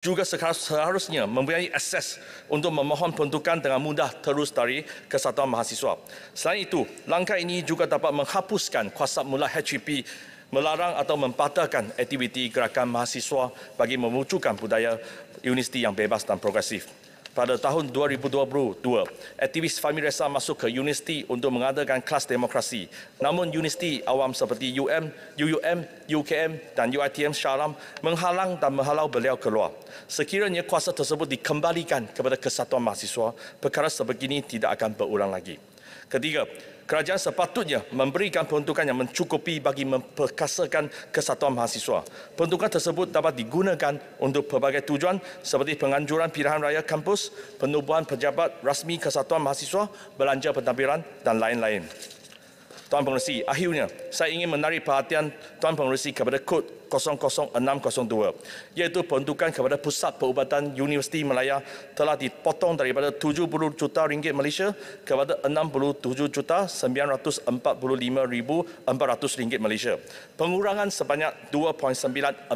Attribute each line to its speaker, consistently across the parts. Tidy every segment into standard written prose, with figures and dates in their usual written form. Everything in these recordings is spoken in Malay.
Speaker 1: juga seharusnya mempunyai akses untuk memohon peruntukan dengan mudah terus dari Kesatuan Mahasiswa. Selain itu, langkah ini juga dapat menghapuskan kuasa mula HEP melarang atau membatalkan aktiviti gerakan mahasiswa bagi memunculkan budaya universiti yang bebas dan progresif. Pada tahun 2022, aktivis Fahmi Reza masuk ke universiti untuk mengadakan kelas demokrasi. Namun universiti awam seperti UUM, UKM dan UiTM Shah Alam menghalang dan menghalau beliau keluar. Sekiranya kuasa tersebut dikembalikan kepada Kesatuan Mahasiswa, perkara sebegini tidak akan berulang lagi. Ketiga, kerajaan sepatutnya memberikan peruntukan yang mencukupi bagi memperkasakan Kesatuan Mahasiswa. Peruntukan tersebut dapat digunakan untuk pelbagai tujuan seperti penganjuran pilihan raya kampus, penubuhan pejabat rasmi Kesatuan Mahasiswa, belanja pentadbiran dan lain-lain. Tuan Pengerusi, akhirnya saya ingin menarik perhatian Tuan Pengerusi kepada kod 00602, iaitu peruntukan kepada Pusat Perubatan Universiti Malaya telah dipotong daripada 70 juta ringgit Malaysia kepada 67,945,400 ringgit Malaysia. Pengurangan sebanyak 2.94%.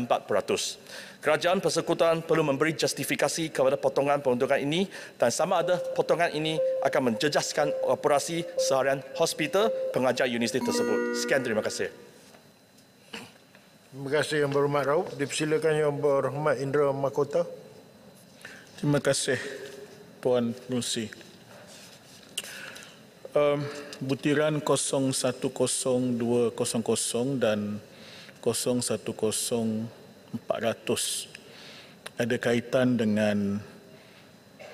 Speaker 1: Kerajaan Persekutuan perlu memberi justifikasi kepada potongan peruntukan ini dan sama ada potongan ini akan menjejaskan operasi seharian hospital pengajar universiti tersebut. Sekian, terima kasih.
Speaker 2: Terima kasih Yang Berhormat Rauf. Dipersilakan Yang Berhormat Indra Mahkota.
Speaker 3: Terima kasih Puan Pengerusi. Butiran 010200 dan 010400 ada kaitan dengan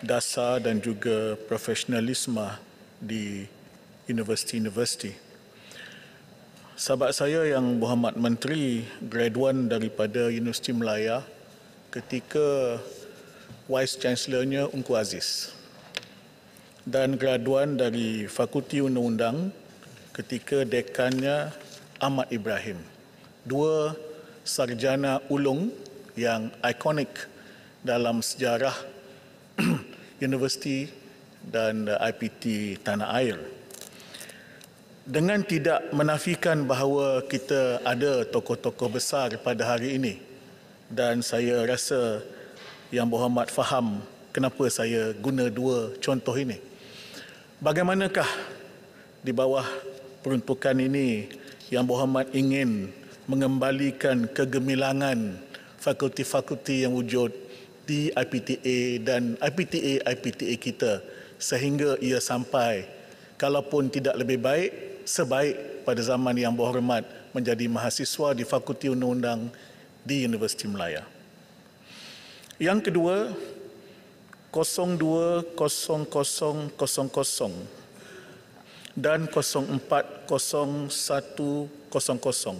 Speaker 3: dasar dan juga profesionalisme di universiti-universiti. Sahabat saya yang berhormat Menteri, graduan daripada Universiti Malaya ketika Vice Chancellor-nya Ungku Aziz dan graduan dari Fakulti Undang-Undang ketika dekannya Ahmad Ibrahim. Dua sarjana ulung yang ikonik dalam sejarah universiti dan IPT Tanah Air. Dengan tidak menafikan bahawa kita ada tokoh-tokoh besar pada hari ini, dan saya rasa Yang Berhormat faham kenapa saya guna dua contoh ini. Bagaimanakah di bawah peruntukan ini Yang Berhormat ingin mengembalikan kegemilangan fakulti-fakulti yang wujud di IPTA dan IPTA kita sehingga ia sampai, kalaupun tidak lebih baik, sebaik pada zaman Yang Berhormat menjadi mahasiswa di Fakulti Undang-Undang di Universiti Malaya. Yang kedua, 020000 dan 040100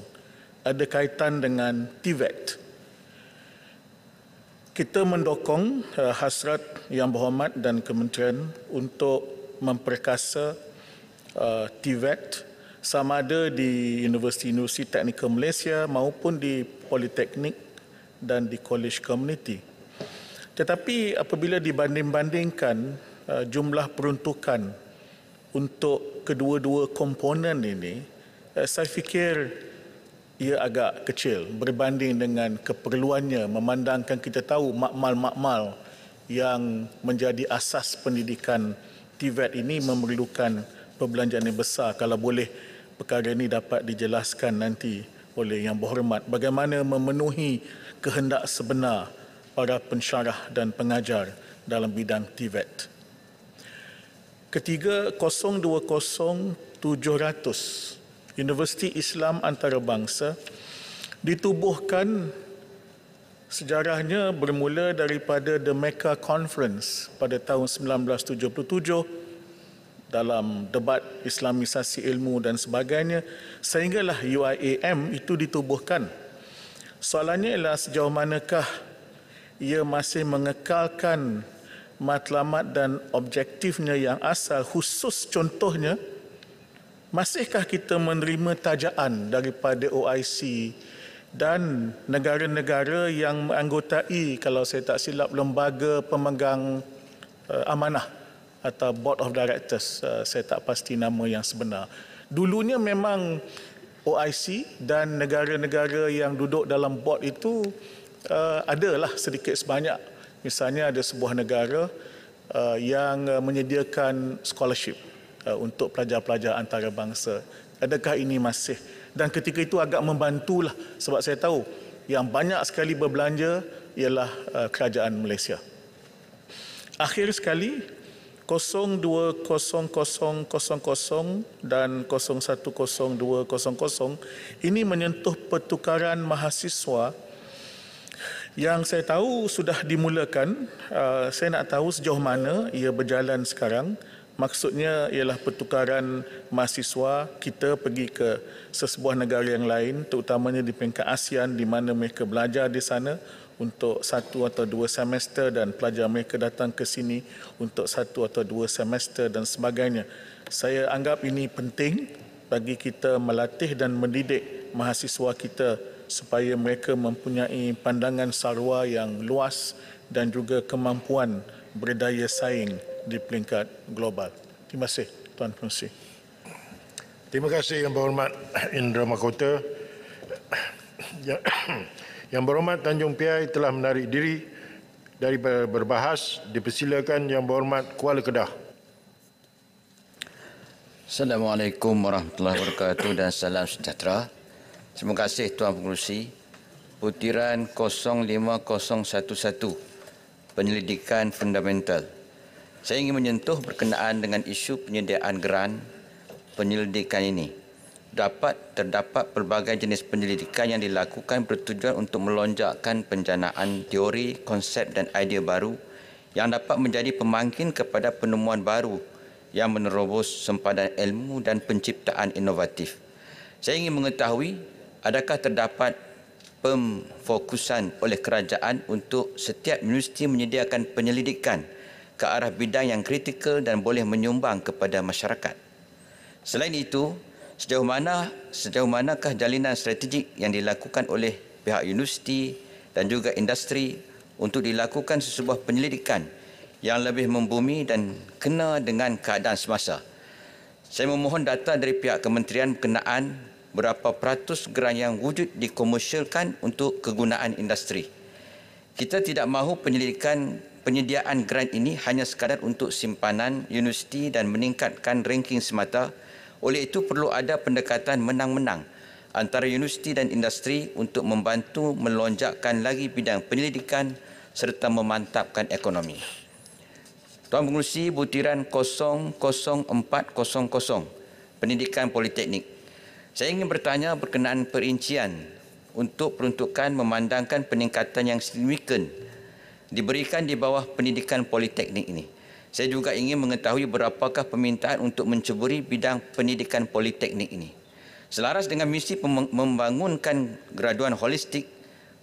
Speaker 3: ada kaitan dengan TVET. Kita mendukung hasrat Yang Berhormat dan Kementerian untuk memperkasa TVET sama ada di Universiti Teknikal Malaysia maupun di Politeknik dan di College Community. Tetapi apabila dibanding-bandingkan jumlah peruntukan untuk kedua-dua komponen ini, saya fikir ia agak kecil berbanding dengan keperluannya, memandangkan kita tahu makmal-makmal yang menjadi asas pendidikan TVET ini memerlukan perbelanjaan yang besar. Kalau boleh perkara ini dapat dijelaskan nanti oleh Yang Berhormat bagaimana memenuhi kehendak sebenar para pensyarah dan pengajar dalam bidang TVET. Ketiga, 020700 Universiti Islam Antarabangsa ditubuhkan sejarahnya bermula daripada The Mecca Conference pada tahun 1977 dalam debat Islamisasi ilmu dan sebagainya, sehinggalah UIAM itu ditubuhkan. Soalannya ialah sejauh manakah ia masih mengekalkan matlamat dan objektifnya yang asal, khusus contohnya, masihkah kita menerima tajaan daripada OIC dan negara-negara yang menganggotai, kalau saya tak silap, lembaga pemegang amanah atau Board of Directors, saya tak pasti nama yang sebenar. Dulunya memang OIC dan negara-negara yang duduk dalam board itu adalah sedikit sebanyak. Misalnya ada sebuah negara yang menyediakan scholarship untuk pelajar-pelajar antarabangsa. Adakah ini masih? Dan ketika itu agak membantulah sebab saya tahu yang banyak sekali berbelanja ialah kerajaan Malaysia. Akhir sekali, 020000 dan 010200 ini menyentuh pertukaran mahasiswa yang saya tahu sudah dimulakan. Saya nak tahu sejauh mana ia berjalan sekarang. Maksudnya ialah pertukaran mahasiswa kita pergi ke sesebuah negara yang lain, terutamanya di peringkat ASEAN di mana mereka belajar di sana untuk 1 atau 2 semester dan pelajar mereka datang ke sini untuk 1 atau 2 semester dan sebagainya. Saya anggap ini penting bagi kita melatih dan mendidik mahasiswa kita supaya mereka mempunyai pandangan sarwa yang luas dan juga kemampuan berdaya saing di peringkat global. Terima kasih, Tuan Pengerusi.
Speaker 2: Terima kasih Yang Berhormat Indra Mahkota. Yang Berhormat Tanjung Piai telah menarik diri dari berbahas. Dipersilakan Yang Berhormat Kuala Kedah.
Speaker 4: Assalamualaikum warahmatullahi wabarakatuh dan salam sejahtera. Terima kasih Tuan Pengerusi. Butiran 05011 Penyelidikan Fundamental. Saya ingin menyentuh berkenaan dengan isu penyediaan geran penyelidikan ini. Terdapat pelbagai jenis penyelidikan yang dilakukan bertujuan untuk melonjakkan penjanaan teori, konsep dan idea baru yang dapat menjadi pemangkin kepada penemuan baru yang menerobos sempadan ilmu dan penciptaan inovatif. Saya ingin mengetahui adakah terdapat pemfokusan oleh kerajaan untuk setiap universiti menyediakan penyelidikan ke arah bidang yang kritikal dan boleh menyumbang kepada masyarakat. Selain itu, sejauh manakah jalinan strategik yang dilakukan oleh pihak universiti dan juga industri untuk dilakukan sesebuah penyelidikan yang lebih membumi dan kena dengan keadaan semasa? Saya memohon data dari pihak kementerian berkenaan berapa peratus geran yang wujud dikomersialkan untuk kegunaan industri. Kita tidak mahu penyediaan geran ini hanya sekadar untuk simpanan universiti dan meningkatkan ranking semata. Oleh itu perlu ada pendekatan menang-menang antara universiti dan industri untuk membantu melonjakkan lagi bidang penyelidikan serta memantapkan ekonomi. Tuan Pengerusi, butiran 00400 Pendidikan Politeknik. Saya ingin bertanya berkenaan perincian untuk peruntukan memandangkan peningkatan yang signifikan diberikan di bawah pendidikan politeknik ini. Saya juga ingin mengetahui berapakah permintaan untuk menceburi bidang pendidikan politeknik ini. Selaras dengan misi membangunkan graduan holistik,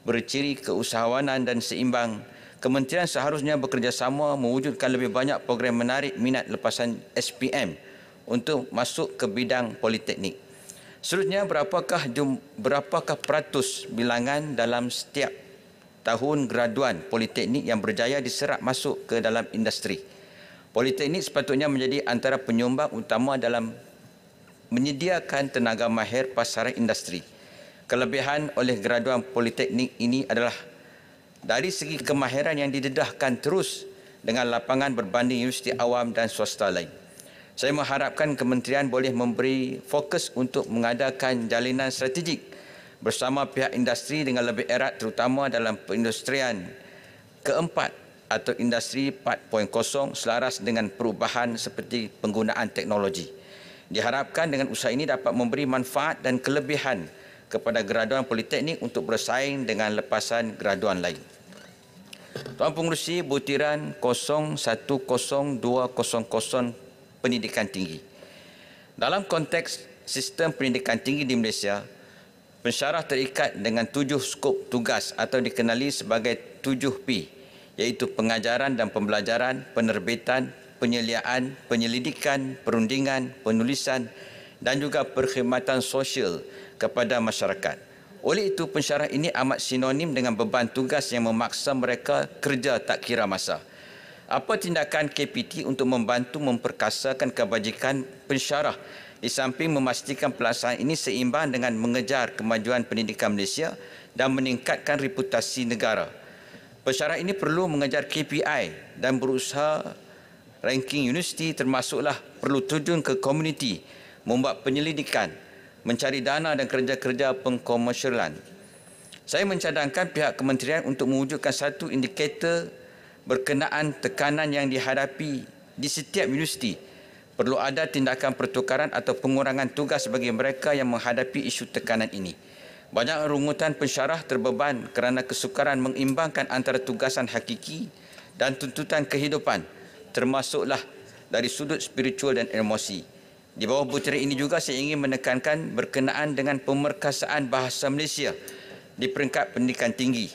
Speaker 4: berciri keusahawanan dan seimbang, kementerian seharusnya bekerjasama mewujudkan lebih banyak program menarik minat lepasan SPM untuk masuk ke bidang politeknik. Seterusnya, berapakah peratus bilangan dalam setiap tahun graduan politeknik yang berjaya diserap masuk ke dalam industri? Politeknik sepatutnya menjadi antara penyumbang utama dalam menyediakan tenaga mahir pasaran industri. Kelebihan oleh graduan politeknik ini adalah dari segi kemahiran yang didedahkan terus dengan lapangan berbanding universiti awam dan swasta lain. Saya mengharapkan kementerian boleh memberi fokus untuk mengadakan jalinan strategik bersama pihak industri dengan lebih erat terutama dalam perindustrian keempat atau industri 4.0 selaras dengan perubahan seperti penggunaan teknologi. Diharapkan dengan usaha ini dapat memberi manfaat dan kelebihan kepada graduan politeknik untuk bersaing dengan lepasan graduan lain. Tuan Pengerusi, butiran 010200 Pendidikan Tinggi. Dalam konteks sistem pendidikan tinggi di Malaysia, pensyarah terikat dengan 7 skop tugas atau dikenali sebagai 7P, iaitu pengajaran dan pembelajaran, penerbitan, penyeliaan, penyelidikan, perundingan, penulisan dan juga perkhidmatan sosial kepada masyarakat. Oleh itu, pensyarah ini amat sinonim dengan beban tugas yang memaksa mereka kerja tak kira masa. Apa tindakan KPT untuk membantu memperkasakan kebajikan pensyarah di samping memastikan pelaksanaan ini seimbang dengan mengejar kemajuan pendidikan Malaysia dan meningkatkan reputasi negara. Persyarat ini perlu mengejar KPI dan berusaha ranking universiti, termasuklah perlu terjun ke komuniti, membuat penyelidikan, mencari dana dan kerja-kerja pengkomersialan. Saya mencadangkan pihak kementerian untuk mewujudkan satu indikator berkenaan tekanan yang dihadapi di setiap universiti. Perlu ada tindakan pertukaran atau pengurangan tugas bagi mereka yang menghadapi isu tekanan ini. Banyak rungutan pensyarah terbeban kerana kesukaran mengimbangkan antara tugasan hakiki dan tuntutan kehidupan, termasuklah dari sudut spiritual dan emosi. Di bawah butiran ini juga saya ingin menekankan berkenaan dengan pemerkasaan bahasa Malaysia di peringkat pendidikan tinggi.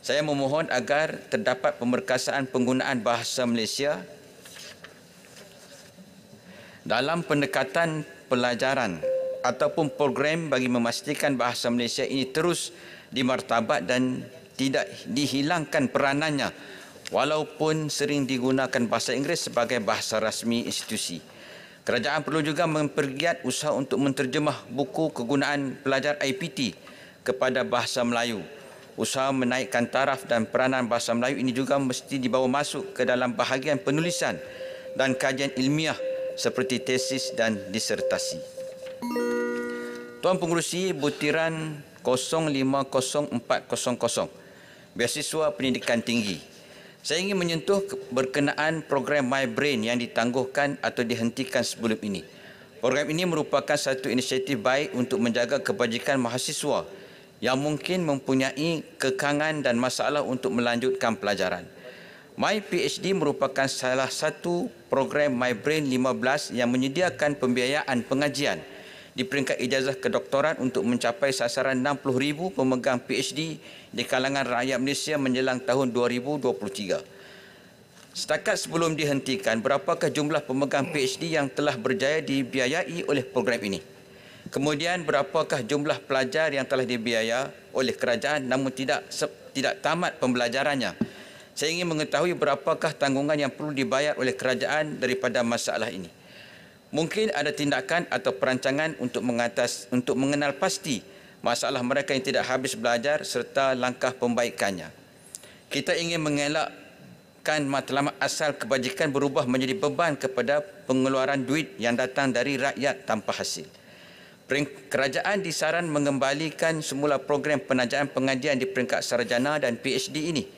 Speaker 4: Saya memohon agar terdapat pemerkasaan penggunaan bahasa Malaysia dalam pendekatan pelajaran ataupun program bagi memastikan bahasa Malaysia ini terus dimartabat dan tidak dihilangkan peranannya walaupun sering digunakan bahasa Inggeris sebagai bahasa rasmi institusi. Kerajaan perlu juga mempergiat usaha untuk menterjemah buku kegunaan pelajar IPT kepada bahasa Melayu. Usaha menaikkan taraf dan peranan bahasa Melayu ini juga mesti dibawa masuk ke dalam bahagian penulisan dan kajian ilmiah seperti tesis dan disertasi. Tuan Pengerusi, butiran 050400, Beasiswa Pendidikan Tinggi. Saya ingin menyentuh berkenaan program My Brain yang ditangguhkan atau dihentikan sebelum ini. Program ini merupakan satu inisiatif baik untuk menjaga kebajikan mahasiswa yang mungkin mempunyai kekangan dan masalah untuk melanjutkan pelajaran. My PhD merupakan salah satu program My Brain 15 yang menyediakan pembiayaan pengajian di peringkat ijazah kedoktoran untuk mencapai sasaran 60,000 pemegang PhD di kalangan rakyat Malaysia menjelang tahun 2023. Setakat sebelum dihentikan, berapakah jumlah pemegang PhD yang telah berjaya dibiayai oleh program ini? Kemudian, berapakah jumlah pelajar yang telah dibiaya oleh kerajaan namun tidak tamat pembelajarannya? Saya ingin mengetahui berapakah tanggungan yang perlu dibayar oleh kerajaan daripada masalah ini. Mungkin ada tindakan atau perancangan untuk mengenal pasti masalah mereka yang tidak habis belajar serta langkah pembaikannya. Kita ingin mengelakkan matlamat asal kebajikan berubah menjadi beban kepada pengeluaran duit yang datang dari rakyat tanpa hasil. Kerajaan disaran mengembalikan semula program penajaan pengajian di peringkat sarjana dan PhD ini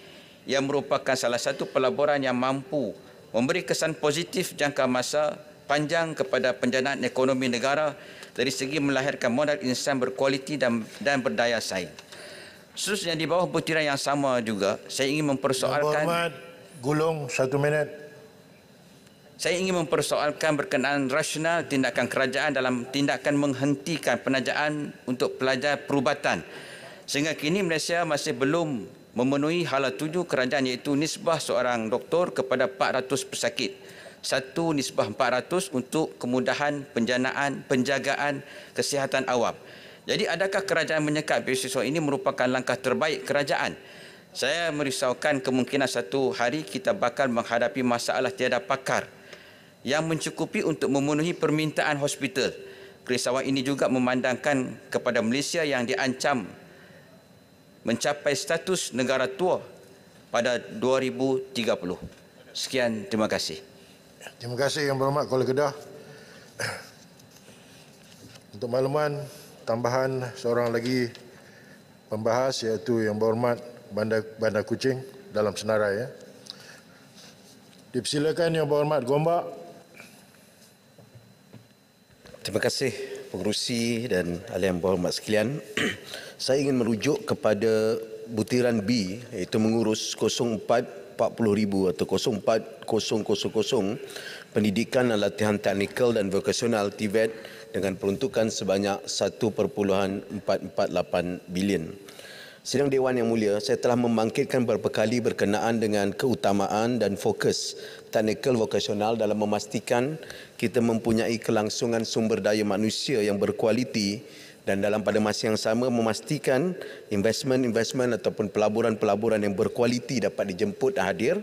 Speaker 4: yang merupakan salah satu pelaburan yang mampu memberi kesan positif jangka masa panjang kepada penjanaan ekonomi negara dari segi melahirkan modal insan berkualiti dan berdaya saing. Seterusnya di bawah butiran yang sama juga, saya ingin mempersoalkan...
Speaker 2: Berhormat, Gulung, 1 minit.
Speaker 4: Saya ingin mempersoalkan berkenaan rasional tindakan kerajaan dalam tindakan menghentikan penajaan untuk pelajar perubatan. Sehingga kini Malaysia masih belum memenuhi hala tuju kerajaan iaitu nisbah seorang doktor kepada 400 pesakit. 1:400 untuk kemudahan penjagaan kesihatan awam. Jadi adakah kerajaan menyekat beasiswa ini merupakan langkah terbaik kerajaan? Saya merisaukan kemungkinan satu hari kita bakal menghadapi masalah tiada pakar yang mencukupi untuk memenuhi permintaan hospital. Kerisauan ini juga memandangkan kepada Malaysia yang diancam mencapai status negara tua pada 2030. Sekian, terima kasih.
Speaker 2: Terima kasih Yang Berhormat Kuala Kedah. Untuk makluman tambahan seorang lagi pembahas iaitu Yang Berhormat Bandar Kuching dalam senarai. Dipersilakan Yang Berhormat Gombak.
Speaker 5: Terima kasih Pengerusi dan ahli yang berhormat sekalian. Saya ingin merujuk kepada butiran B iaitu mengurus 0440,000 atau 04,000 pendidikan dan latihan teknikal dan vokasional TVET dengan peruntukan sebanyak 1.448 bilion. Sidang Dewan Yang Mulia, saya telah membangkitkan beberapa kali berkenaan dengan keutamaan dan fokus teknikal vokasional dalam memastikan kita mempunyai kelangsungan sumber daya manusia yang berkualiti dan dalam pada masa yang sama memastikan investment ataupun pelaburan-pelaburan yang berkualiti dapat dijemput dan hadir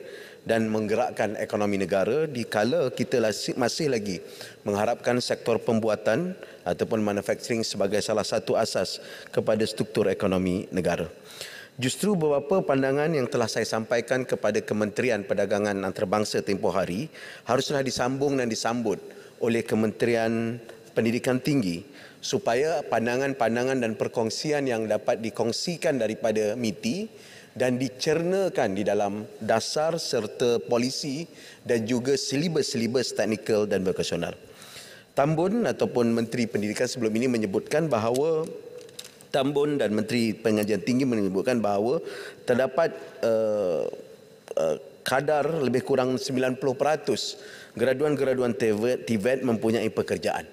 Speaker 5: dan menggerakkan ekonomi negara di kala kita masih lagi mengharapkan sektor pembuatan ataupun manufacturing sebagai salah satu asas kepada struktur ekonomi negara. Justru beberapa pandangan yang telah saya sampaikan kepada Kementerian Perdagangan Antarabangsa tempoh hari haruslah disambung dan disambut oleh Kementerian Pendidikan Tinggi supaya pandangan-pandangan dan perkongsian yang dapat dikongsikan daripada MITI dan dicernakan di dalam dasar serta polisi dan juga silibus-silibus teknikal dan vokasional. Tambun ataupun Menteri Pendidikan sebelum ini menyebutkan bahawa Tambun dan Menteri Pengajian Tinggi menyebutkan bahawa terdapat kadar lebih kurang 90% graduan-graduan TVET mempunyai pekerjaan.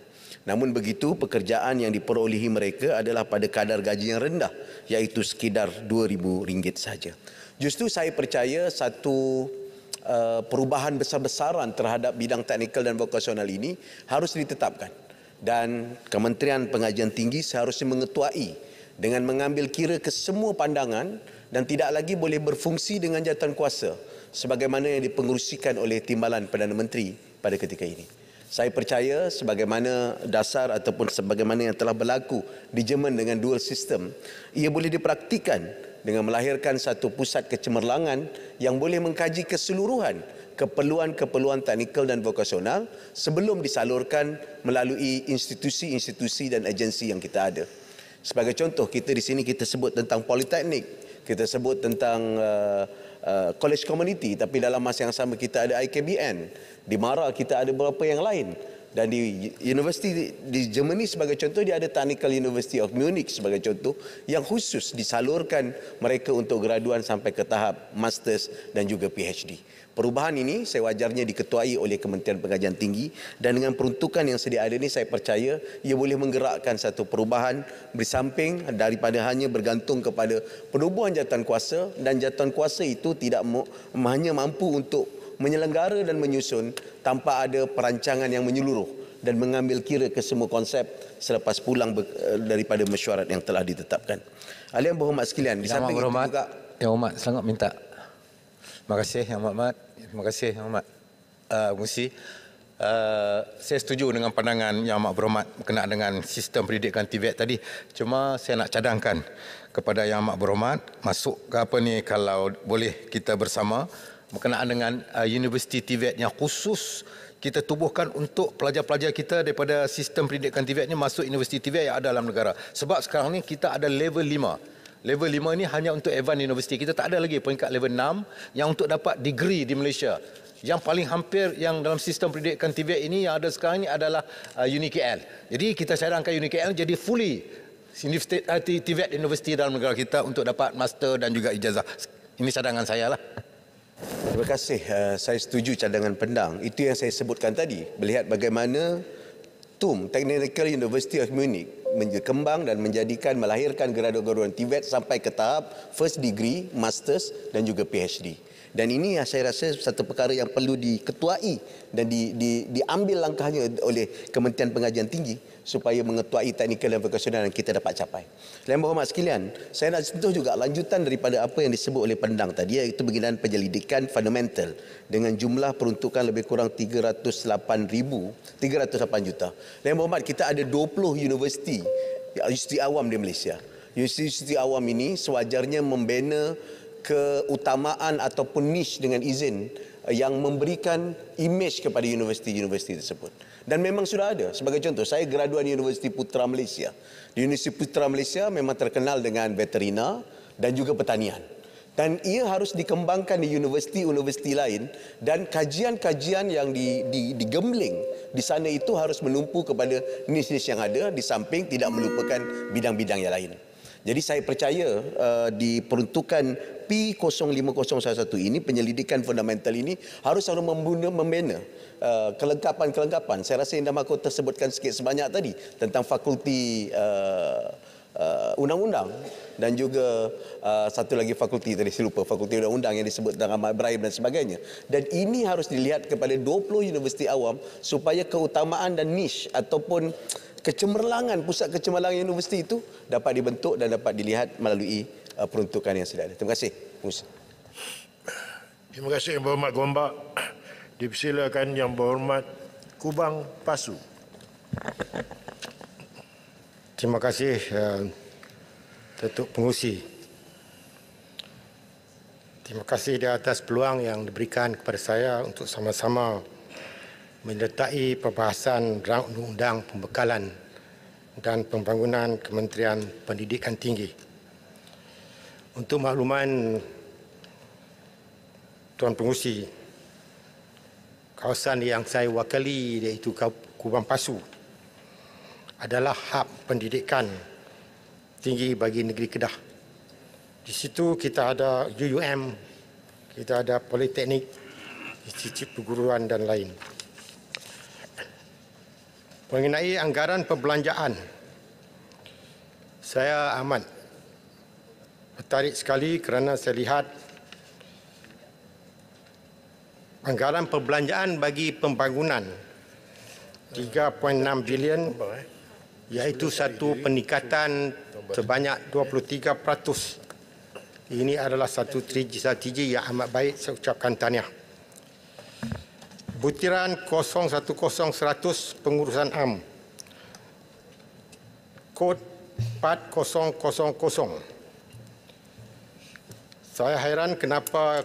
Speaker 5: Namun begitu, pekerjaan yang diperolehi mereka adalah pada kadar gaji yang rendah, iaitu sekadar RM2,000 saja. Justru saya percaya satu perubahan besar-besaran terhadap bidang teknikal dan vokasional ini harus ditetapkan. Dan Kementerian Pengajian Tinggi seharusnya mengetuai dengan mengambil kira kesemua pandangan dan tidak lagi boleh berfungsi dengan jawatan kuasa sebagaimana yang dipengerusikan oleh Timbalan Perdana Menteri pada ketika ini. Saya percaya sebagaimana dasar ataupun sebagaimana yang telah berlaku di Jerman dengan dual system, ia boleh dipraktikan dengan melahirkan satu pusat kecemerlangan yang boleh mengkaji keseluruhan keperluan-keperluan teknikal dan vokasional sebelum disalurkan melalui institusi-institusi dan agensi yang kita ada. Sebagai contoh, kita di sini kita sebut tentang politeknik, kita sebut tentang college community, tapi dalam masa yang sama kita ada IKBN. Di MARA kita ada beberapa yang lain. Dan di universiti di Germany sebagai contoh, dia ada Technical University of Munich sebagai contoh yang khusus disalurkan mereka untuk graduan sampai ke tahap masters dan juga PhD. Perubahan ini sewajarnya diketuai oleh Kementerian Pengajian Tinggi dan dengan peruntukan yang sedia ada ini saya percaya ia boleh menggerakkan satu perubahan bersamping daripada hanya bergantung kepada penubuhan jawatan kuasa, dan jawatan kuasa itu tidak hanya mampu untuk menyelenggara dan menyusun tanpa ada perancangan yang menyeluruh dan mengambil kira ke semua konsep selepas pulang daripada mesyuarat yang telah ditetapkan. Ahli yang berhormat sekalian, di samping itu juga
Speaker 6: Yang Hormat sangat minta. Terima kasih Yang Hormat. Terima kasih Yang Hormat. Musi. Saya setuju dengan pandangan Yang Amat Berhormat berkenaan dengan sistem pendidikan TVET tadi. Cuma saya nak cadangkan kepada Yang Amat Berhormat, masuk ke apa ni kalau boleh kita bersama berkenaan dengan universiti TVET yang khusus kita tubuhkan untuk pelajar-pelajar kita daripada sistem pendidikan TVET ni masuk universiti TVET yang ada dalam negara. Sebab sekarang ni kita ada level 5. Level 5 ini hanya untuk advanced universiti. Kita tak ada lagi peringkat level 6 yang untuk dapat degree di Malaysia. Yang paling hampir yang dalam sistem pendidikan TVET ini yang ada sekarang ini adalah UniKL. Jadi kita cadangkan UniKL jadi fully TVET universiti dalam negara kita untuk dapat master dan juga ijazah. Ini cadangan saya lah.
Speaker 5: Terima kasih. Saya setuju cadangan pendang. Itu yang saya sebutkan tadi. Melihat bagaimana TUM, Technical University of Munich, berkembang dan melahirkan graduan-graduan TVET sampai ke tahap first degree, masters dan juga PhD. Dan ini saya rasa satu perkara yang perlu diketuai dan diambil langkahnya oleh Kementerian Pengajian Tinggi supaya mengetuai teknikal dan vokasional yang kita dapat capai. Yang berhormat sekalian, saya nak sentuh juga lanjutan daripada apa yang disebut oleh pendang tadi, iaitu berkenaan penyelidikan fundamental dengan jumlah peruntukan lebih kurang 308 juta. Yang berhormat, kita ada 20 universiti awam di Malaysia. Universiti awam ini sewajarnya membina keutamaan ataupun niche dengan izin yang memberikan imej kepada universiti-universiti tersebut. Dan memang sudah ada. Sebagai contoh, saya graduan Universiti Putra Malaysia. Di Universiti Putra Malaysia memang terkenal dengan veterina dan juga pertanian. Dan ia harus dikembangkan di universiti-universiti lain, dan kajian-kajian yang digembling di sana itu harus menumpu kepada niche-niche yang ada di samping tidak melupakan bidang-bidang yang lain. Jadi saya percaya di peruntukan P05011 ini, penyelidikan fundamental ini harus membina kelengkapan-kelengkapan. Saya rasa Indra Mahkota tersebutkan sikit sebanyak tadi tentang fakulti undang-undang dan juga satu lagi fakulti tadi saya lupa, fakulti undang-undang yang disebut tentang Ahmad Ibrahim dan sebagainya. Dan ini harus dilihat kepada 20 universiti awam supaya keutamaan dan niche ataupun kecemerlangan, pusat kecemerlangan universiti itu dapat dibentuk dan dapat dilihat melalui peruntukan yang sudah ada. Terima kasih.
Speaker 2: Terima kasih Yang Berhormat Gombak. Dipersilakan Yang Berhormat Kubang Pasu.
Speaker 7: Terima kasih Datuk Pengerusi. Terima kasih di atas peluang yang diberikan kepada saya untuk sama-sama menyertai perbahasan rang undang-undang pembekalan dan pembangunan Kementerian Pendidikan Tinggi. Untuk makluman Tuan Pengerusi, kawasan yang saya wakili iaitu Kubang Pasu adalah hub pendidikan tinggi bagi negeri Kedah. Di situ kita ada UUM, kita ada Politeknik, Institut Perguruan dan lain. Mengenai anggaran perbelanjaan, saya amat tertarik sekali kerana saya lihat anggaran perbelanjaan bagi pembangunan 3.6 bilion iaitu satu peningkatan sebanyak 23%. Ini adalah satu strategi yang amat baik, saya ucapkan tahniah. Butiran 010-100 pengurusan AM, kod 4000. Saya heran kenapa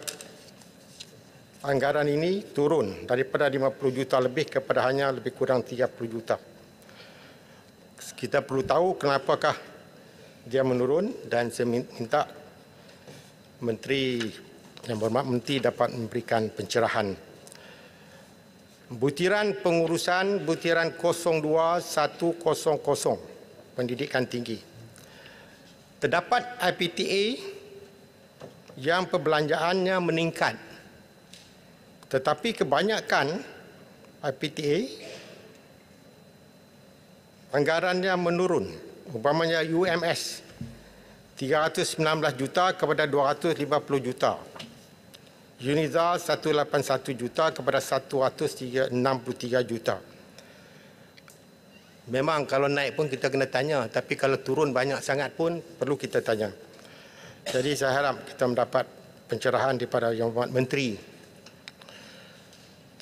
Speaker 7: anggaran ini turun daripada 50 juta lebih kepada hanya lebih kurang 30 juta. Kita perlu tahu kenapakah dia menurun dan saya minta Menteri Yang Berhormat Menteri dapat memberikan pencerahan. Butiran pengurusan butiran 02100 pendidikan tinggi. Terdapat IPTA yang perbelanjaannya meningkat. Tetapi kebanyakan IPTA anggarannya menurun. Umpamanya UMS 319 juta kepada 250 juta. Uniza 181 juta kepada 163 juta. Memang kalau naik pun kita kena tanya, tapi kalau turun banyak sangat pun perlu kita tanya. Jadi saya harap kita mendapat pencerahan daripada Yang Berhormat Menteri.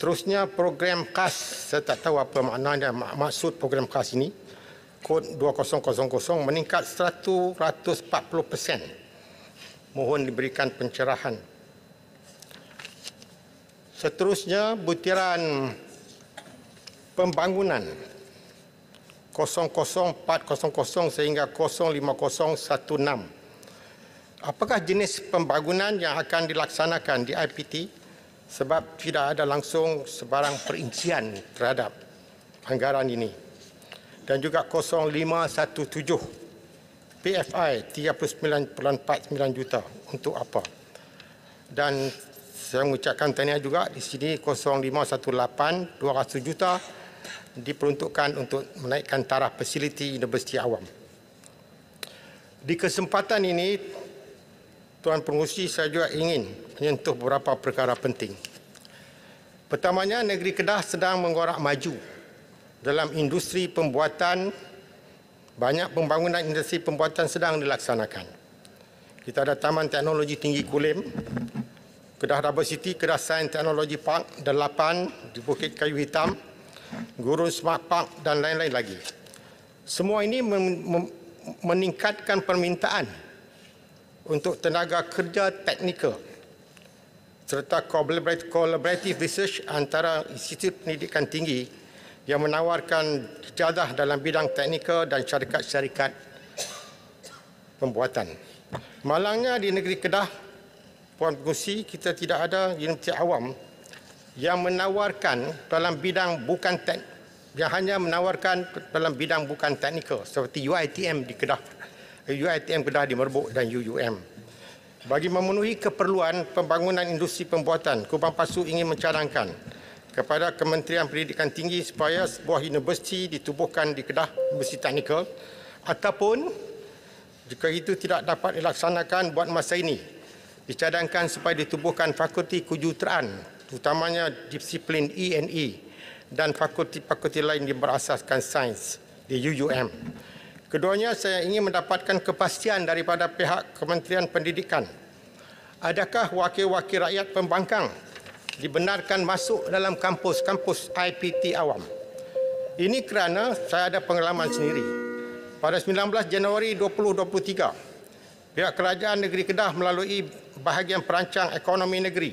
Speaker 7: Terusnya program KAS, saya tak tahu apa maknanya, maksud program KAS ini. Kod 2000 meningkat 140%. Mohon diberikan pencerahan. Seterusnya butiran pembangunan 00400 sehingga 05016. Apakah jenis pembangunan yang akan dilaksanakan di IPT? Sebab tidak ada langsung sebarang perincian terhadap anggaran ini. Dan juga 0517 PFI 39.49 juta untuk apa? Dan saya mengucapkan tahniah juga di sini 0518 200 juta diperuntukkan untuk menaikkan taraf fasiliti Universiti Awam. Di kesempatan ini Tuan Pengerusi, saya juga ingin menyentuh beberapa perkara penting. Pertamanya, negeri Kedah sedang mengorak maju dalam industri pembuatan. Banyak pembangunan industri pembuatan sedang dilaksanakan. Kita ada Taman Teknologi Tinggi Kulim, Kedah Rubber City, Kedah Sains Teknologi Park 8 di Bukit Kayu Hitam, Gurun Smart Park dan lain-lain lagi. Semua ini meningkatkan permintaan untuk tenaga kerja teknikal serta collaborative research antara institut pendidikan tinggi yang menawarkan ijazah dalam bidang teknikal dan syarikat-syarikat pembuatan. Malangnya di negeri Kedah, Puan Pengerusi, kita tidak ada Universiti Awam yang menawarkan dalam bidang bukan yang hanya menawarkan dalam bidang bukan teknikal seperti UiTM di Kedah, UiTM Kedah di Merbuk dan UUM. Bagi memenuhi keperluan pembangunan industri pembuatan, Kubang Pasu ingin mencadangkan kepada Kementerian Pendidikan Tinggi supaya sebuah universiti ditubuhkan di Kedah, Universiti Teknikal, ataupun jika itu tidak dapat dilaksanakan buat masa ini, dicadangkan supaya ditubuhkan fakulti kejuruteraan, utamanya disiplin E&E dan fakulti-fakulti lain yang berasaskan sains di UUM. Keduanya saya ingin mendapatkan kepastian daripada pihak Kementerian Pendidikan. Adakah wakil-wakil rakyat pembangkang dibenarkan masuk dalam kampus-kampus IPT awam? Ini kerana saya ada pengalaman sendiri. Pada 19 Januari 2023, pihak Kerajaan Negeri Kedah melalui bahagian perancang ekonomi negeri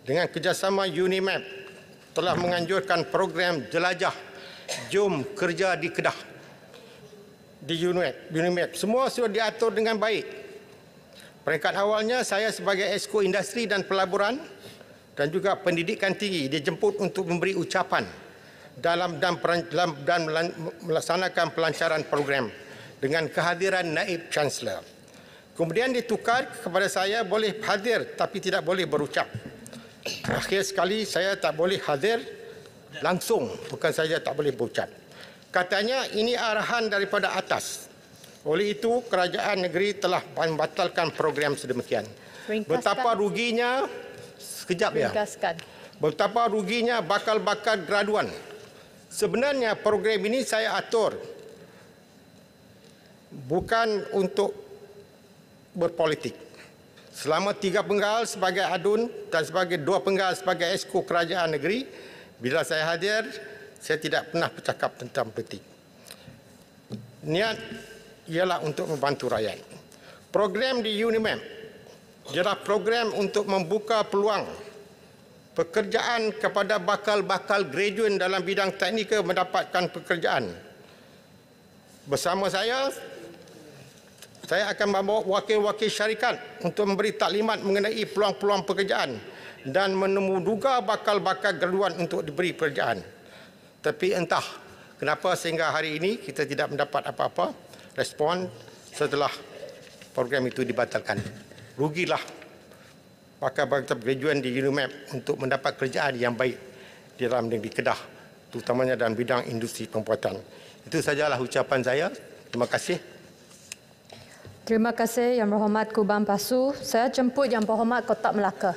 Speaker 7: dengan kerjasama UNIMAP telah menganjurkan program jelajah Jom Kerja di Kedah di UNIMAP. Semua sudah diatur dengan baik. Peringkat awalnya saya sebagai Esko Industri dan Pelaburan dan juga Pendidikan Tinggi dijemput untuk memberi ucapan dan melaksanakan pelancaran program dengan kehadiran Naib Chancellor. Kemudian ditukar kepada saya boleh hadir tapi tidak boleh berucap. Akhir sekali saya tak boleh hadir langsung, bukan saja tak boleh berucap. Katanya ini arahan daripada atas. Oleh itu kerajaan negeri telah membatalkan program sedemikian. Betapa ruginya, sekejap ya. Betapa ruginya bakal-bakal graduan. Sebenarnya program ini saya atur bukan untuk berpolitik. Selama 3 penggal sebagai adun dan sebagai 2 penggal sebagai Esko Kerajaan Negeri, bila saya hadir, saya tidak pernah bercakap tentang politik. Niat ialah untuk membantu rakyat. Program di UNIMAP ialah program untuk membuka peluang pekerjaan kepada bakal-bakal graduan dalam bidang teknikal mendapatkan pekerjaan. Bersama saya akan membawa wakil-wakil syarikat untuk memberi taklimat mengenai peluang-peluang pekerjaan dan menemuduga bakal-bakal graduan untuk diberi pekerjaan. Tapi entah kenapa sehingga hari ini kita tidak mendapat apa-apa respon setelah program itu dibatalkan. Rugilah bakal-bakal graduan di UNIMAP untuk mendapat kerjaan yang baik di dalam negeri Kedah, terutamanya dalam bidang industri pembuatan. Itu sajalah ucapan saya. Terima kasih.
Speaker 8: Terima kasih Yang Berhormat Kuban Pasu. Saya jemput Yang Berhormat Kotak Melaka.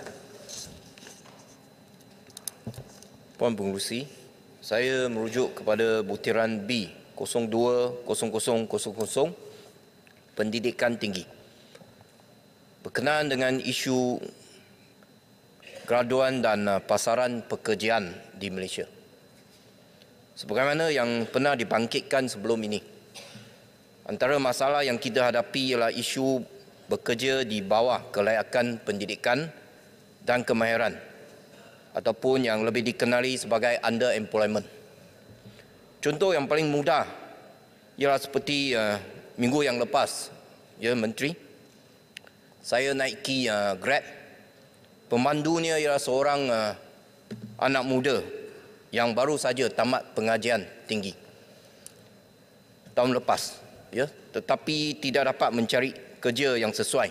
Speaker 9: Puan Pengerusi, saya merujuk kepada butiran B 020000 Pendidikan Tinggi berkenaan dengan isu graduan dan pasaran pekerjaan di Malaysia. Sebagaimana yang pernah dibangkitkan sebelum ini, antara masalah yang kita hadapi ialah isu bekerja di bawah kelayakan pendidikan dan kemahiran ataupun yang lebih dikenali sebagai underemployment. Contoh yang paling mudah ialah seperti minggu yang lepas, ya Menteri, saya naiki Grab. Pemandunya ialah seorang anak muda yang baru saja tamat pengajian tinggi tahun lepas, ya, tetapi tidak dapat mencari kerja yang sesuai.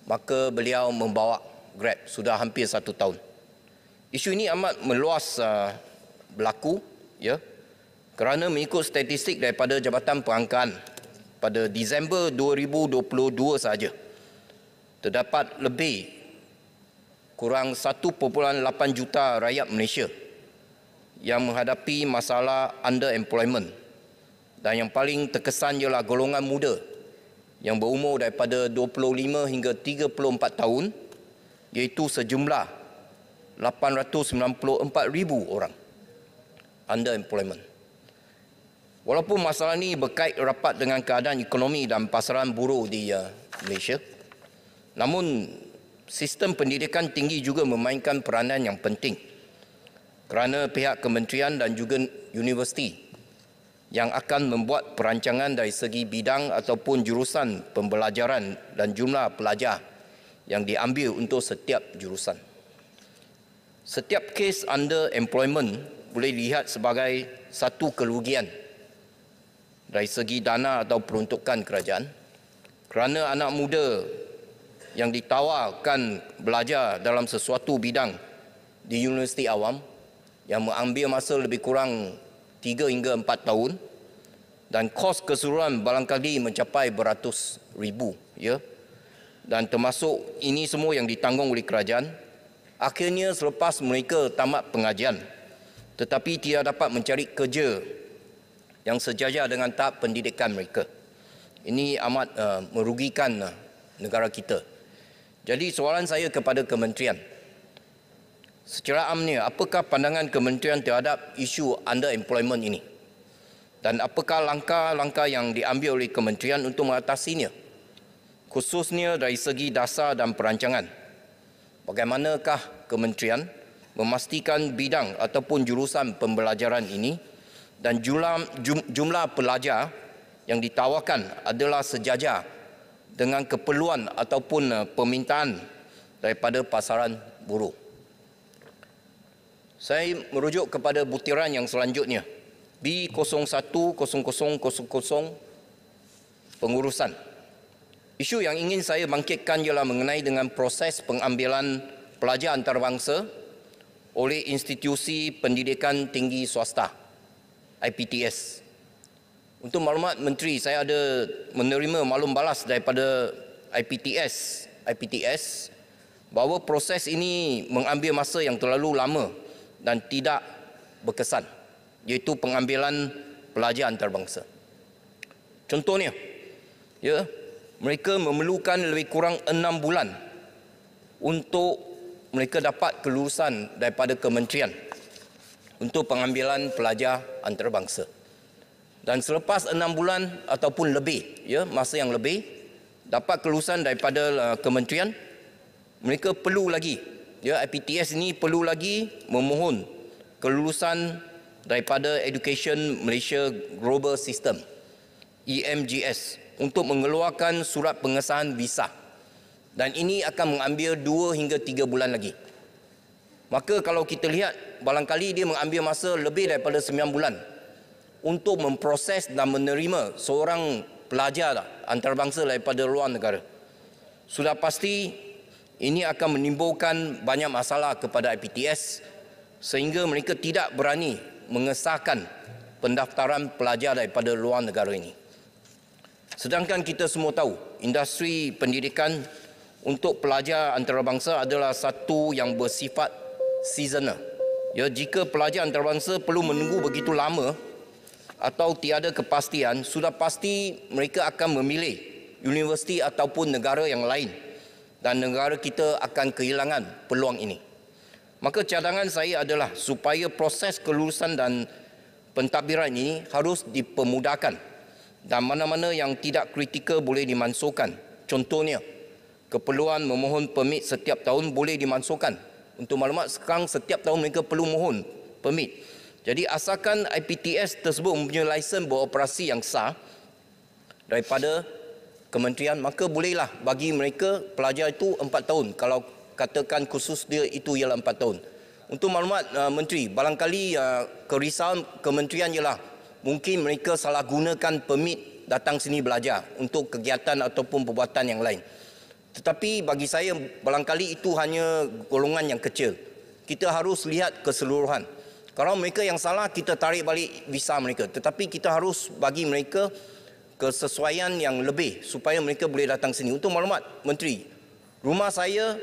Speaker 9: Maka beliau membawa Grab sudah hampir 1 tahun. Isu ini amat meluas berlaku, ya, kerana mengikut statistik daripada Jabatan Perangkaan pada Disember 2022 saja terdapat lebih kurang 1.8 juta rakyat Malaysia yang menghadapi masalah underemployment, dan yang paling terkesan ialah golongan muda yang berumur daripada 25 hingga 34 tahun, iaitu sejumlah 894,000 orang underemployment. Walaupun masalah ini berkait rapat dengan keadaan ekonomi dan pasaran buruh di Malaysia, namun sistem pendidikan tinggi juga memainkan peranan yang penting kerana pihak kementerian dan juga universiti yang akan membuat perancangan dari segi bidang ataupun jurusan pembelajaran dan jumlah pelajar yang diambil untuk setiap jurusan. Setiap kes underemployment boleh dilihat sebagai satu kerugian dari segi dana atau peruntukan kerajaan kerana anak muda yang ditawarkan belajar dalam sesuatu bidang di universiti awam yang mengambil masa lebih kurang 3 hingga 4 tahun dan kos keseluruhan barangkali mencapai beratus ribu, ya, dan termasuk ini semua yang ditanggung oleh kerajaan. Akhirnya selepas mereka tamat pengajian tetapi tidak dapat mencari kerja yang sejajar dengan tahap pendidikan mereka. Ini amat merugikan negara kita. Jadi soalan saya kepada kementerian, secara amnya, apakah pandangan kementerian terhadap isu underemployment ini? Dan apakah langkah-langkah yang diambil oleh kementerian untuk mengatasinya? Khususnya dari segi dasar dan perancangan. Bagaimanakah kementerian memastikan bidang ataupun jurusan pembelajaran ini dan jumlah pelajar yang ditawarkan adalah sejajar dengan keperluan ataupun permintaan daripada pasaran buruh. Saya merujuk kepada butiran yang selanjutnya, B010000 pengurusan. Isu yang ingin saya bangkitkan ialah mengenai dengan proses pengambilan pelajar antarabangsa oleh institusi pendidikan tinggi swasta, IPTS. Untuk maklumat Menteri, saya ada menerima maklum balas daripada IPTS bahawa proses ini mengambil masa yang terlalu lama dan tidak berkesan, iaitu pengambilan pelajar antarabangsa. Contohnya, mereka memerlukan lebih kurang 6 bulan untuk mereka dapat kelulusan daripada kementerian untuk pengambilan pelajar antarabangsa. Dan selepas 6 bulan ataupun lebih, masa yang lebih, dapat kelulusan daripada kementerian, mereka perlu lagi, IPTS ini perlu lagi memohon kelulusan daripada Education Malaysia Global System, EMGS, untuk mengeluarkan surat pengesahan visa. Dan ini akan mengambil 2 hingga 3 bulan lagi. Maka kalau kita lihat, barangkali dia mengambil masa lebih daripada 9 bulan untuk memproses dan menerima seorang pelajar antarabangsa daripada luar negara. Sudah pasti ini akan menimbulkan banyak masalah kepada IPTS sehingga mereka tidak berani mengesahkan pendaftaran pelajar daripada luar negara ini. Sedangkan kita semua tahu, industri pendidikan untuk pelajar antarabangsa adalah satu yang bersifat seasonal. Jika pelajar antarabangsa perlu menunggu begitu lama atau tiada kepastian, sudah pasti mereka akan memilih universiti ataupun negara yang lain dan negara kita akan kehilangan peluang ini. Maka cadangan saya adalah supaya proses kelulusan dan pentadbiran ini harus dipermudahkan dan mana-mana yang tidak kritikal boleh dimansuhkan. Contohnya, keperluan memohon permit setiap tahun boleh dimansuhkan. Untuk maklumat, sekarang setiap tahun mereka perlu mohon permit. Jadi asalkan IPTS tersebut mempunyai lesen beroperasi yang sah daripada kementerian, maka bolehlah bagi mereka pelajar itu 4 tahun. Kalau katakan khusus dia itu ialah 4 tahun. Untuk maklumat Menteri, barangkali kerisauan kementerian ialah mungkin mereka salah gunakan permit datang sini belajar untuk kegiatan ataupun perbuatan yang lain. Tetapi bagi saya barangkali itu hanya golongan yang kecil. Kita harus lihat keseluruhan. Kalau mereka yang salah, kita tarik balik visa mereka. Tetapi kita harus bagi mereka kesesuaian yang lebih supaya mereka boleh datang sini. Untuk maklumat Menteri, rumah saya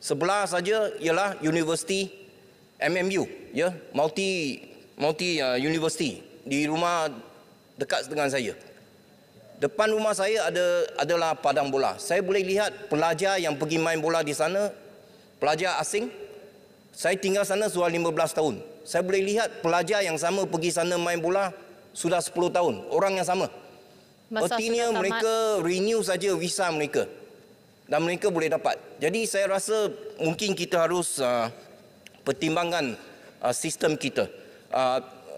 Speaker 9: sebelah saja ialah Universiti MMU, multi university di rumah dekat dengan saya. Depan rumah saya adalah padang bola. Saya boleh lihat pelajar yang pergi main bola di sana, pelajar asing. Saya tinggal sana sudah 15 tahun. Saya boleh lihat pelajar yang sama pergi sana main bola sudah 10 tahun. Orang yang sama. Artinya mereka renew saja visa mereka. Dan mereka boleh dapat. Jadi saya rasa mungkin kita harus pertimbangkan sistem kita.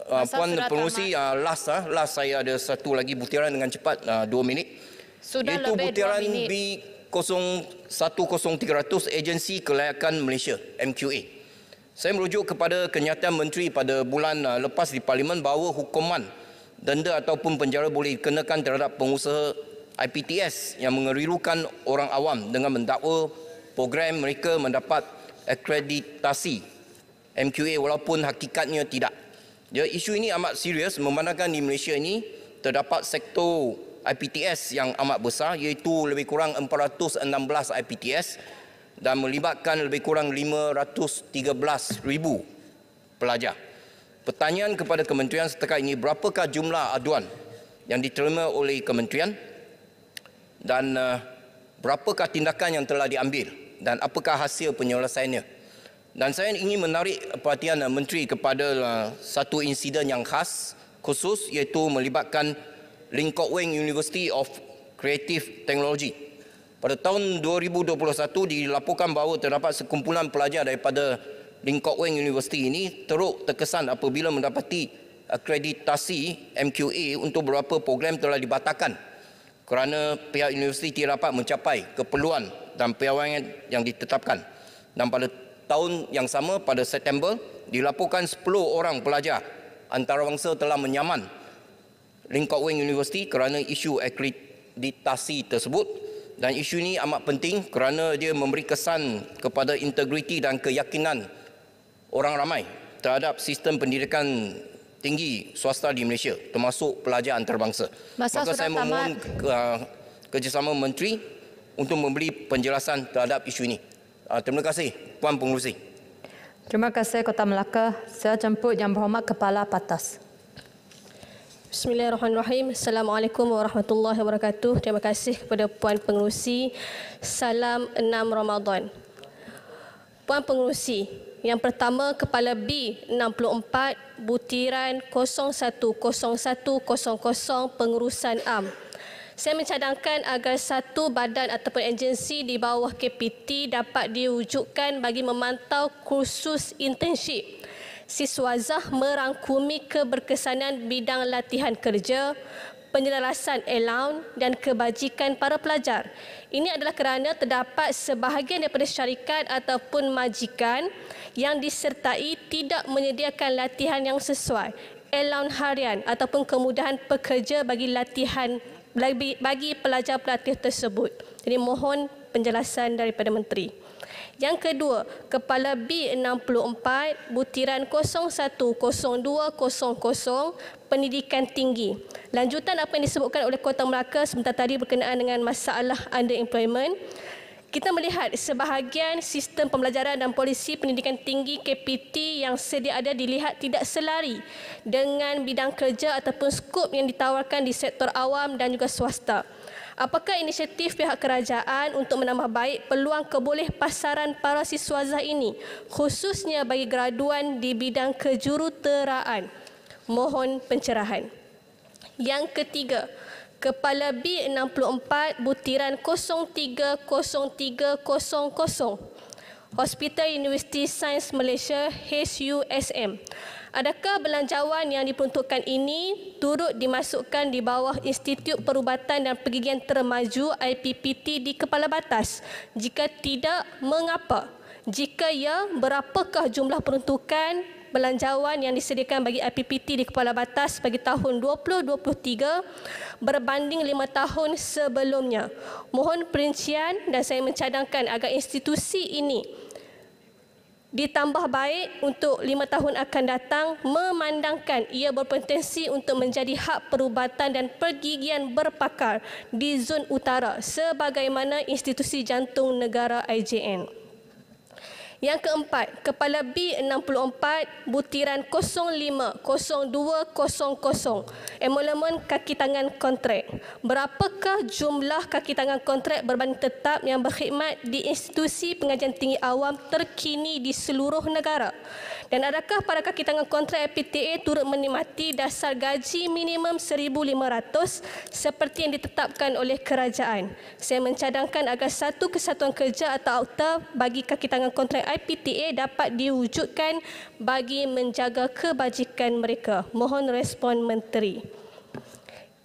Speaker 9: Puan Pengerusi, last saya ada satu lagi butiran dengan cepat 2 minit.
Speaker 8: Sudah
Speaker 9: iaitu
Speaker 8: lebih
Speaker 9: butiran
Speaker 8: 2 minit.
Speaker 9: B10300 Agensi Kelayakan Malaysia, MQA. Saya merujuk kepada kenyataan Menteri pada bulan lepas di Parlimen bahawa hukuman denda ataupun penjara boleh dikenakan terhadap pengusaha IPTS yang mengelirukan orang awam dengan mendakwa program mereka mendapat akreditasi MQA walaupun hakikatnya tidak. Isu ini amat serius memandangkan di Malaysia ini terdapat sektor IPTS yang amat besar, iaitu lebih kurang 416 IPTS dan melibatkan lebih kurang 513,000 pelajar. Pertanyaan kepada kementerian setakat ini, berapakah jumlah aduan yang diterima oleh kementerian dan berapakah tindakan yang telah diambil dan apakah hasil penyelesaiannya? Dan saya ingin menarik perhatian Menteri kepada satu insiden yang khas khusus, iaitu melibatkan Ling Kok Weng University of Creative Technology. Pada tahun 2021 dilaporkan bahawa terdapat sekumpulan pelajar daripada Ling Kok Weng University ini teruk terkesan apabila mendapati akreditasi MQA untuk beberapa program telah dibatalkan kerana pihak universiti tidak dapat mencapai keperluan dan piawaian yang ditetapkan. Dan pada tahun yang sama, pada September, dilaporkan 10 orang pelajar antarabangsa telah menyaman Ling Kok Weng University kerana isu akreditasi tersebut. Dan isu ini amat penting kerana dia memberi kesan kepada integriti dan keyakinan orang ramai terhadap sistem pendidikan tinggi swasta di Malaysia, termasuk pelajar antarabangsa. Maka saya memohon kerjasama Menteri untuk memberi penjelasan terhadap isu ini. Terima kasih, Puan Pengerusi.
Speaker 8: Terima kasih Kota Melaka. Saya jemput Yang Berhormat Kepala Patas.
Speaker 10: Bismillahirrahmanirrahim. Assalamualaikum warahmatullahi wabarakatuh. Terima kasih kepada Puan Pengerusi. Salam 6 Ramadan. Puan Pengerusi, yang pertama, Kepala B64 Butiran 010100 Pengurusan AM. Saya mencadangkan agar satu badan ataupun agensi di bawah KPT dapat diwujudkan bagi memantau kursus internship. Siswazah merangkumi keberkesanan bidang latihan kerja, penyelarasan allowance dan kebajikan para pelajar. Ini adalah kerana terdapat sebahagian daripada syarikat ataupun majikan yang disertai tidak menyediakan latihan yang sesuai, allowance harian ataupun kemudahan pekerja bagi latihan bagi pelajar-pelatih tersebut. Jadi mohon penjelasan daripada Menteri. Yang kedua, Kepala B64 Butiran 010200 Pendidikan Tinggi. Lanjutan apa yang disebutkan oleh Kota Melaka sebentar tadi berkenaan dengan masalah underemployment. Kita melihat sebahagian sistem pembelajaran dan polisi pendidikan tinggi KPT yang sedia ada dilihat tidak selari dengan bidang kerja ataupun skop yang ditawarkan di sektor awam dan juga swasta. Apakah inisiatif pihak kerajaan untuk menambah baik peluang keboleh pasaran para siswazah ini, khususnya bagi graduan di bidang kejuruteraan? Mohon pencerahan. Yang ketiga, Kepala B64 Butiran 030300 Hospital Universiti Sains Malaysia HUSM. Adakah belanjawan yang diperuntukkan ini turut dimasukkan di bawah Institut Perubatan dan Pergigian Termaju IPPT di Kepala Batas? Jika tidak, mengapa? Jika ya, berapakah jumlah peruntukan belanjawan yang disediakan bagi IPPT di Kepala Batas bagi tahun 2023 berbanding 5 tahun sebelumnya? Mohon perincian dan saya mencadangkan agar institusi ini ditambah baik untuk 5 tahun akan datang, memandangkan ia berpotensi untuk menjadi hak perubatan dan pergigian berpakar di zon utara sebagaimana institusi jantung negara IJN. Yang keempat, Kepala B64 Butiran 050200 Emolumen kaki tangan kontrak. Berapakah jumlah kaki tangan kontrak berbanding tetap yang berkhidmat di institusi pengajian tinggi awam terkini di seluruh negara? Dan adakah para kaki tangan kontrak PTA turut menikmati dasar gaji minimum 1,500 seperti yang ditetapkan oleh kerajaan? Saya mencadangkan agar satu kesatuan kerja atau akta bagi kaki tangan kontrak IPTA dapat diwujudkan bagi menjaga kebajikan mereka. Mohon respon Menteri.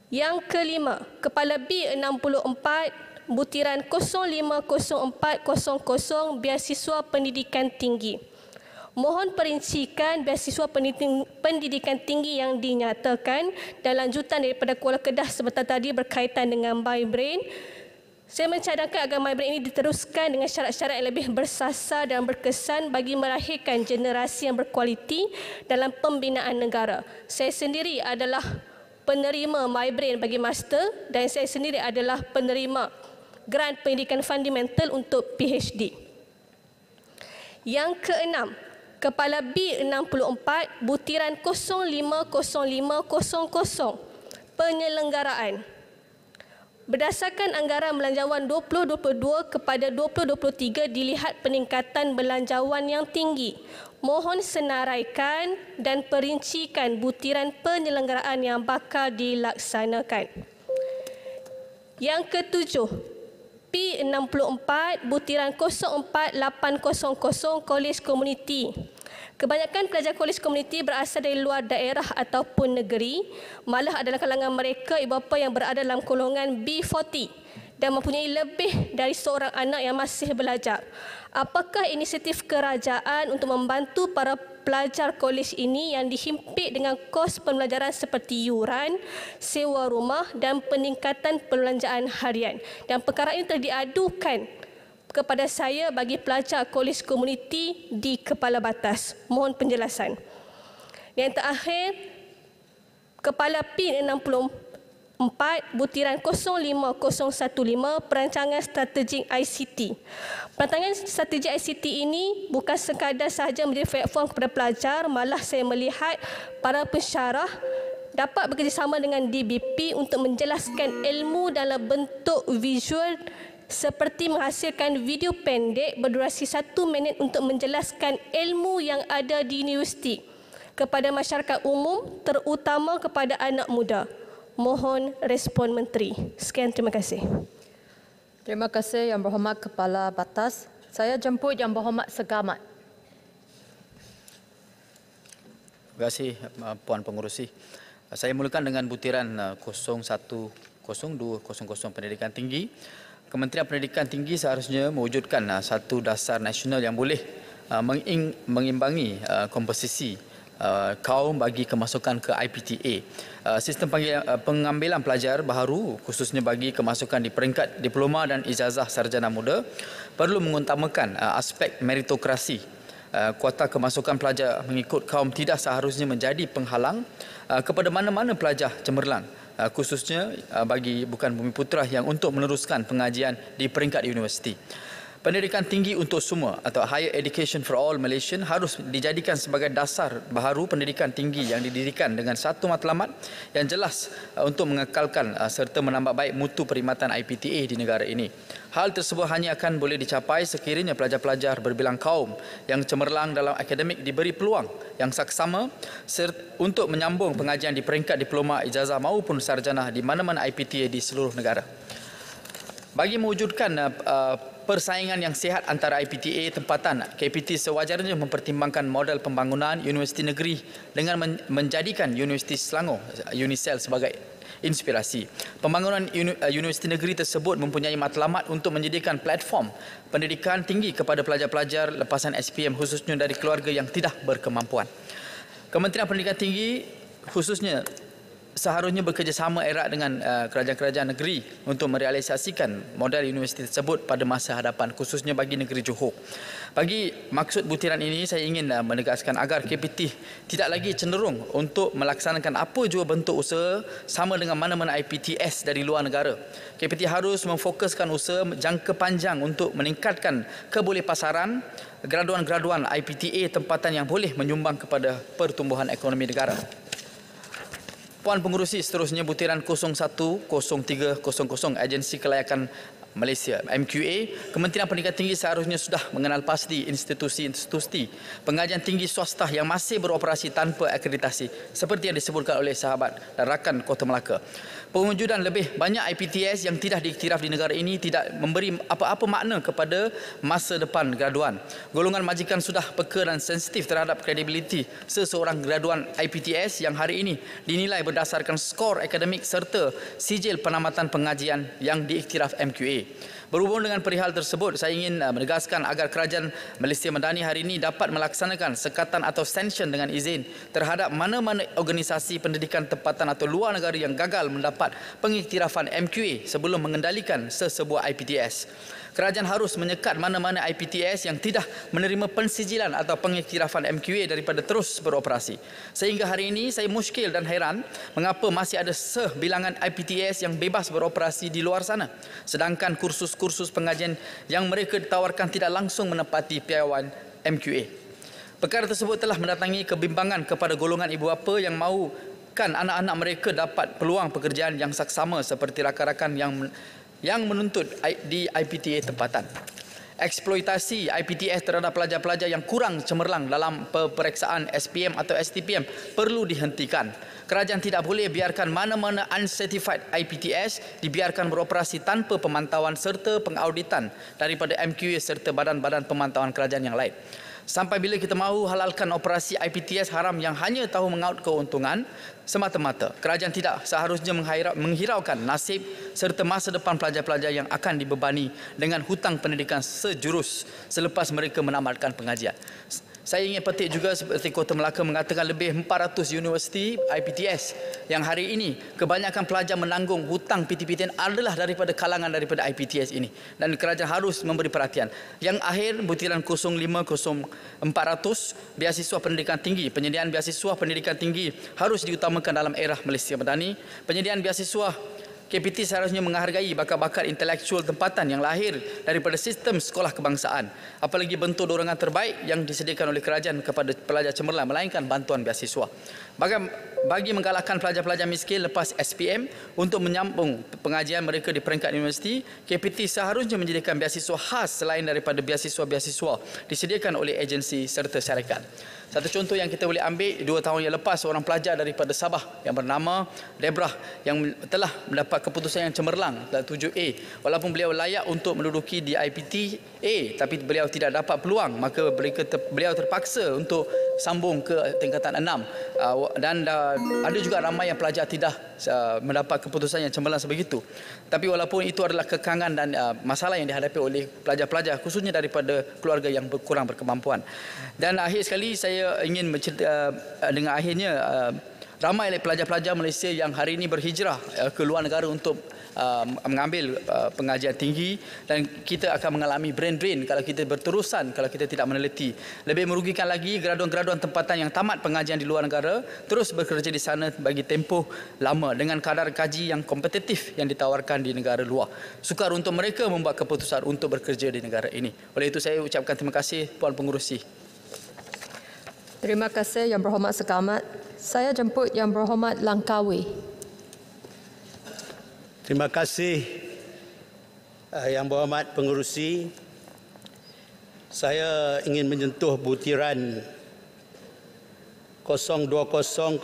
Speaker 10: Yang kelima, Kepala B64 Butiran 050400 Beasiswa Pendidikan Tinggi. Mohon perincikan beasiswa pendidikan tinggi yang dinyatakan dan lanjutan daripada Kuala Kedah sebentar tadi berkaitan dengan MyBrain. Saya mencadangkan agar MyBrain ini diteruskan dengan syarat-syarat yang lebih bersasar dan berkesan bagi melahirkan generasi yang berkualiti dalam pembinaan negara. Saya sendiri adalah penerima MyBrain bagi master dan saya sendiri adalah penerima grant pendidikan fundamental untuk PhD. Yang keenam, Kepala B64 butiran 050500 penyelenggaraan. Berdasarkan anggaran belanjawan 2022 kepada 2023 dilihat peningkatan belanjawan yang tinggi. Mohon senaraikan dan perincikan butiran penyelenggaraan yang bakal dilaksanakan. Yang ketujuh, P64 butiran 04800 Kolej Komuniti. Kebanyakan pelajar kolej komuniti berasal dari luar daerah ataupun negeri, malah adalah kalangan mereka ibu bapa yang berada dalam golongan B40 dan mempunyai lebih dari seorang anak yang masih belajar. Apakah inisiatif kerajaan untuk membantu para pelajar kolej ini yang dihimpit dengan kos pembelajaran seperti yuran, sewa rumah dan peningkatan perbelanjaan harian? Dan perkara ini telah diadukan kepada saya bagi pelajar kolej komuniti di Kepala Batas. Mohon penjelasan. Yang terakhir, Kepala P64 butiran 05015 Perancangan Strategik ICT. Perancangan Strategik ICT ini bukan sekadar sahaja menjadi platform kepada pelajar, malah saya melihat para pensyarah dapat bekerjasama dengan DBP untuk menjelaskan ilmu dalam bentuk visual seperti menghasilkan video pendek berdurasi 1 minit untuk menjelaskan ilmu yang ada di universiti kepada masyarakat umum, terutama kepada anak muda. Mohon respon Menteri. Sekian, terima kasih.
Speaker 8: Terima kasih Yang Berhormat Kepala Batas. Saya jemput Yang Berhormat Segamat.
Speaker 11: Terima kasih Puan Pengerusi. Saya mulakan dengan butiran 010200 Pendidikan Tinggi. Kementerian Pendidikan Tinggi seharusnya mewujudkan satu dasar nasional yang boleh mengimbangi komposisi kaum bagi kemasukan ke IPTA. Sistem pengambilan pelajar baharu khususnya bagi kemasukan di peringkat diploma dan ijazah sarjana muda perlu mengutamakan aspek meritokrasi. Kuota kemasukan pelajar mengikut kaum tidak seharusnya menjadi penghalang kepada mana-mana pelajar cemerlang, khususnya bagi bukan Bumiputera yang untuk meneruskan pengajian di peringkat universiti. Pendidikan tinggi untuk semua atau Higher Education for All Malaysian harus dijadikan sebagai dasar baharu pendidikan tinggi yang didirikan dengan satu matlamat yang jelas untuk mengekalkan serta menambah baik mutu perkhidmatan IPTA di negara ini. Hal tersebut hanya akan boleh dicapai sekiranya pelajar-pelajar berbilang kaum yang cemerlang dalam akademik diberi peluang yang saksama untuk menyambung pengajian di peringkat diploma, ijazah maupun sarjana di mana-mana IPTA di seluruh negara. Bagi mewujudkan persaingan yang sihat antara IPTA tempatan, KPT sewajarnya mempertimbangkan model pembangunan universiti negeri dengan menjadikan Universiti Selangor, UNISEL, sebagai inspirasi. Pembangunan universiti negeri tersebut mempunyai matlamat untuk menyediakan platform pendidikan tinggi kepada pelajar-pelajar lepasan SPM khususnya dari keluarga yang tidak berkemampuan. Kementerian Pendidikan Tinggi khususnya seharusnya bekerjasama erat dengan kerajaan-kerajaan negeri untuk merealisasikan model universiti tersebut pada masa hadapan, khususnya bagi negeri Johor. Bagi maksud butiran ini, saya ingin menegaskan agar KPT tidak lagi cenderung untuk melaksanakan apa jua bentuk usaha sama dengan mana-mana IPTS dari luar negara. KPT harus memfokuskan usaha jangka panjang untuk meningkatkan kebolehpasaran graduan-graduan IPTA tempatan yang boleh menyumbang kepada pertumbuhan ekonomi negara. Puan Pengerusi, seterusnya butiran 010300 Agensi Kelayakan Malaysia MQA. Kementerian Pendidikan Tinggi seharusnya sudah mengenal pasti institusi-institusi pengajian tinggi swasta yang masih beroperasi tanpa akreditasi seperti yang disebutkan oleh sahabat dan rakan Kota Melaka. Pewujudan lebih banyak IPTS yang tidak diiktiraf di negara ini tidak memberi apa-apa makna kepada masa depan graduan. Golongan majikan sudah peka dan sensitif terhadap kredibiliti seseorang graduan IPTS yang hari ini dinilai berdasarkan skor akademik serta sijil penamatan pengajian yang diiktiraf MQA. Berhubung dengan perihal tersebut, saya ingin menegaskan agar kerajaan Malaysia Madani hari ini dapat melaksanakan sekatan atau sanction dengan izin terhadap mana-mana organisasi pendidikan tempatan atau luar negara yang gagal mendapat pengiktirafan MQA sebelum mengendalikan sesebuah IPTS. Kerajaan harus menyekat mana-mana IPTS yang tidak menerima pensijilan atau pengiktirafan MQA daripada terus beroperasi. Sehingga hari ini saya muskil dan heran mengapa masih ada sebilangan IPTS yang bebas beroperasi di luar sana. Sedangkan kursus-kursus pengajian yang mereka ditawarkan tidak langsung menepati piawaian MQA. Perkara tersebut telah mendatangi kebimbangan kepada golongan ibu bapa yang mahukan anak-anak mereka dapat peluang pekerjaan yang saksama seperti rakan-rakan yang menuntut di IPTA tempatan. Eksploitasi IPTS terhadap pelajar-pelajar yang kurang cemerlang dalam peperiksaan SPM atau STPM perlu dihentikan. Kerajaan tidak boleh biarkan mana-mana uncertified IPTS dibiarkan beroperasi tanpa pemantauan serta pengauditan daripada MQA serta badan-badan pemantauan kerajaan yang lain. Sampai bila kita mahu halalkan operasi IPTS haram yang hanya tahu mengaut keuntungan semata-mata, kerajaan tidak seharusnya menghiraukan nasib serta masa depan pelajar-pelajar yang akan dibebani dengan hutang pendidikan sejurus selepas mereka menamatkan pengajian. Saya ingin petik juga seperti Kota Melaka mengatakan lebih 400 universiti IPTS yang hari ini kebanyakan pelajar menanggung hutang PTPTN adalah daripada kalangan daripada IPTS ini, dan kerajaan harus memberi perhatian. Yang akhir butiran 050400 beasiswa pendidikan tinggi. Penyediaan beasiswa pendidikan tinggi harus diutamakan dalam era Malaysia Madani. Penyediaan beasiswa KPT seharusnya menghargai bakat-bakat intelektual tempatan yang lahir daripada sistem sekolah kebangsaan. Apalagi bentuk dorongan terbaik yang disediakan oleh kerajaan kepada pelajar cemerlang melainkan bantuan beasiswa. Bagi menggalakkan pelajar-pelajar miskin lepas SPM untuk menyambung pengajian mereka di peringkat universiti, KPT seharusnya menyediakan beasiswa khas selain daripada beasiswa-beasiswa disediakan oleh agensi serta syarikat. Satu contoh yang kita boleh ambil, 2 tahun yang lepas seorang pelajar daripada Sabah yang bernama Debrah yang telah mendapat keputusan yang cemerlang 7A. Walaupun beliau layak untuk menduduki di IPTA tapi beliau tidak dapat peluang, maka beliau terpaksa untuk sambung ke tingkatan 6. Dan ada juga ramai yang pelajar tidak mendapat keputusan yang cemerlang sebegitu. Tapi walaupun itu adalah kekangan dan masalah yang dihadapi oleh pelajar-pelajar khususnya daripada keluarga yang kurang berkemampuan. Dan akhir sekali saya ingin mencerita dengan akhirnya ramai pelajar-pelajar Malaysia yang hari ini berhijrah ke luar negara untuk mengambil pengajian tinggi, dan kita akan mengalami brain drain kalau kita berterusan, kalau kita tidak meneliti. Lebih merugikan lagi graduan-graduan tempatan yang tamat pengajian di luar negara terus bekerja di sana bagi tempoh lama dengan kadar gaji yang kompetitif yang ditawarkan di negara luar. Sukar untuk mereka membuat keputusan untuk bekerja di negara ini. Oleh itu saya ucapkan terima kasih Puan Pengerusi.
Speaker 8: Terima kasih Yang Berhormat Sekamat. Saya jemput Yang Berhormat Langkawi.
Speaker 12: Terima kasih Yang Berhormat Pengerusi. Saya ingin menyentuh butiran 020000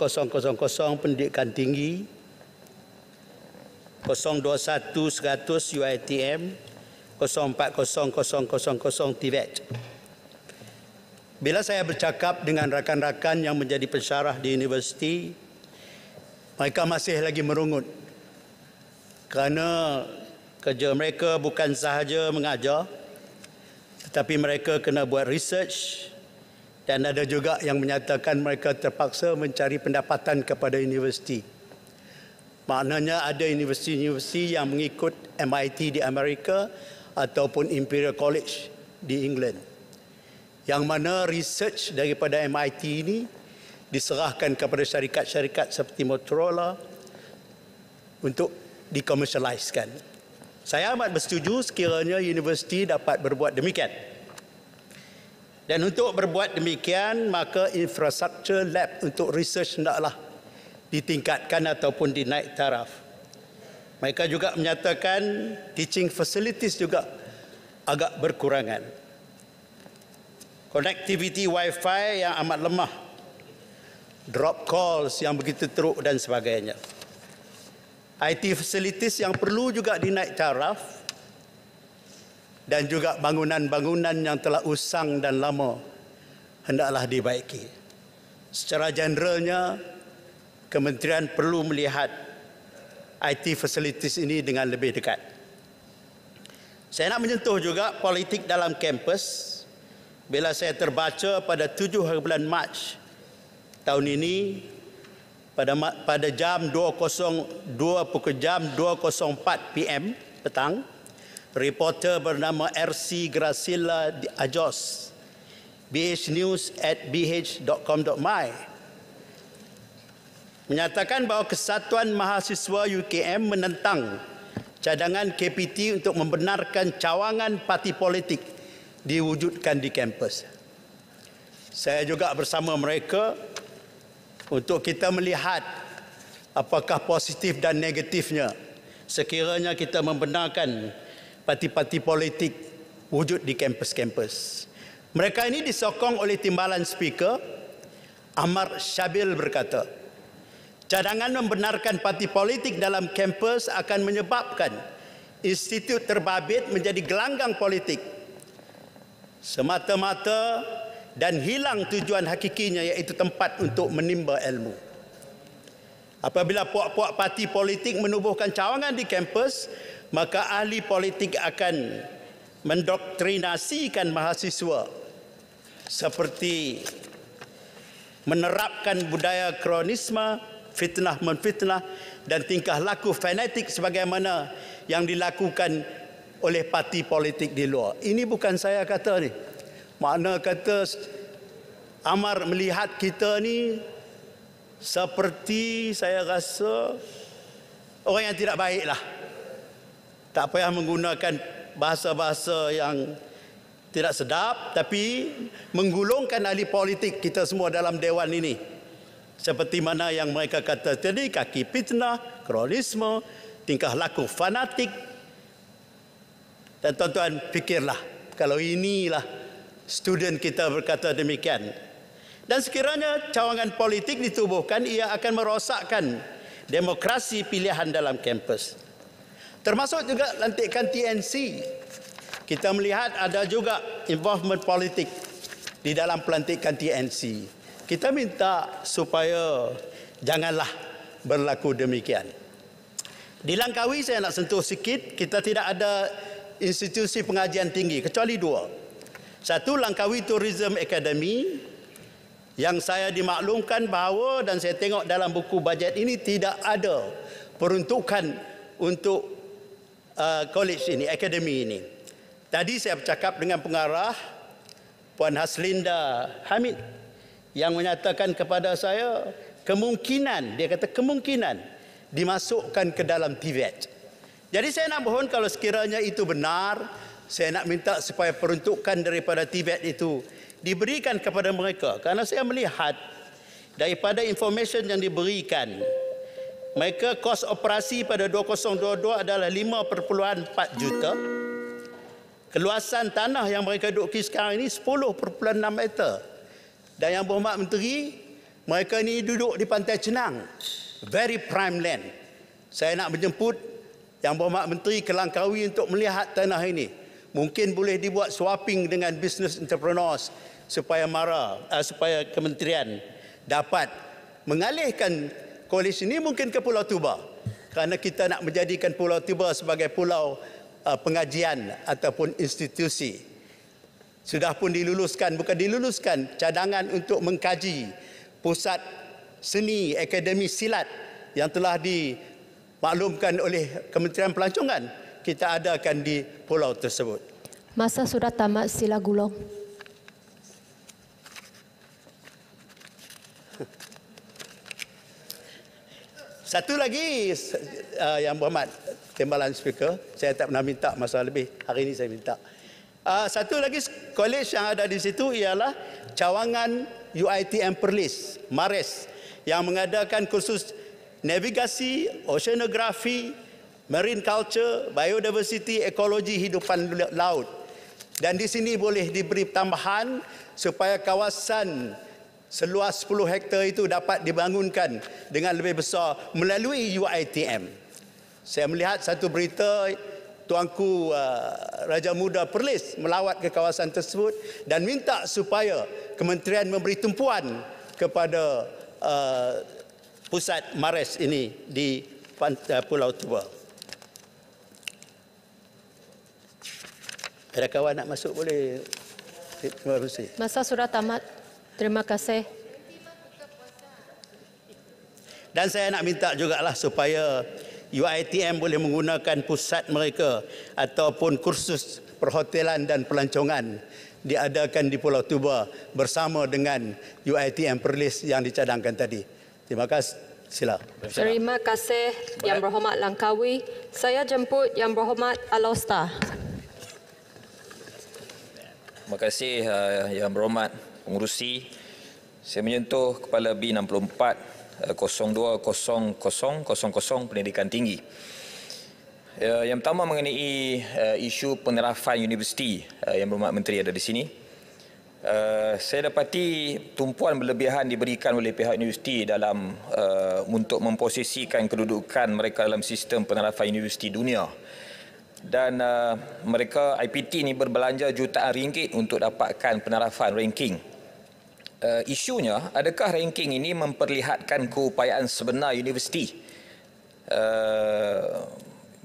Speaker 12: pendidikan tinggi, 021 100 UiTM, 040000 TVET. Bila saya bercakap dengan rakan-rakan yang menjadi pensyarah di universiti, mereka masih lagi merungut kerana kerja mereka bukan sahaja mengajar, tetapi mereka kena buat research, dan ada juga yang menyatakan mereka terpaksa mencari pendapatan kepada universiti. Maknanya ada universiti-universiti yang mengikut MIT di Amerika ataupun Imperial College di England, yang mana research daripada MIT ini diserahkan kepada syarikat-syarikat seperti Motorola untuk dikomersialiskan. Saya amat bersetuju sekiranya universiti dapat berbuat demikian. Dan untuk berbuat demikian, maka infrastruktur lab untuk research hendaklah ditingkatkan ataupun dinaik taraf. Mereka juga menyatakan teaching facilities juga agak berkurangan. Connectivity Wi-Fi yang amat lemah, drop calls yang begitu teruk dan sebagainya. IT facilities yang perlu juga dinaik taraf, dan juga bangunan-bangunan yang telah usang dan lama hendaklah dibaiki. Secara generalnya, kementerian perlu melihat IT facilities ini dengan lebih dekat. Saya nak menyentuh juga politik dalam kampus. Bila saya terbaca pada 7 hari bulan Mac tahun ini, pada jam 2.04 PM petang, reporter bernama RC Gracilla Ajos, bhnews@bh.com.my, menyatakan bahawa Kesatuan Mahasiswa UKM menentang cadangan KPT untuk membenarkan cawangan parti politik diwujudkan di kampus. Saya juga bersama mereka untuk kita melihat apakah positif dan negatifnya sekiranya kita membenarkan parti-parti politik wujud di kampus-kampus. Mereka ini disokong oleh timbalan speaker Ahmad Syabil berkata, cadangan membenarkan parti politik dalam kampus akan menyebabkan institut terbabit menjadi gelanggang politik semata-mata dan hilang tujuan hakikinya, iaitu tempat untuk menimba ilmu. Apabila puak-puak parti politik menubuhkan cawangan di kampus, maka ahli politik akan mendoktrinasikan mahasiswa seperti menerapkan budaya kronisme, fitnah menfitnah dan tingkah laku fanatik sebagaimana yang dilakukan oleh parti politik di luar. Ini bukan saya kata ni. Makna kata Amar melihat kita ni seperti saya rasa orang yang tidak baik lah. Tak payah menggunakan bahasa-bahasa yang tidak sedap, tapi menggulungkan ahli politik kita semua dalam dewan ini. Seperti mana yang mereka kata tadi, kaki fitnah, kronisme, tingkah laku fanatik. Dan tuan-tuan fikirlah, kalau inilah student kita berkata demikian. Dan sekiranya cawangan politik ditubuhkan, ia akan merosakkan demokrasi pilihan dalam kampus. Termasuk juga lantikan TNC. Kita melihat ada juga involvement politik di dalam pelantikan TNC. Kita minta supaya janganlah berlaku demikian. Di Langkawi saya nak sentuh sikit, kita tidak ada institusi pengajian tinggi kecuali dua. Satu, Langkawi Tourism Academy, yang saya dimaklumkan bahawa dan saya tengok dalam buku bajet ini tidak ada peruntukan untuk college ini, akademi ini. Tadi saya bercakap dengan pengarah Puan Haslinda Hamid yang menyatakan kepada saya kemungkinan, dia kata kemungkinan dimasukkan ke dalam TVET. Jadi saya nak mohon kalau sekiranya itu benar, saya nak minta supaya peruntukan daripada TVET itu diberikan kepada mereka. Kerana saya melihat daripada information yang diberikan, mereka kos operasi pada 2022 adalah 5.4 juta. Keluasan tanah yang mereka duduki sekarang ini 10.6 meter. Dan Yang Berhormat Menteri, mereka ini duduk di Pantai Cenang, very prime land. Saya nak menjemput Yang Berhormat Menteri ke Langkawi untuk melihat tanah ini. Mungkin boleh dibuat swapping dengan business entrepreneurs supaya supaya kementerian dapat mengalihkan kolej ini mungkin ke Pulau Tuba. Kerana kita nak menjadikan Pulau Tuba sebagai pulau pengajian ataupun institusi. Sudah pun diluluskan, bukan diluluskan, cadangan untuk mengkaji pusat seni akademi silat yang telah dimaklumkan oleh Kementerian Pelancongan. Kita adakan di pulau tersebut.
Speaker 8: Masa sudah tamat, sila gulung.
Speaker 12: Satu lagi Yang Berhormat Timbalan Speaker, saya tak pernah minta masa lebih, hari ini saya minta. Satu lagi kolej yang ada di situ ialah cawangan UiTM Perlis, Mares, yang mengadakan kursus navigasi, oceanografi, marine culture, biodiversity, ekologi hidupan laut. Dan di sini boleh diberi tambahan supaya kawasan seluas 10 hektar itu dapat dibangunkan dengan lebih besar melalui UiTM. Saya melihat satu berita Tuanku Raja Muda Perlis melawat ke kawasan tersebut dan minta supaya kementerian memberi tumpuan kepada pusat Mares ini di Pulau Tuba. Ada kawan nak masuk boleh? Terima kasih.
Speaker 8: Masa sudah tamat. Terima kasih.
Speaker 12: Dan saya nak minta jugalah supaya UiTM boleh menggunakan pusat mereka ataupun kursus perhotelan dan pelancongan diadakan di Pulau Tuba bersama dengan UiTM Perlis yang dicadangkan tadi. Terima kasih. Sila.
Speaker 8: Terima kasih Yang Berhormat Langkawi. Saya jemput Yang Berhormat Alostar.
Speaker 13: Terima kasih Yang Berhormat pengurusi, saya menyentuh Kepala B64 020000 Pendidikan Tinggi. Yang pertama mengenai isu penerapan universiti yang berhormat Menteri ada di sini. Saya dapati tumpuan berlebihan diberikan oleh pihak universiti dalam untuk memposisikan kedudukan mereka dalam sistem penerapan universiti dunia. Dan mereka IPT ini berbelanja jutaan ringgit untuk dapatkan penerapan ranking. Isunya, adakah ranking ini memperlihatkan keupayaan sebenar universiti?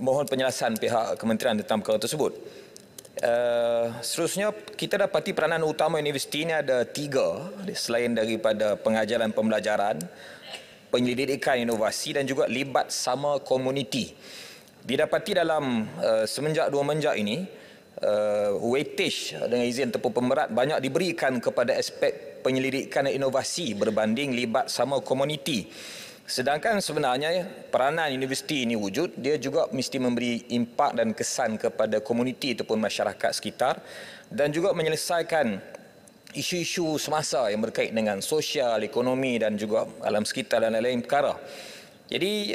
Speaker 13: Mohon penjelasan pihak kementerian tentang perkara tersebut. Seterusnya, kita dapati peranan utama universiti ini ada 3 selain daripada pengajaran pembelajaran, penyelidikan inovasi dan juga libat sama komuniti. Didapati dalam semenjak 2 menjak ini, weightage dengan izin tepuk pemerat banyak diberikan kepada aspek penyelidikan dan inovasi berbanding libat sama komuniti. Sedangkan sebenarnya peranan universiti ini wujud, dia juga mesti memberi impak dan kesan kepada komuniti ataupun masyarakat sekitar dan juga menyelesaikan isu-isu semasa yang berkait dengan sosial, ekonomi dan juga alam sekitar dan lain-lain perkara. Jadi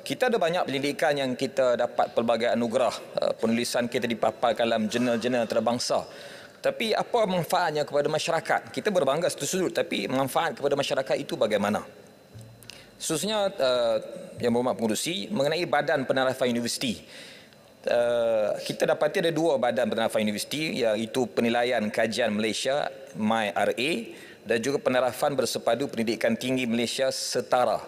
Speaker 13: kita ada banyak pendidikan yang kita dapat pelbagai anugerah, penulisan kita dipaparkan dalam jurnal-jurnal antarabangsa. Tapi apa manfaatnya kepada masyarakat? Kita berbangga satu sudut, tapi manfaat kepada masyarakat itu bagaimana? Seterusnya, yang berhormat pengurusi, mengenai badan penerapan universiti. Kita dapati ada 2 badan penerapan universiti, iaitu Penilaian Kajian Malaysia MyRA dan juga Penerapan Bersepadu Pendidikan Tinggi Malaysia Setara.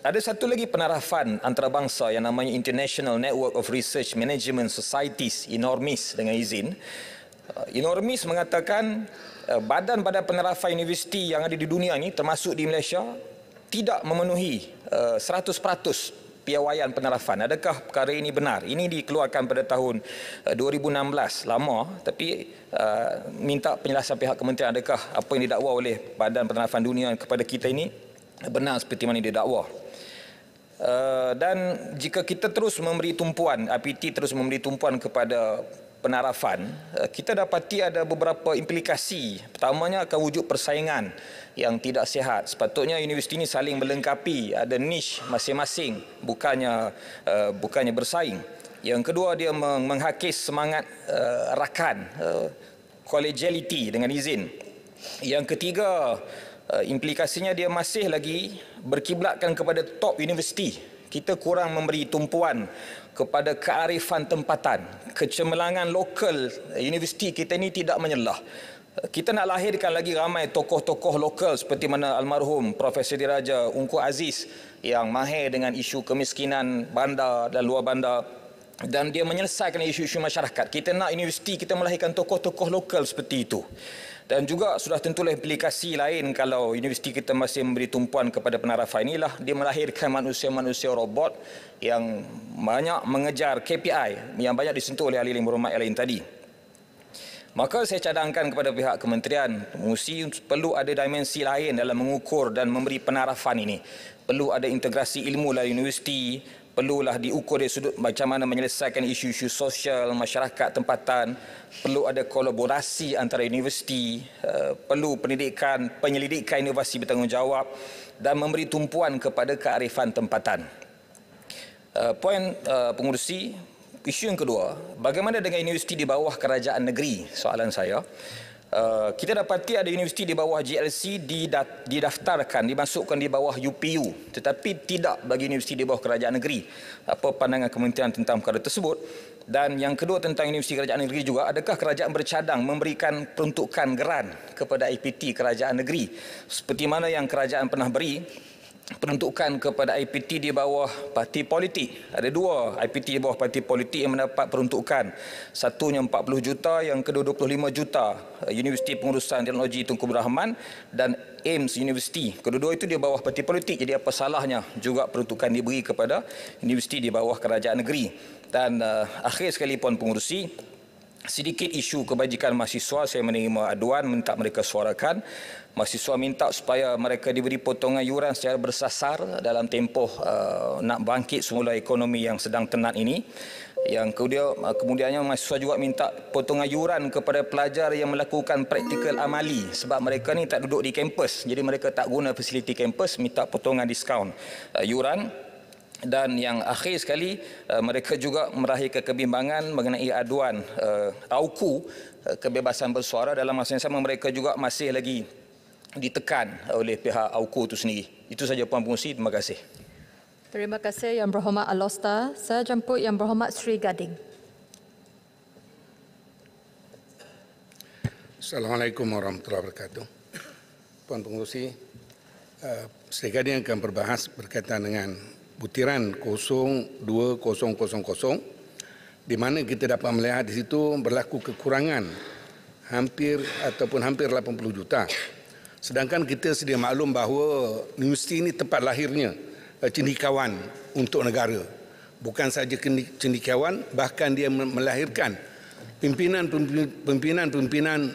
Speaker 13: Ada satu lagi penerapan antarabangsa yang namanya International Network of Research Management Societies, INORMIS dengan izin. INORMIS mengatakan badan-badan penerapan universiti yang ada di dunia ini termasuk di Malaysia tidak memenuhi 100% piawaian penerapan. Adakah perkara ini benar? Ini dikeluarkan pada tahun 2016, lama, tapi minta penjelasan pihak kementerian adakah apa yang didakwa oleh Badan Penerapan Dunia kepada kita ini benar seperti mana didakwa. Dan jika kita terus memberi tumpuan, IPT terus memberi tumpuan kepada penerapan, kita dapati ada beberapa implikasi. Pertamanya akan wujud persaingan yang tidak sihat. Sepatutnya universiti ini saling melengkapi, ada niche masing-masing, bukannya bersaing. Yang kedua, dia menghakis semangat rakan, collegiality dengan izin. Yang ketiga, implikasinya dia masih lagi berkiblatkan kepada top universiti. Kita kurang memberi tumpuan kepada kearifan tempatan. Kecemerlangan lokal universiti kita ini tidak menyelah. Kita nak lahirkan lagi ramai tokoh-tokoh lokal seperti mana almarhum Profesor Diraja Ungku Aziz yang mahir dengan isu kemiskinan bandar dan luar bandar dan dia menyelesaikan isu-isu masyarakat. Kita nak universiti kita melahirkan tokoh-tokoh lokal seperti itu. Dan juga sudah tentulah implikasi lain kalau universiti kita masih memberi tumpuan kepada penerapan inilah dia melahirkan manusia-manusia robot yang banyak mengejar KPI yang banyak disentuh oleh ahli yang berhormat yang lain tadi. Maka saya cadangkan kepada pihak kementerian mesti perlu ada dimensi lain dalam mengukur dan memberi penerapan ini. Perlu ada integrasi ilmu dalam universiti, perlulah diukur dari sudut macam mana menyelesaikan isu-isu sosial masyarakat tempatan, perlu ada kolaborasi antara universiti, perlu penyelidikan inovasi bertanggungjawab dan memberi tumpuan kepada kearifan tempatan. Poin pengurusi, isu yang kedua, bagaimana dengan universiti di bawah kerajaan negeri? Soalan saya. Kita dapati ada universiti di bawah GLC didaftarkan, dimasukkan di bawah UPU, tetapi tidak bagi universiti di bawah kerajaan negeri. Apa pandangan kementerian tentang perkara tersebut? Dan yang kedua tentang universiti kerajaan negeri juga, adakah kerajaan bercadang memberikan peruntukan geran kepada IPT kerajaan negeri seperti mana yang kerajaan pernah beri peruntukan kepada IPT di bawah parti politik. Ada 2 IPT di bawah parti politik yang mendapat peruntukan. Satunya 40 juta, yang kedua 25 juta. Universiti Pengurusan Teknologi Tunku Abdul Rahman dan AIMS University. Kedua-dua itu di bawah parti politik. Jadi apa salahnya juga peruntukan diberi kepada universiti di bawah kerajaan negeri. Dan akhir sekali Puan Pengurusi, sedikit isu kebajikan mahasiswa, saya menerima aduan minta mereka suarakan. Mahasiswa minta supaya mereka diberi potongan yuran secara bersasar dalam tempoh nak bangkit semula ekonomi yang sedang tenat ini. Yang kemudiannya mahasiswa juga minta potongan yuran kepada pelajar yang melakukan praktikal amali sebab mereka ni tak duduk di kampus. Jadi mereka tak guna fasiliti kampus, minta potongan diskaun yuran. Dan yang akhir sekali, mereka juga meraihkan kebimbangan mengenai aduan AUKU, kebebasan bersuara. Dalam masa yang sama mereka juga masih lagi ditekan oleh pihak AUKU itu sendiri. Itu saja Puan Pengerusi, terima kasih.
Speaker 8: Terima kasih Yang Berhormat Alosta. Saya jemput Yang Berhormat Sri Gading.
Speaker 14: Assalamualaikum warahmatullahi wabarakatuh. Puan Pengerusi, Sri Gading akan berbahas berkaitan dengan butiran 02.000 di mana kita dapat melihat di situ berlaku kekurangan hampir 80 juta. Sedangkan kita sedia maklum bahawa universiti ini tempat lahirnya cendekiawan untuk negara. Bukan saja cendekiawan, bahkan dia melahirkan pimpinan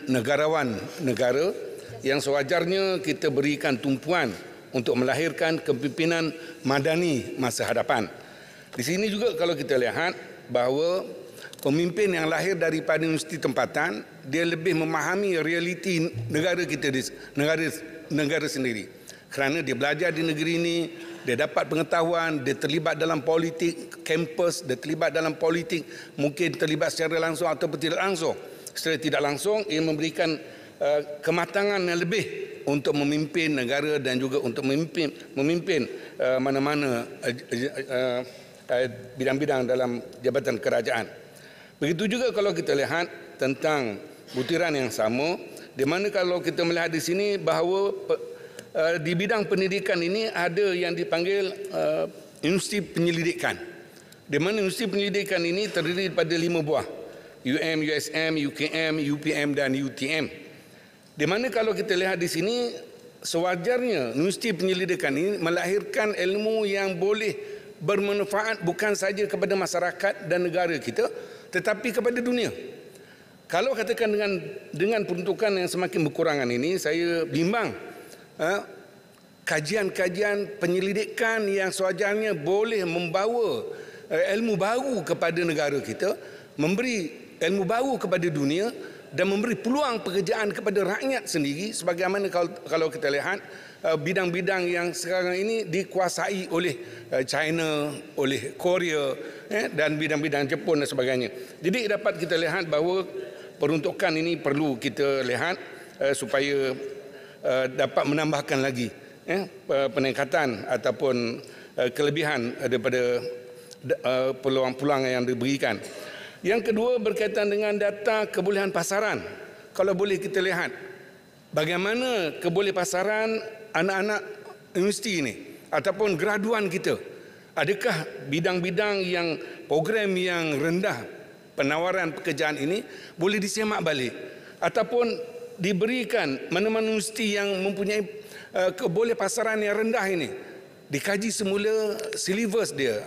Speaker 14: negarawan negara yang sewajarnya kita berikan tumpuan untuk melahirkan kepimpinan madani masa hadapan. Di sini juga kalau kita lihat bahawa pemimpin yang lahir daripada universiti tempatan, dia lebih memahami realiti negara kita, negara sendiri. Kerana dia belajar di negeri ini, dia dapat pengetahuan, dia terlibat dalam politik kampus, dia terlibat dalam politik, mungkin terlibat secara langsung ataupun tidak langsung. Secara tidak langsung, ia memberikan kematangan yang lebih untuk memimpin negara dan juga untuk memimpin mana-mana bidang-bidang dalam jabatan kerajaan. Begitu juga kalau kita lihat tentang butiran yang sama, di mana kalau kita melihat di sini bahawa di bidang pendidikan ini ada yang dipanggil Universiti Penyelidikan. Di mana Universiti Penyelidikan ini terdiri daripada 5 buah. UM, USM, UKM, UPM dan UTM. Di mana kalau kita lihat di sini, sewajarnya Universiti Penyelidikan ini melahirkan ilmu yang boleh bermanfaat bukan saja kepada masyarakat dan negara kita, tetapi kepada dunia. Kalau katakan dengan peruntukan yang semakin berkurangan ini, saya bimbang kajian-kajian penyelidikan yang sewajarnya boleh membawa ilmu baru kepada negara kita, memberi ilmu baru kepada dunia dan memberi peluang pekerjaan kepada rakyat sendiri, sebagaimana kalau kita lihat bidang-bidang yang sekarang ini dikuasai oleh China, oleh Korea dan bidang-bidang Jepun dan sebagainya. Jadi dapat kita lihat bahawa peruntukan ini perlu kita lihat supaya dapat menambahkan lagi peningkatan ataupun kelebihan daripada peluang-peluang yang diberikan. Yang kedua berkaitan dengan data kebolehan pasaran. Kalau boleh kita lihat bagaimana kebolehan pasaran anak-anak universiti ini ataupun graduan kita. Adakah bidang-bidang yang program yang rendah penawaran pekerjaan ini boleh disemak balik ataupun diberikan mana-mana universiti yang mempunyai kebolehan pasaran yang rendah ini, dikaji semula silibus dia,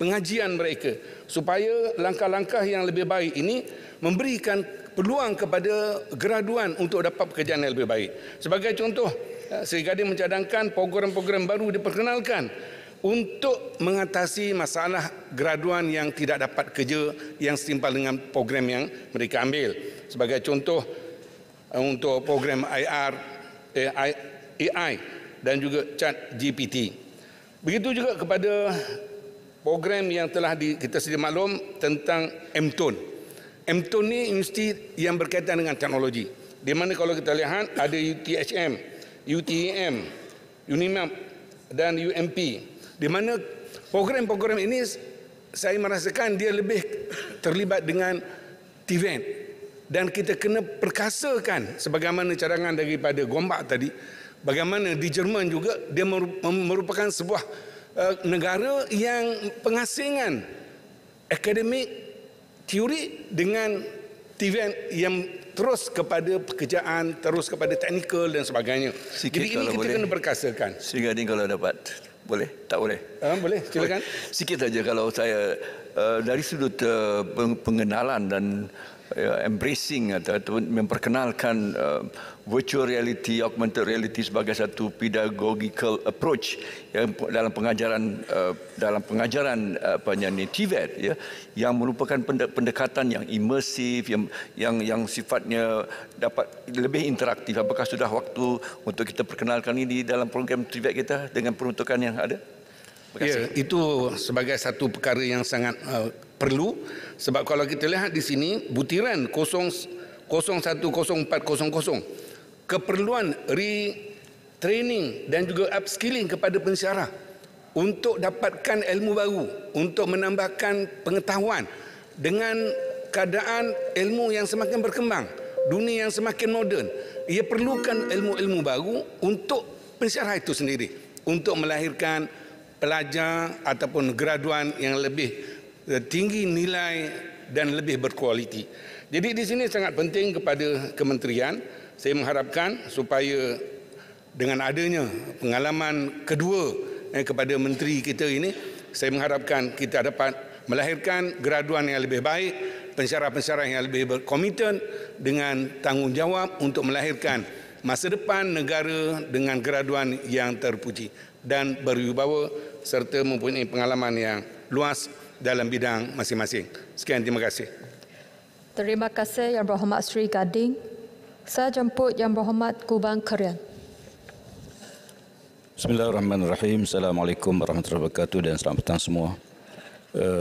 Speaker 14: pengajian mereka, supaya langkah-langkah yang lebih baik ini memberikan peluang kepada graduan untuk dapat pekerjaan yang lebih baik. Sebagai contoh, Sri Gading mencadangkan program-program baru diperkenalkan untuk mengatasi masalah graduan yang tidak dapat kerja yang setimpal dengan program yang mereka ambil. Sebagai contoh, untuk program AI dan juga ChatGPT. Begitu juga kepada program yang telah kita sedia maklum tentang MTON. MTON ni universiti yang berkaitan dengan teknologi. Di mana kalau kita lihat ada UTHM, UTEM, UNIMAP dan UMP. Di mana program-program ini saya merasakan dia lebih terlibat dengan TVET. Dan kita kena perkasakan sebagaimana cadangan daripada Gombak tadi, bagaimana di Jerman juga dia merupakan sebuah negara yang pengasingan akademik teori dengan TVET yang terus kepada pekerjaan, terus kepada teknikal dan sebagainya. Jadi ini kita kena perkasakan.
Speaker 15: Sri Gading kalau dapat, boleh? Tak boleh?
Speaker 14: Boleh, silakan.
Speaker 15: Sikit saja kalau saya dari sudut pengenalan dan embracing atau memperkenalkan virtual reality, augmented reality sebagai satu pedagogical approach dalam pengajaran TVET yang merupakan pendekatan yang imersif, yang sifatnya dapat lebih interaktif. Apakah sudah waktu untuk kita perkenalkan ini dalam program TVET kita dengan peruntukan yang ada?
Speaker 14: Ya, itu sebagai satu perkara yang sangat perlu, sebab kalau kita lihat di sini butiran 010400 keperluan retraining dan juga upskilling kepada pensyarah untuk dapatkan ilmu baru, untuk menambahkan pengetahuan dengan keadaan ilmu yang semakin berkembang, dunia yang semakin moden. Ia perlukan ilmu-ilmu baru untuk pensyarah itu sendiri, untuk melahirkan pelajar ataupun graduan yang lebih tinggi nilai dan lebih berkualiti. Jadi di sini sangat penting kepada kementerian, saya mengharapkan supaya dengan adanya pengalaman kedua kepada menteri kita ini, saya mengharapkan kita dapat melahirkan graduan yang lebih baik, pensyarah-pensyarah yang lebih berkomitmen dengan tanggungjawab untuk melahirkan masa depan negara dengan graduan yang terpuji dan berwibawa serta mempunyai pengalaman yang luas dalam bidang masing-masing. Sekian, terima kasih.
Speaker 8: Terima kasih Yang Berhormat Sri Gading. Saya jemput Yang Berhormat Kubang Kerian.
Speaker 16: Bismillahirrahmanirrahim. Assalamualaikum warahmatullahi wabarakatuh dan selamat petang semua.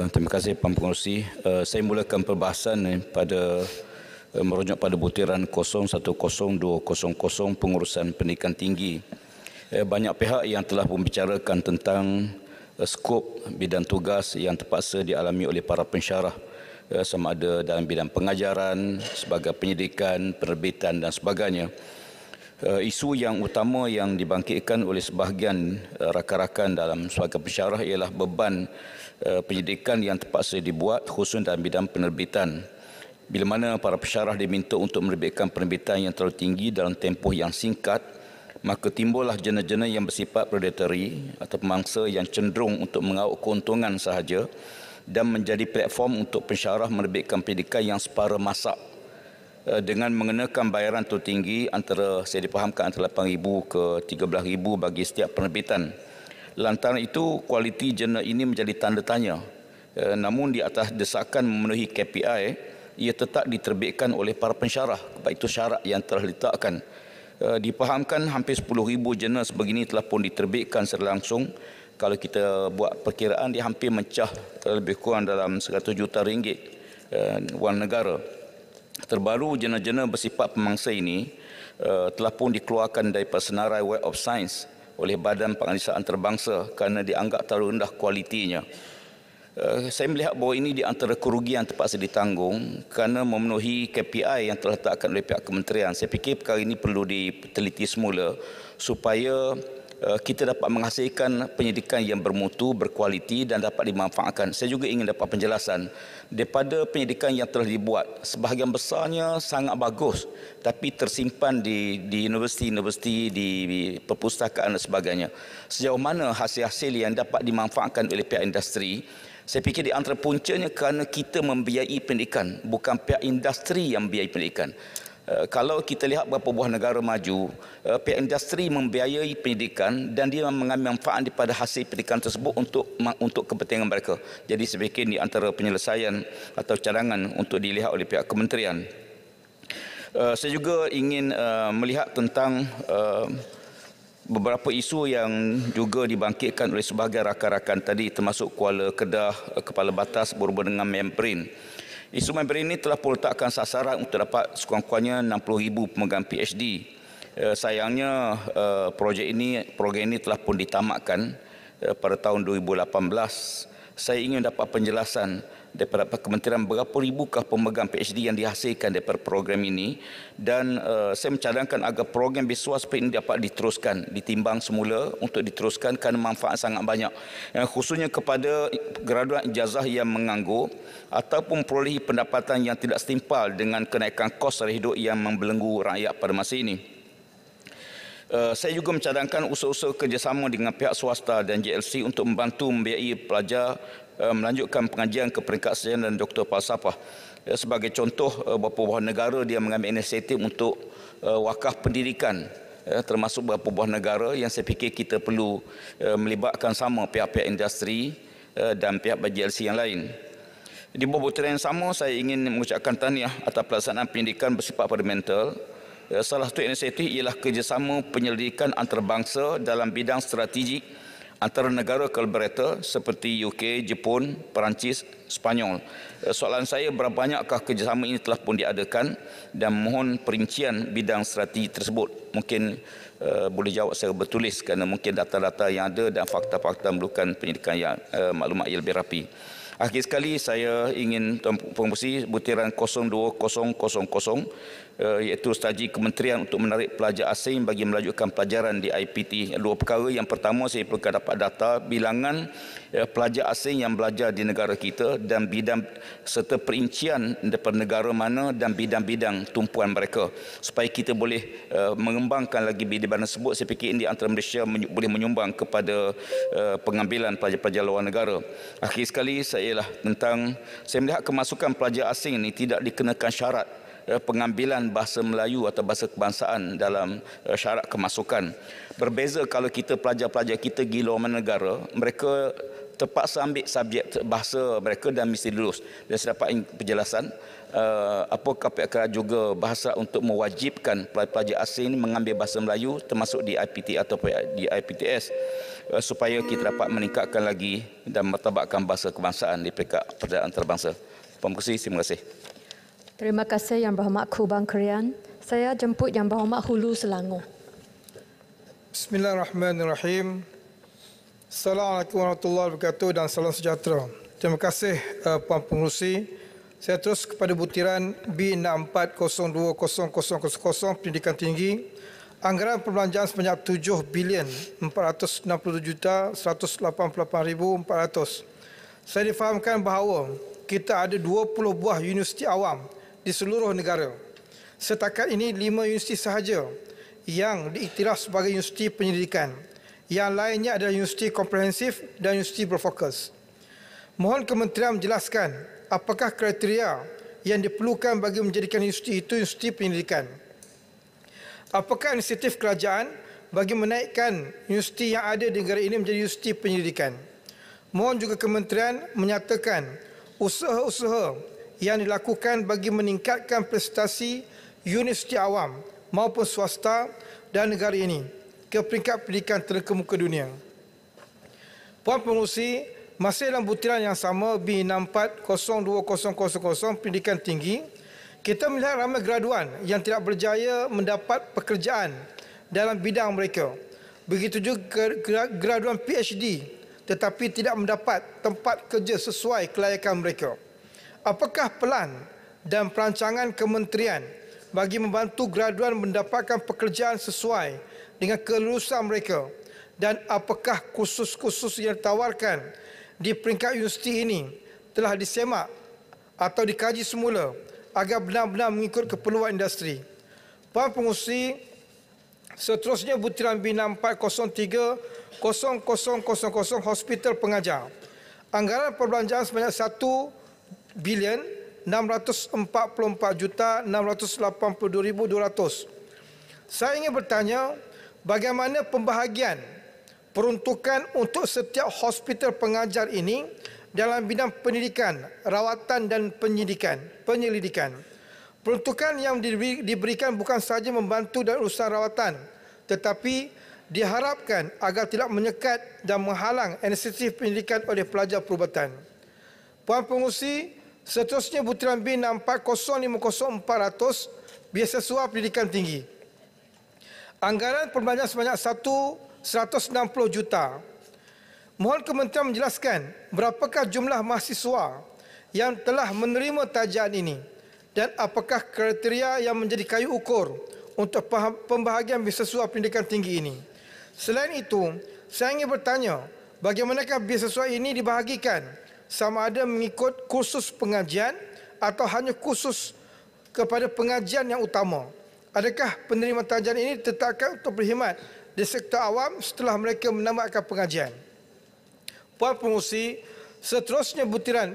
Speaker 16: Terima kasih Puan Pengerusi. Saya mulakan perbahasan pada merujuk pada butiran 010200 pengurusan pendidikan tinggi. Banyak pihak yang telah membicarakan tentang skop bidang tugas yang terpaksa dialami oleh para pensyarah, sama ada dalam bidang pengajaran, sebagai penyidikan, penerbitan dan sebagainya. Isu yang utama yang dibangkitkan oleh sebahagian rakan-rakan dalam sebagai pensyarah ialah beban penyidikan yang terpaksa dibuat khususnya dalam bidang penerbitan. Bila mana para pensyarah diminta untuk menerbitkan penerbitan yang terlalu tinggi dalam tempoh yang singkat, maka timbullah jena-jena yang bersifat predatory atau pemangsa yang cenderung untuk mengauk keuntungan sahaja dan menjadi platform untuk pensyarah menerbitkan pendidikan yang separa masak dengan mengenakan bayaran tertinggi antara, saya difahamkan antara 8,000 ke 13,000 bagi setiap penerbitan. Lantaran itu, kualiti jena ini menjadi tanda tanya. Namun di atas desakan memenuhi KPI, ia tetap diterbitkan oleh para pensyarah, sebab itu syarat yang telah diletakkan. Dipahamkan hampir 10,000 jena sebegini telah pun diterbitkan secara langsung. Kalau kita buat perkiraan, dia hampir mencah lebih kurang dalam 100 juta ringgit wang negara. Terbaru, jena-jena bersifat pemangsa ini telah pun dikeluarkan daripada senarai Web of Science oleh Badan Penganalisan Antarabangsa kerana dianggap terlalu rendah kualitinya. Saya melihat bahawa ini di antara kerugian terpaksa ditanggung kerana memenuhi KPI yang telah diletakkan oleh pihak kementerian. Saya fikir perkara ini perlu diteliti semula supaya kita dapat menghasilkan penyidikan yang bermutu, berkualiti dan dapat dimanfaatkan. Saya juga ingin dapat penjelasan daripada penyidikan yang telah dibuat. Sebahagian besarnya sangat bagus tapi tersimpan di universiti-universiti, di perpustakaan dan sebagainya. Sejauh mana hasil-hasil yang dapat dimanfaatkan oleh pihak industri? Saya fikir di antara puncanya kerana kita membiayai pendidikan, bukan pihak industri yang membiayai pendidikan. Kalau kita lihat beberapa buah negara maju, pihak industri membiayai pendidikan dan dia mengambil manfaat daripada hasil pendidikan tersebut untuk kepentingan mereka. Jadi saya fikir di antara penyelesaian atau cadangan untuk dilihat oleh pihak kementerian. Saya juga ingin melihat tentang beberapa isu yang juga dibangkitkan oleh sebahagian rakan-rakan tadi, termasuk Kuala Kedah, Kepala Batas berhubung dengan membrin. Isu membrin ini telah pun letakkan sasaran untuk dapat sekurang-kurangnya 60,000 pemegang PhD. Sayangnya program ini telah pun ditamatkan pada tahun 2018. Saya ingin dapat penjelasan daripada kementerian berapa ribukah pemegang PhD yang dihasilkan daripada program ini, dan saya mencadangkan agar program beasiswa seperti ini dapat diteruskan, ditimbang semula untuk diteruskan kerana manfaat sangat banyak, khususnya kepada graduan ijazah yang menganggur ataupun perolehi pendapatan yang tidak setimpal dengan kenaikan kos sara hidup yang membelenggu rakyat pada masa ini. Saya juga mencadangkan usaha-usaha kerjasama dengan pihak swasta dan JLC untuk membantu membiayai pelajar melanjutkan pengajian ke peringkat sarjana dan doktor falsafah. Sebagai contoh, beberapa buah negara dia mengambil inisiatif untuk wakaf pendidikan, termasuk beberapa buah negara yang saya fikir kita perlu melibatkan sama pihak-pihak industri dan pihak BJLC yang lain. Di bawah butiran yang sama, saya ingin mengucapkan tahniah atas pelaksanaan pendidikan bersifat fundamental. Salah satu inisiatif ialah kerjasama penyelidikan antarabangsa dalam bidang strategik antara negara kolaborator seperti UK, Jepun, Perancis, Spanyol. Soalan saya, berapa banyakkah kerjasama ini telah pun diadakan dan mohon perincian bidang strategi tersebut. Mungkin boleh jawab secara bertulis kerana mungkin data-data yang ada dan fakta-fakta memerlukan penyelidikan yang maklumat yang lebih rapi. Akhir sekali saya ingin Tuan Pengerusi butiran 02000 iaitu strategi kementerian untuk menarik pelajar asing bagi melanjutkan pelajaran di IPT. Dua perkara. Yang pertama, saya perlu dapat data bilangan pelajar asing yang belajar di negara kita dan bidang serta perincian daripada negara mana dan bidang-bidang tumpuan mereka supaya kita boleh mengembangkan lagi bidang tersebut. Saya fikir ini antara Malaysia boleh menyumbang kepada pengambilan pelajar-pelajar luar negara. Akhir sekali saya melihat kemasukan pelajar asing ini tidak dikenakan syarat pengambilan bahasa Melayu atau bahasa kebangsaan dalam syarat kemasukan. Berbeza kalau kita pelajar-pelajar kita pergi luar negara, mereka terpaksa ambil subjek bahasa mereka dan mesti lulus. Dan saya dapat penjelasan apakah pihak juga bahasa untuk mewajibkan pelajar asing ini mengambil bahasa Melayu termasuk di IPT atau di IPTS supaya kita dapat meningkatkan lagi dan martabatkan bahasa kebangsaan di peringkat perdana antarabangsa. Puan Pengerusi, terima kasih.
Speaker 8: Terima kasih Yang Berhormat Kubang Krian. Saya jemput Yang Berhormat Hulu Selangor.
Speaker 17: Bismillahirrahmanirrahim. Assalamualaikum warahmatullahi wabarakatuh dan salam sejahtera. Terima kasih Puan Pengerusi. Saya terus kepada butiran B64020000 Pendidikan Tinggi. Anggaran perbelanjaan sebanyak 7,467,188,400. Saya difahamkan bahawa kita ada 20 buah universiti awam di seluruh negara. Setakat ini 5 universiti sahaja yang diiktiraf sebagai universiti penyelidikan. Yang lainnya adalah universiti komprehensif dan universiti berfokus. Mohon kementerian menjelaskan apakah kriteria yang diperlukan bagi menjadikan universiti itu universiti penyelidikan. Apakah inisiatif kerajaan bagi menaikkan universiti yang ada di negara ini menjadi universiti penyelidikan. Mohon juga kementerian menyatakan usaha-usaha yang dilakukan bagi meningkatkan prestasi universiti awam maupun swasta dan negara ini ke peringkat pendidikan terkemuka dunia. Puan Pengerusi, masih dalam butiran yang sama B64020000 Pendidikan Tinggi, kita melihat ramai graduan yang tidak berjaya mendapat pekerjaan dalam bidang mereka. Begitu juga graduan PhD tetapi tidak mendapat tempat kerja sesuai kelayakan mereka. Apakah pelan dan perancangan kementerian bagi membantu graduan mendapatkan pekerjaan sesuai dengan kelulusan mereka dan apakah kursus-kursus yang ditawarkan di peringkat universiti ini telah disemak atau dikaji semula agar benar-benar mengikut keperluan industri. Puan Pengerusi, seterusnya butiran B64030000 Hospital Pengajar. Anggaran perbelanjaan sebanyak 1,644,682,200. Saya ingin bertanya, bagaimana pembahagian peruntukan untuk setiap hospital pengajar ini dalam bidang pendidikan, rawatan dan penyelidikan. Peruntukan yang diberikan bukan sahaja membantu dalam urusan rawatan, tetapi diharapkan agar tidak menyekat dan menghalang inisiatif pendidikan oleh pelajar perubatan. Puan Pengerusi, seterusnya butiran B64050400 Beasiswa Pendidikan Tinggi. Anggaran perbelanjaan sebanyak 160 juta. Mohon kementerian menjelaskan berapakah jumlah mahasiswa yang telah menerima tajian ini dan apakah kriteria yang menjadi kayu ukur untuk pembahagian beasiswa pendidikan tinggi ini. Selain itu, saya ingin bertanya, bagaimanakah beasiswa ini dibahagikan? Sama ada mengikut kursus pengajian atau hanya kursus kepada pengajian yang utama. Adakah penerima tajian ini ditetapkan untuk berkhidmat di sektor awam setelah mereka menamatkan pengajian? Puan Pengerusi, seterusnya butiran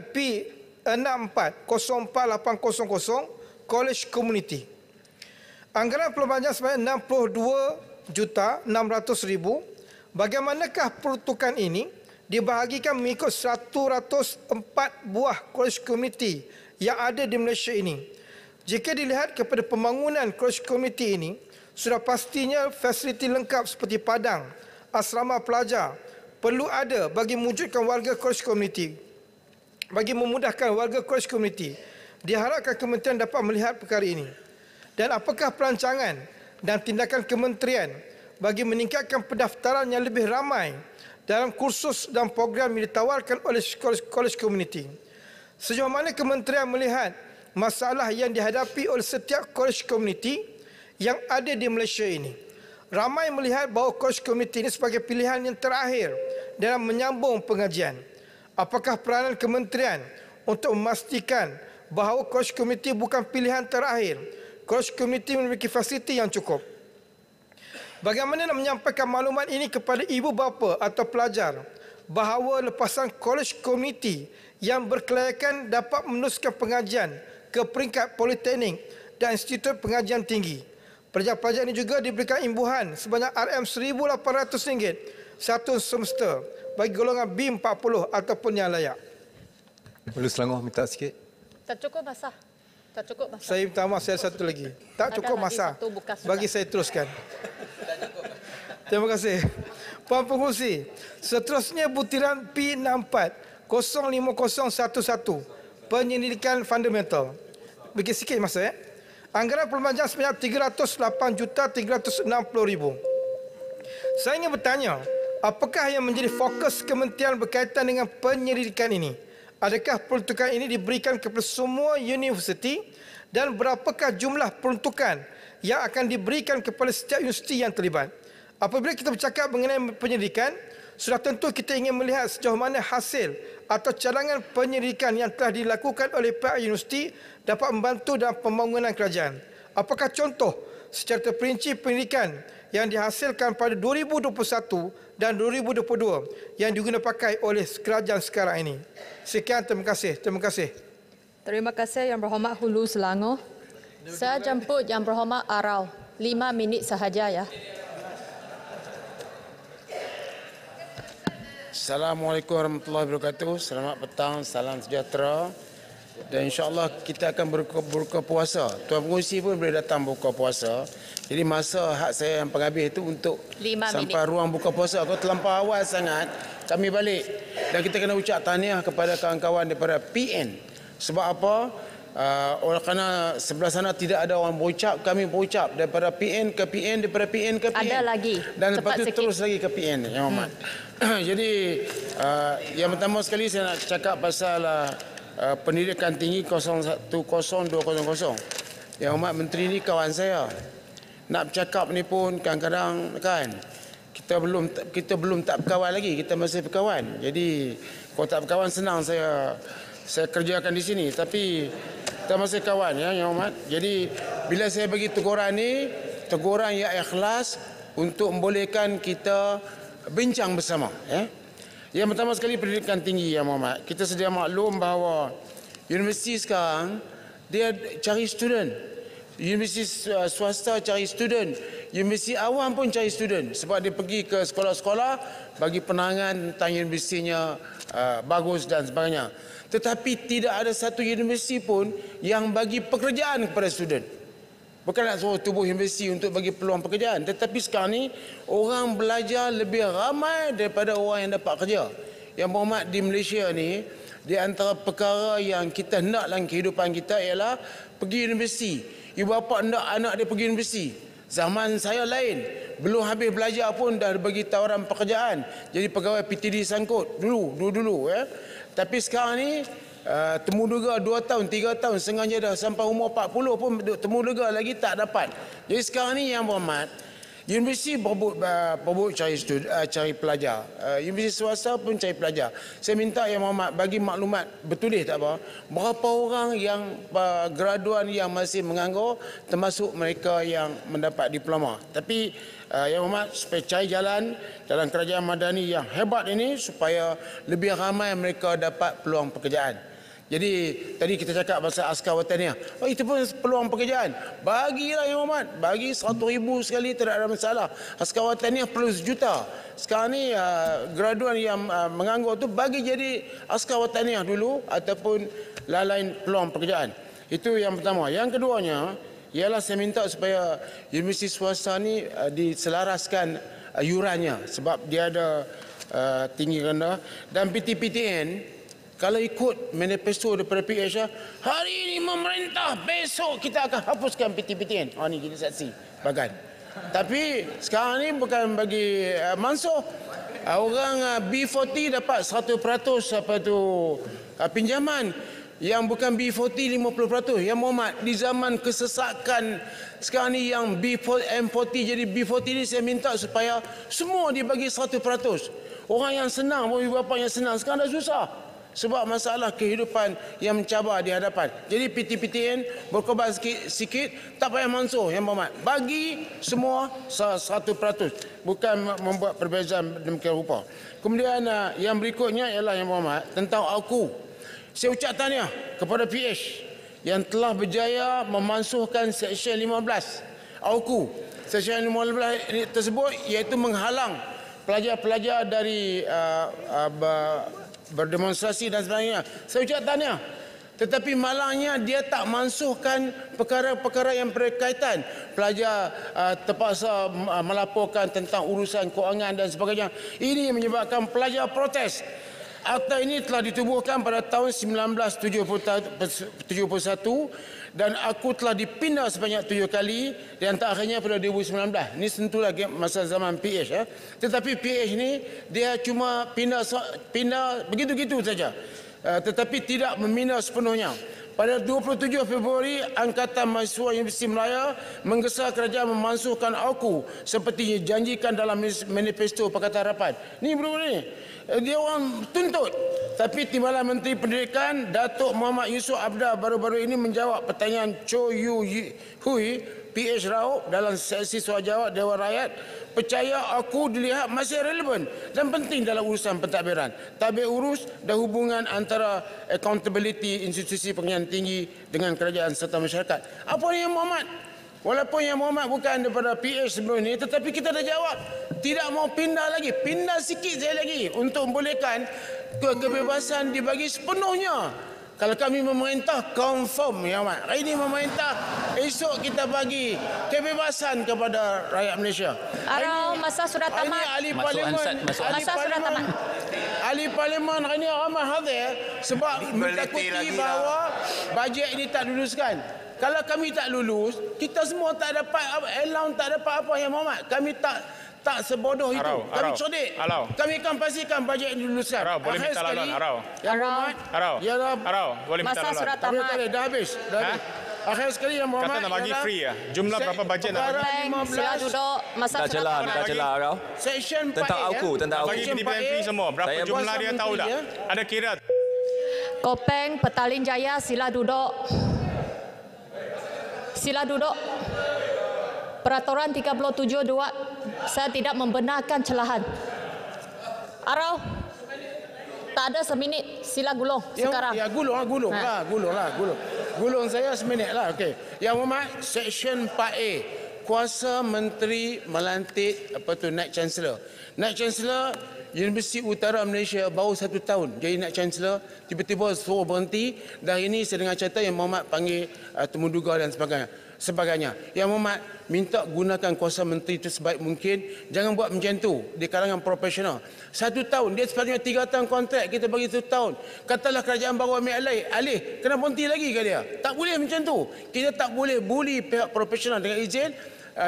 Speaker 17: 6404800 College Community. Anggaran perbelanjaan sebanyak 62,600,000. Bagaimanakah peruntukan ini dibahagikan mengikut 104 buah college community yang ada di Malaysia ini? Jika dilihat kepada pembangunan college community ini, sudah pastinya fasiliti lengkap seperti padang, asrama pelajar perlu ada bagi mewujudkan warga college community. Bagi memudahkan warga college community, diharapkan kementerian dapat melihat perkara ini. Dan apakah perancangan dan tindakan kementerian bagi meningkatkan pendaftaran yang lebih ramai dalam kursus dan program yang ditawarkan oleh college community? Sejauh mana kementerian melihat masalah yang dihadapi oleh setiap college community yang ada di Malaysia ini? Ramai melihat bahawa college community ini sebagai pilihan yang terakhir dalam menyambung pengajian. Apakah peranan kementerian untuk memastikan bahawa college community bukan pilihan terakhir? College community memiliki fasiliti yang cukup. Bagaimana nak menyampaikan maklumat ini kepada ibu bapa atau pelajar bahawa lepasan college community yang berkelayakan dapat meneruskan pengajian ke peringkat politeknik dan institut pengajian tinggi. Pelajar-pelajar ini juga diberikan imbuhan sebanyak RM1,800 satu semester bagi golongan B40 ataupun yang layak.
Speaker 6: Perlu Selangor minta sikit.
Speaker 8: Tak cukup masa. Tak cukup masa.
Speaker 17: Saya minta maaf, saya satu lagi. Tak cukup masa. Bagi saya teruskan. Terima kasih. Puan Pengerusi, seterusnya butiran P64 05011 penyelidikan fundamental. Bagi sikit masa Anggaran perbelanjaan sebanyak RM308,360,000. Saya ingin bertanya, apakah yang menjadi fokus kementerian berkaitan dengan penyelidikan ini? Adakah peruntukan ini diberikan kepada semua universiti dan berapakah jumlah peruntukan yang akan diberikan kepada setiap universiti yang terlibat? Apabila kita bercakap mengenai penyelidikan, sudah tentu kita ingin melihat sejauh mana hasil atau cadangan penyelidikan yang telah dilakukan oleh pihak universiti dapat membantu dalam pembangunan kerajaan. Apakah contoh secara terperinci penyelidikan yang dihasilkan pada 2021 dan 2022 yang digunakan pakai oleh kerajaan sekarang ini? Sekian, terima kasih. Terima kasih.
Speaker 8: Terima kasih Yang Berhormat Hulu Selangor. Saya jemput Yang Berhormat Arau. 5 minit sahaja ya.
Speaker 18: Assalamualaikum warahmatullahi wabarakatuh. Selamat petang, salam sejahtera. Dan insya-Allah kita akan berbuka puasa. Tuan Pengerusi pun boleh datang buka puasa. Jadi masa hak saya yang penghabis itu untuk sampai ruang buka puasa. Kalau terlampau awal sangat, kami balik. Dan kita kena ucap tahniah kepada kawan-kawan daripada PN. Sebab apa? Oleh kerana sebelah sana tidak ada orang berucap, kami berucap daripada PN ke PN, daripada PN ke PN.
Speaker 8: Ada lagi.
Speaker 18: Dan lepas itu terus lagi ke PN, Yang Hormat. Jadi yang pertama sekali saya nak cakap pasal pendidikan tinggi 010200. Yang Hormat Menteri ni kawan saya. Nak bercakap ni pun kadang-kadang kan kita belum tak berkawan lagi, kita masih berkawan. Jadi kalau tak berkawan senang saya kerjakan di sini, tapi kita masih kawan ya, Yang Hormat. Jadi bila saya bagi teguran ni, teguran yang ikhlas untuk membolehkan kita bincang bersama ya. Yang pertama sekali pendidikan tinggi, Yang Hormat. Kita sedia maklum bahawa universiti sekarang dia cari student. Universiti swasta cari student, universiti awam pun cari student sebab dia pergi ke sekolah-sekolah bagi penerangan tentang universitinya bagus dan sebagainya. Tetapi tidak ada satu universiti pun yang bagi pekerjaan kepada student. Bukan nak suruh tubuh universiti untuk bagi peluang pekerjaan. Tetapi sekarang ni orang belajar lebih ramai daripada orang yang dapat kerja. Yang berhormat di Malaysia ni, di antara perkara yang kita hendak dalam kehidupan kita ialah pergi universiti. Ibu bapa hendak anak dia pergi universiti. Zaman saya lain. Belum habis belajar pun dah bagi tawaran pekerjaan. Jadi pegawai PTD sangkut. Dulu ya. Tapi sekarang ni temuduga 2 tahun, 3 tahun, sengaja dah sampai umur 40 pun temuduga lagi tak dapat. Jadi sekarang ni Yang Berhormat, universiti berebut cari pelajar. Universiti swasta pun cari pelajar. Saya minta Yang Berhormat bagi maklumat bertulis tak apa, berapa orang yang graduan yang masih menganggur termasuk mereka yang mendapat diploma. Tapi Yang Berhormat supaya cari jalan dalam kerajaan madani yang hebat ini supaya lebih ramai mereka dapat peluang pekerjaan. Jadi tadi kita cakap pasal askar wataniah. Oh, itu pun peluang pekerjaan. Bagilah Yang Hormat, bagi 100,000 sekali tidak ada masalah. Askar wataniah perlu 1 juta. Sekarang ni graduan yang menganggur tu bagi jadi askar wataniah dulu ataupun lain peluang pekerjaan. Itu yang pertama. Yang keduanya ialah saya minta supaya universiti swasta ni diselaraskan yurannya sebab dia ada tinggi rendah, dan PTPTN kalau ikut manifesto daripada PH, hari ini memerintah, besok kita akan hapuskan PTPTN. Ini jadi saksi bagan. Tapi sekarang ni bukan bagi Mansur. Orang B40 dapat 100% pinjaman. Yang bukan B40 50%. Yang Muhammad, di zaman kesesakan sekarang ni yang M40 jadi B40 ni, saya minta supaya semua dibagi 100%. Orang yang senang, ibu bapa yang senang, sekarang dah susah. Sebab masalah kehidupan yang mencabar di hadapan. Jadi PTPTN berkorban sikit, tak payah Mansur Yang Berhormat. Bagi semua 100%. Bukan membuat perbezaan demikian rupa. Kemudian yang berikutnya ialah Yang Berhormat tentang aku. Saya ucap tahniah kepada PH yang telah berjaya memansuhkan Seksyen 15 AUKU. Seksyen 15 tersebut iaitu menghalang pelajar-pelajar dari berdemonstrasi dan sebagainya. Saya ucap tahniah. Tetapi malangnya dia tak mansuhkan perkara-perkara yang berkaitan. Pelajar terpaksa melaporkan tentang urusan kewangan dan sebagainya. Ini menyebabkan pelajar protes. Akta ini telah ditubuhkan pada tahun 1971 dan aku telah dipindah sebanyak 7 kali dan terakhirnya pada 2019. Ini tentulah masa zaman PH. Tetapi PH ni dia cuma pindah begitu-gitu saja. Tetapi tidak membina sepenuhnya. Pada 27 Februari, Angkatan Mahasiswa Universiti Melaya menggesa kerajaan memansuhkan AUKU seperti dijanjikan dalam manifesto Pakatan Harapan. Ini bro-bro ni. Dia orang tuntut. Tapi Timbalan Menteri Pendidikan Datuk Muhammad Yusof Abdal baru-baru ini menjawab pertanyaan Cho Yu Hui PH Raup dalam sesi soal jawab Dewan Rakyat. Percaya aku dilihat masih relevan dan penting dalam urusan pentadbiran. Tabir urus dan hubungan antara accountability institusi pengajian tinggi dengan kerajaan serta masyarakat. Apa ni Yang Muhammad? Walaupun Yang Muhammad bukan daripada PH sebelum ini, tetapi kita dah jawab. Tidak mau pindah lagi. Pindah sikit saya lagi untuk membolehkan kebebasan dibagi sepenuhnya. Kalau kami memerintah, confirm Yang Muhammad. Hari ini memerintah, esok kita bagi kebebasan kepada rakyat Malaysia.
Speaker 8: Arau, masa sudah tamat.
Speaker 18: Ini ahli parlimen.
Speaker 8: Masa sudah tamat.
Speaker 18: Ahli parlimen hari ini ramai hadir sebab mentakuti bahawa bajet ini tak luluskan. Kalau kami tak lulus, kita semua tak dapat allowance, tak dapat apa Yang Muhammad. Kami tak sebodoh itu. Kami cerdik. Kami akan pastikan bajet ini diluluskan.
Speaker 19: Arau, boleh minta laluan. Arau.
Speaker 18: Yang Muhammad.
Speaker 19: Arau, boleh minta laluan.
Speaker 8: Masa sudah tamat.
Speaker 18: Dah habis. Akhir sekali Yang Muhammad.
Speaker 19: Kata nak bagi free ya. Jumlah berapa bajet nak bagi?
Speaker 8: Sila duduk. Masa sudah tamat.
Speaker 15: Minta celah Arau.
Speaker 18: Section 4A.
Speaker 15: Tentang AUKU.
Speaker 19: Bagi PDPM free semua. Berapa jumlah dia tahu tak? Ada kira.
Speaker 8: Kopeng Petaling Jaya, sila duduk. Sila duduk. Peraturan 37.2, saya tidak membenarkan celahan. Arau, tak ada seminit. Sila gulung sekarang.
Speaker 18: Ya, gulung lah. Gulung saya seminit lah. Okey. Yang Muhammad, Section 4A. Kuasa Menteri melantik Naib Chancellor. Naib Chancellor Universiti Utara Malaysia baru 1 tahun jadi Naib Chancellor, tiba-tiba suruh berhenti. Dan ini saya dengar cerita Yang Muhammad panggil temuduga dan sebagainya. Yang Muhammad minta gunakan kuasa menteri itu sebaik mungkin. Jangan buat macam tu di kalangan profesional. 1 tahun, dia sepatutnya 3 tahun kontrak, kita bagi 1 tahun. Katalah kerajaan baru ambil alih, kena berhenti lagi ke dia? Tak boleh macam tu. Kita tak boleh bully pihak profesional dengan izin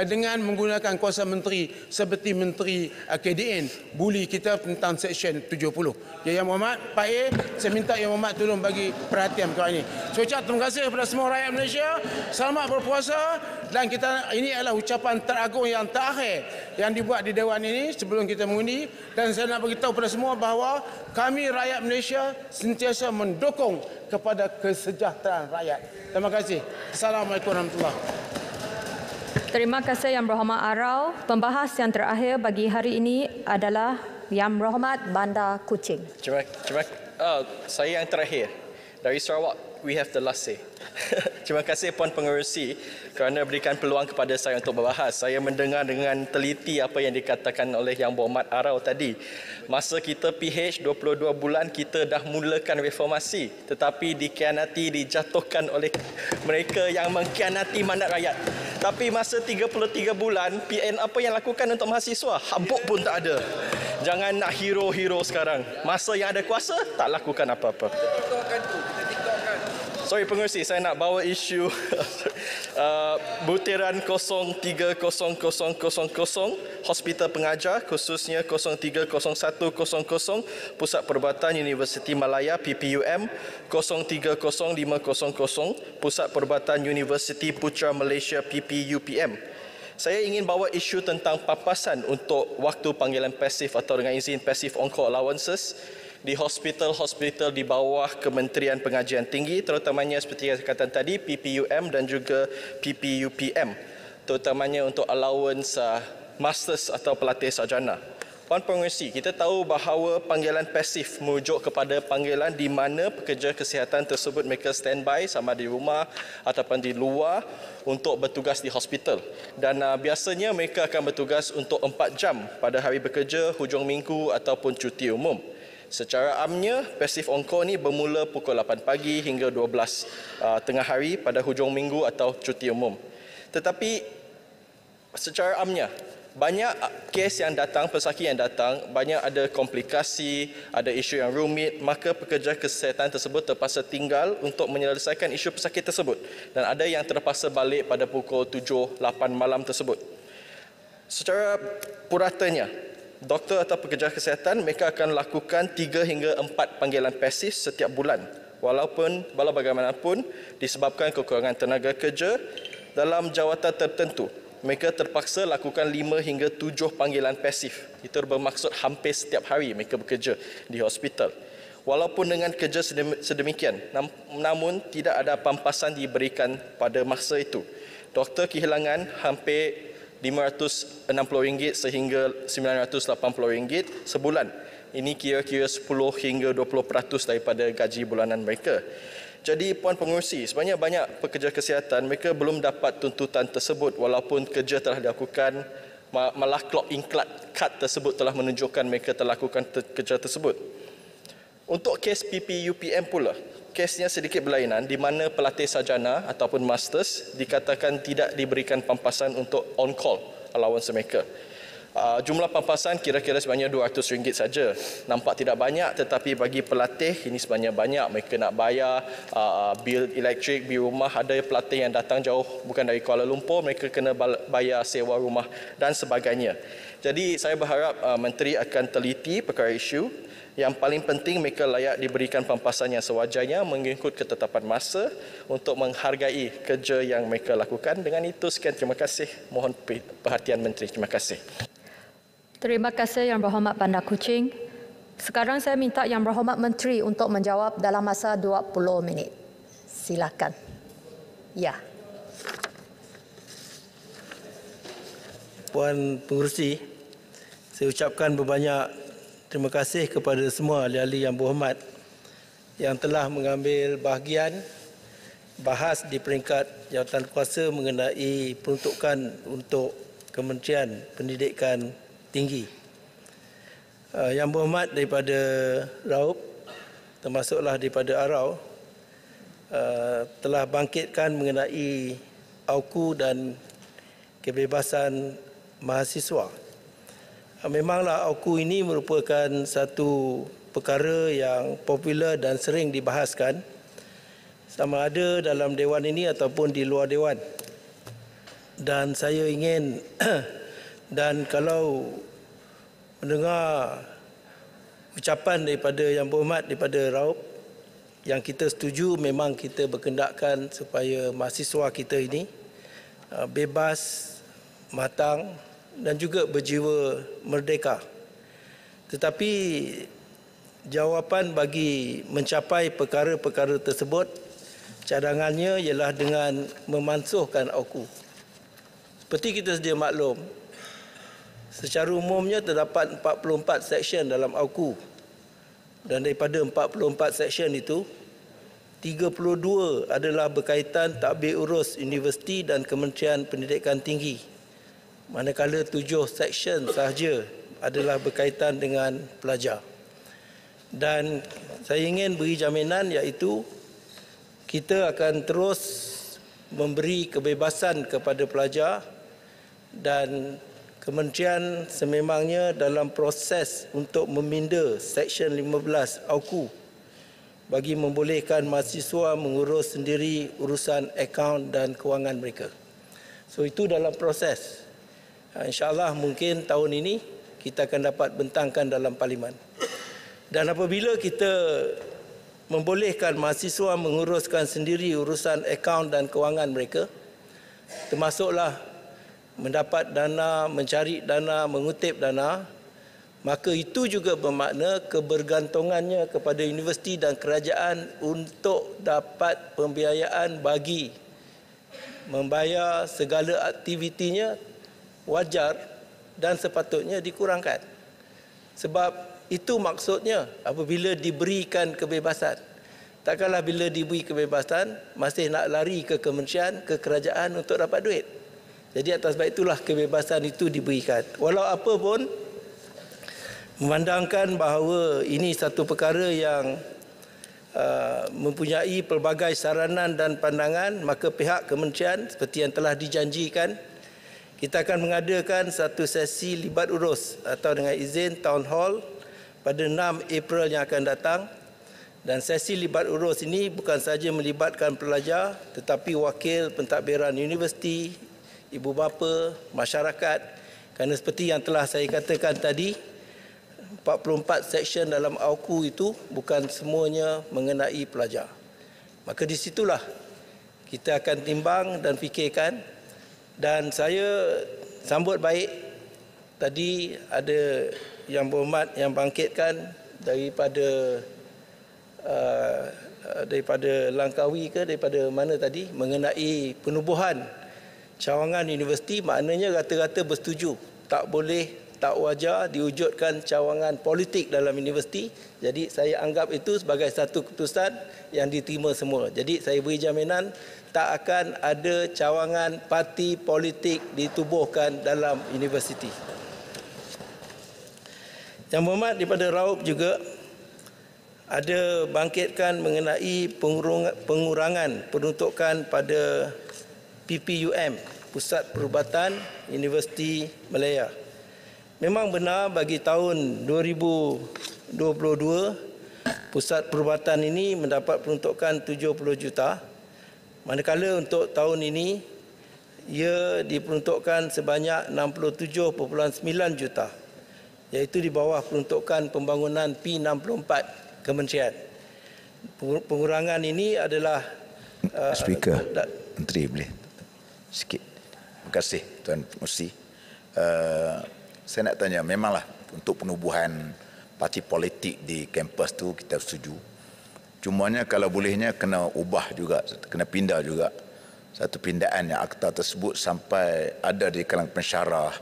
Speaker 18: dengan menggunakan kuasa menteri seperti Menteri KDN bully kita tentang Seksyen 70. Ya, Yang Muhammad, Pak A, saya minta Yang Muhammad tolong bagi perhatian perkara ini. Saya ucap terima kasih kepada semua rakyat Malaysia. Selamat berpuasa, dan ini adalah ucapan teragung yang terakhir yang dibuat di Dewan ini sebelum kita mengundi. Dan saya nak beritahu kepada semua bahawa kami rakyat Malaysia sentiasa mendukung kepada kesejahteraan rakyat. Terima kasih. Assalamualaikum warahmatullahi wabarakatuh.
Speaker 8: Terima kasih Yang Berhormat Arau. Pembahas yang terakhir bagi hari ini adalah Yang Berhormat Bandar Kuching.
Speaker 13: Saya yang terakhir.
Speaker 20: Dari Sarawak, we have the last say. Terima kasih Puan Pengerusi kerana berikan peluang kepada saya untuk berbahas. Saya mendengar dengan teliti apa yang dikatakan oleh Yang Berhormat Arau tadi. Masa kita PH 22 bulan kita dah mulakan reformasi, tetapi dikhianati, dijatuhkan oleh mereka yang mengkhianati mandat rakyat. Tapi masa 33 bulan, PN apa yang lakukan untuk mahasiswa? Habuk pun tak ada. Jangan nak hero-hero sekarang. Masa yang ada kuasa, tak lakukan apa-apa. Sorry Pengerusi, saya nak bawa isu butiran 030000 Hospital Pengajar, khususnya 030100 Pusat Perubatan Universiti Malaya PPUM, 030500 Pusat Perubatan Universiti Putra Malaysia PPUPM. Saya ingin bawa isu tentang papasan untuk waktu panggilan pasif atau dengan izin passive on-call allowances di hospital-hospital di bawah Kementerian Pengajian Tinggi, terutamanya seperti yang saya katakan tadi, PPUM dan juga PPUPM, terutamanya untuk allowance masters atau pelatih sarjana. Puan Pengerusi, kita tahu bahawa panggilan pasif merujuk kepada panggilan di mana pekerja kesihatan tersebut mereka standby sama di rumah ataupun di luar untuk bertugas di hospital. Dan biasanya mereka akan bertugas untuk 4 jam pada hari bekerja, hujung minggu ataupun cuti umum. Secara amnya, passive on-call ni bermula pukul 8 pagi hingga 12 tengah hari pada hujung minggu atau cuti umum. Tetapi secara amnya, banyak kes yang datang, pesakit yang datang, banyak ada komplikasi, ada isu yang rumit, maka pekerja kesihatan tersebut terpaksa tinggal untuk menyelesaikan isu pesakit tersebut. Dan ada yang terpaksa balik pada pukul 7-8 malam tersebut. Secara puratanya, doktor atau pekerja kesihatan mereka akan lakukan 3 hingga 4 panggilan pasif setiap bulan. Walau bagaimanapun disebabkan kekurangan tenaga kerja dalam jawatan tertentu, mereka terpaksa lakukan 5 hingga 7 panggilan pasif. Itu bermaksud hampir setiap hari mereka bekerja di hospital. Walaupun dengan kerja sedemikian, namun tidak ada pampasan diberikan pada masa itu. Doktor kehilangan hampir RM560 sehingga RM980 sebulan. Ini kira-kira 10 hingga 20% daripada gaji bulanan mereka. Jadi Puan Pengerusi, sebenarnya banyak pekerja kesihatan mereka belum dapat tuntutan tersebut walaupun kerja telah dilakukan, malah clock in card tersebut telah menunjukkan mereka telah lakukan kerja tersebut. Untuk kes PPUPM pula, kesnya sedikit berlainan di mana pelatih sarjana ataupun masters dikatakan tidak diberikan pampasan untuk on-call allowance mereka. Jumlah pampasan kira-kira sebanyak RM200 saja. Nampak tidak banyak, tetapi bagi pelatih ini sebenarnya banyak. Mereka nak bayar bil elektrik, bil rumah. Ada pelatih yang datang jauh bukan dari Kuala Lumpur, mereka kena bayar sewa rumah dan sebagainya. Jadi saya berharap Menteri akan teliti perkara isu. Yang paling penting mereka layak diberikan pampasan yang sewajarnya mengikut ketetapan masa untuk menghargai kerja yang mereka lakukan. Dengan itu sekian, terima kasih. Mohon perhatian Menteri. Terima kasih.
Speaker 8: Terima kasih Yang Berhormat Bandar Kuching. Sekarang saya minta Yang Berhormat Menteri untuk menjawab dalam masa 20 minit. Silakan. Ya.
Speaker 21: Puan Pengerusi, saya ucapkan berbanyak terima kasih kepada semua ahli-ahli yang berhormat yang telah mengambil bahagian bahas di peringkat jawatan kuasa mengenai peruntukan untuk Kementerian Pendidikan Tinggi. Yang berhormat daripada Raup, termasuklah daripada Arau, telah bangkitkan mengenai AUKU dan kebebasan mahasiswa. Memanglah AUKU ini merupakan satu perkara yang popular dan sering dibahaskan sama ada dalam Dewan ini ataupun di luar Dewan. Dan saya ingin dan kalau mendengar ucapan daripada Yang Berhormat daripada Raup yang kita setuju, memang kita berkendakkan supaya mahasiswa kita ini bebas, matang dan juga berjiwa merdeka. Tetapi jawapan bagi mencapai perkara-perkara tersebut, cadangannya ialah dengan memansuhkan AUKU. Seperti kita sedia maklum, secara umumnya terdapat 44 seksyen dalam AUKU. Dan daripada 44 seksyen itu, 32 adalah berkaitan tadbir urus universiti dan Kementerian Pendidikan Tinggi. Manakala 7 seksyen sahaja adalah berkaitan dengan pelajar. Dan saya ingin beri jaminan iaitu kita akan terus memberi kebebasan kepada pelajar dan kementerian sememangnya dalam proses untuk meminda Seksyen 15 AUKU bagi membolehkan mahasiswa mengurus sendiri urusan akaun dan kewangan mereka. So itu dalam proses. InsyaAllah mungkin tahun ini kita akan dapat bentangkan dalam parlimen. Dan apabila kita membolehkan mahasiswa menguruskan sendiri urusan akaun dan kewangan mereka, termasuklah mendapat dana, mencari dana, mengutip dana, maka itu juga bermakna kebergantungannya kepada universiti dan kerajaan untuk dapat pembiayaan bagi membayar segala aktivitinya wajar dan sepatutnya dikurangkan. Sebab itu maksudnya apabila diberikan kebebasan. Takkanlah bila diberi kebebasan masih nak lari ke kementerian, ke kerajaan untuk dapat duit. Jadi atas sebab itulah kebebasan itu diberikan. Walau apa pun, memandangkan bahawa ini satu perkara yang mempunyai pelbagai saranan dan pandangan, maka pihak kementerian seperti yang telah dijanjikan, kita akan mengadakan satu sesi libat urus atau dengan izin town hall pada 6 April yang akan datang. Dan sesi libat urus ini bukan sahaja melibatkan pelajar tetapi wakil pentadbiran universiti, ibu bapa, masyarakat, kerana seperti yang telah saya katakan tadi, 44 seksyen dalam AUKU itu bukan semuanya mengenai pelajar. Maka di situlah kita akan timbang dan fikirkan. Dan saya sambut baik tadi ada Yang Berhormat yang bangkitkan daripada Langkawi ke daripada mana tadi mengenai penubuhan cawangan universiti. Maknanya rata-rata bersetuju tak boleh, tak wajar diwujudkan cawangan politik dalam universiti. Jadi saya anggap itu sebagai satu keputusan yang diterima semua. Jadi saya beri jaminan tak akan ada cawangan parti politik ditubuhkan dalam universiti. Yang Berhormat daripada Raup juga ada bangkitkan mengenai pengurangan peruntukan pada PPUM, Pusat Perubatan Universiti Malaya. Memang benar bagi tahun 2022, Pusat Perubatan ini mendapat peruntukan 70 juta. Manakala untuk tahun ini, ia diperuntukkan sebanyak 67.9 juta, iaitu di bawah peruntukan pembangunan P64 Kementerian. Pengurangan ini adalah...
Speaker 1: Speaker, Menteri boleh sikit. Terima kasih Tuan Pengerusi. Saya nak tanya, memanglah untuk penubuhan parti politik di kampus tu kita setuju. Cumanya kalau bolehnya kena ubah juga, kena pindah juga. Satu pindaan yang akta tersebut sampai ada di kalangan pensyarah,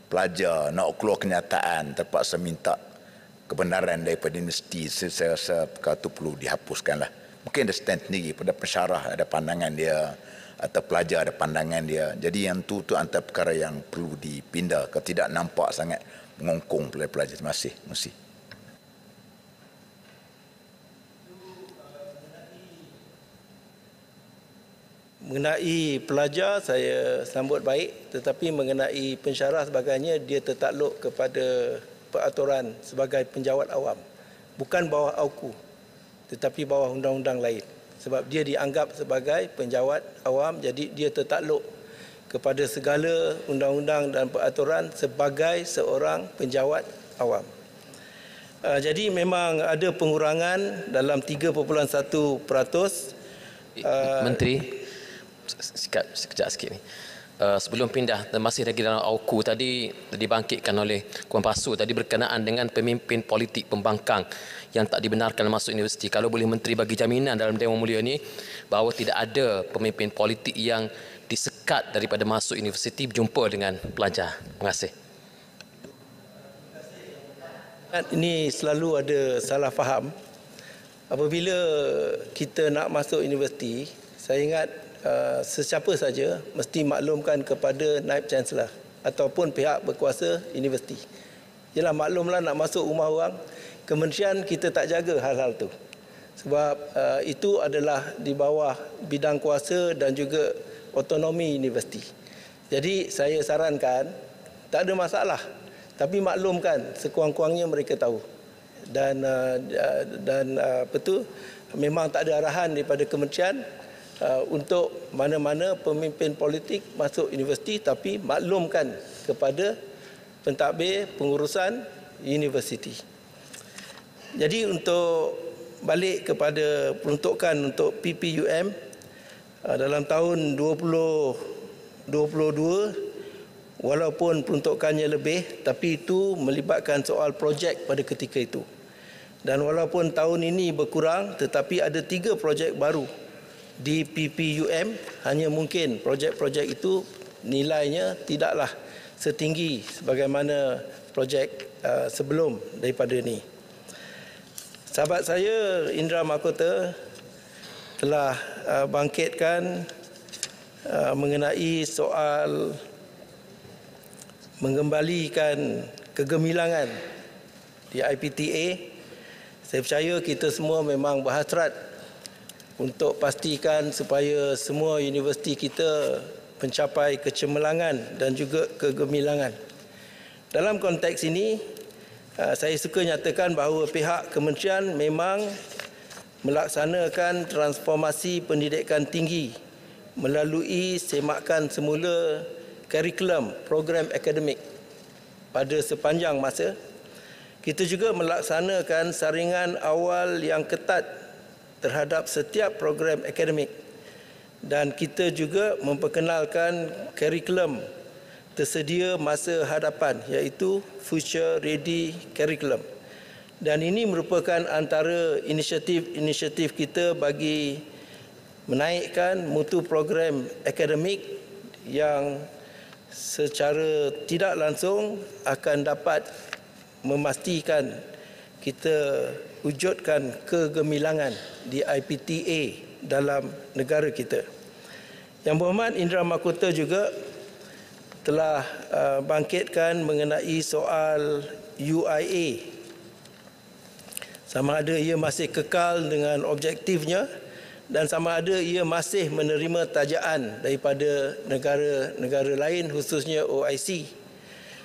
Speaker 1: pelajar nak keluar kenyataan terpaksa minta kebenaran daripada universiti. Saya rasa perkara itu perlu dihapuskanlah. Mungkin ada stand sendiri pada pensyarah, ada pandangan dia, atau pelajar ada pandangan dia. Jadi yang tu antara perkara yang perlu dipindah, kalau tidak nampak sangat mengongkong pelajar. Terima kasih. Terima kasih.
Speaker 21: Mengenai pelajar saya sambut baik, tetapi mengenai pensyarah sebagainya dia tertakluk kepada peraturan sebagai penjawat awam, bukan bawah AUKU tetapi bawah undang-undang lain. Sebab dia dianggap sebagai penjawat awam, jadi dia tertakluk kepada segala undang-undang dan peraturan sebagai seorang penjawat awam. Jadi memang ada pengurangan dalam 3.1%.
Speaker 22: Menteri, sekejap sikit ni. Sebelum pindah, masih lagi dalam AUKU tadi dibangkitkan oleh Kuan Pasu tadi berkenaan dengan pemimpin politik pembangkang yang tak dibenarkan masuk universiti. Kalau boleh Menteri bagi jaminan dalam Dewan Mulia ini bahawa tidak ada pemimpin politik yang disekat daripada masuk universiti berjumpa dengan pelajar. Terima kasih.
Speaker 21: Ini selalu ada salah faham. apabila kita nak masuk universiti, saya ingat sesiapa saja mesti maklumkan kepada Naib Chancellor ataupun pihak berkuasa universiti. Yalah, maklumlah nak masuk rumah orang, kementerian kita tak jaga hal-hal tu. Sebab itu adalah di bawah bidang kuasa dan juga otonomi universiti. Jadi saya sarankan, tak ada masalah, tapi maklumkan sekurang-kurangnya mereka tahu. Dan apa tu, memang tak ada arahan daripada kementerian untuk mana-mana pemimpin politik masuk universiti, tapi maklumkan kepada pentadbir pengurusan universiti. Jadi untuk balik kepada peruntukan untuk PPUM dalam tahun 2022, walaupun peruntukannya lebih, tapi itu melibatkan soal projek pada ketika itu. Dan walaupun tahun ini berkurang, tetapi ada 3 projek baru di PPUM. Hanya mungkin projek-projek itu nilainya tidaklah setinggi sebagaimana projek sebelum daripada ini. Sahabat saya Indra Mahkota telah bangkitkan mengenai soal mengembalikan kegemilangan di IPTA. Saya percaya kita semua memang berhasrat untuk pastikan supaya semua universiti kita mencapai kecemerlangan dan juga kegemilangan. Dalam konteks ini, saya suka nyatakan bahawa pihak kementerian memang melaksanakan transformasi pendidikan tinggi melalui semakan semula kurikulum program akademik pada sepanjang masa. Kita juga melaksanakan saringan awal yang ketat terhadap setiap program akademik, dan kita juga memperkenalkan kurikulum tersedia masa hadapan, iaitu Future Ready Curriculum. Dan ini merupakan antara inisiatif kita bagi menaikkan mutu program akademik yang secara tidak langsung akan dapat memastikan kita wujudkan kegemilangan di IPTA dalam negara kita. Yang Berhormat Indra Mahkota juga telah bangkitkan mengenai soal UIA. Sama ada ia masih kekal dengan objektifnya dan sama ada ia masih menerima tajaan daripada negara-negara lain, khususnya OIC.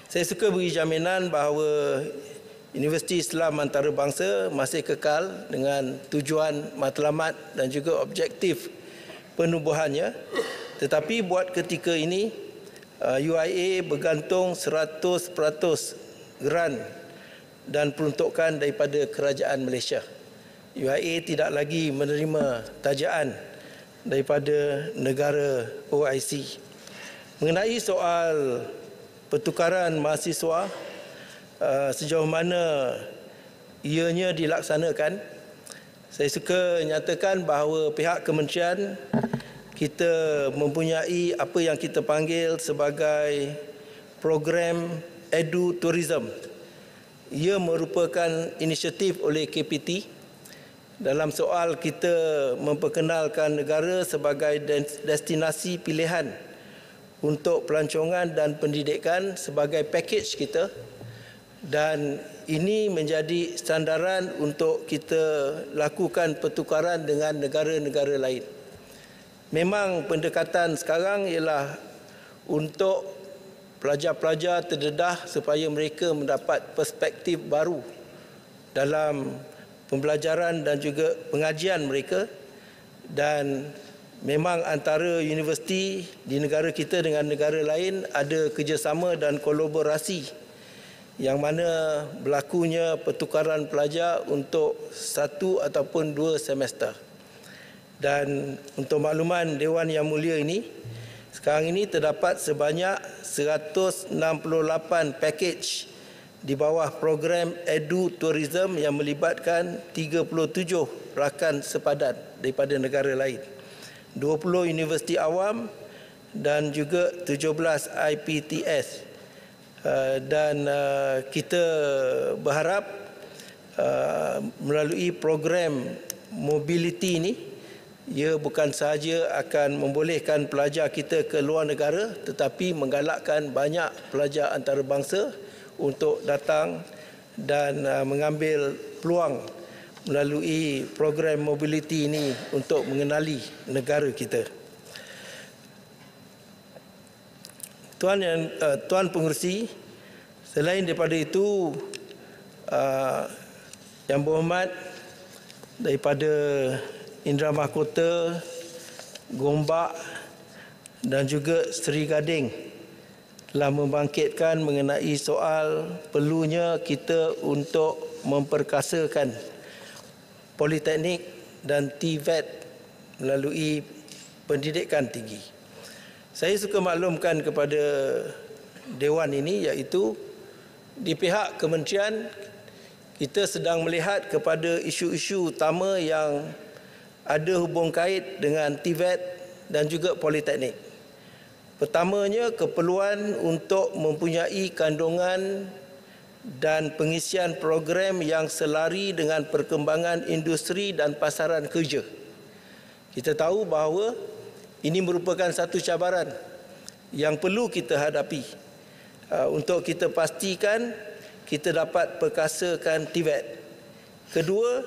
Speaker 21: Saya suka beri jaminan bahawa Universiti Islam Antarabangsa masih kekal dengan tujuan matlamat dan juga objektif penubuhannya. Tetapi buat ketika ini, UIA bergantung 100% geran dan peruntukan daripada kerajaan Malaysia. UIA tidak lagi menerima tajaan daripada negara OIC. Mengenai soal pertukaran mahasiswa, sejauh mana ianya dilaksanakan, saya suka nyatakan bahawa pihak kementerian kita mempunyai apa yang kita panggil sebagai program Edu Tourism. Ia merupakan inisiatif oleh KPT dalam soal kita memperkenalkan negara sebagai destinasi pilihan untuk pelancongan dan pendidikan sebagai package kita, dan ini menjadi sandaran untuk kita lakukan pertukaran dengan negara-negara lain. Memang pendekatan sekarang ialah untuk pelajar-pelajar terdedah supaya mereka mendapat perspektif baru dalam pembelajaran dan juga pengajian mereka, dan memang antara universiti di negara kita dengan negara lain ada kerjasama dan kolaborasi yang mana berlakunya pertukaran pelajar untuk 1 ataupun 2 semester. Dan untuk makluman Dewan Yang Mulia ini, sekarang ini terdapat sebanyak 168 package di bawah program Edu Tourism yang melibatkan 37 rakan sepadan daripada negara lain, 20 universiti awam dan juga 17 IPTS. Dan kita berharap melalui program mobility ini, ia bukan sahaja akan membolehkan pelajar kita ke luar negara, tetapi menggalakkan banyak pelajar antarabangsa untuk datang dan mengambil peluang melalui program mobility ini untuk mengenali negara kita. Tuan Pengerusi, selain daripada itu, Yang Berhormat, daripada Indra Mahkota, Gombak dan juga Seri Gading telah membangkitkan mengenai soal perlunya kita untuk memperkasakan politeknik dan TVET melalui pendidikan tinggi. Saya suka maklumkan kepada Dewan ini, iaitu di pihak kementerian kita sedang melihat kepada isu-isu utama yang ada hubung kait dengan TVET dan juga politeknik. Pertamanya, keperluan untuk mempunyai kandungan dan pengisian program yang selari dengan perkembangan industri dan pasaran kerja. Kita tahu bahawa ini merupakan satu cabaran yang perlu kita hadapi untuk kita pastikan kita dapat perkasakan TVET. Kedua,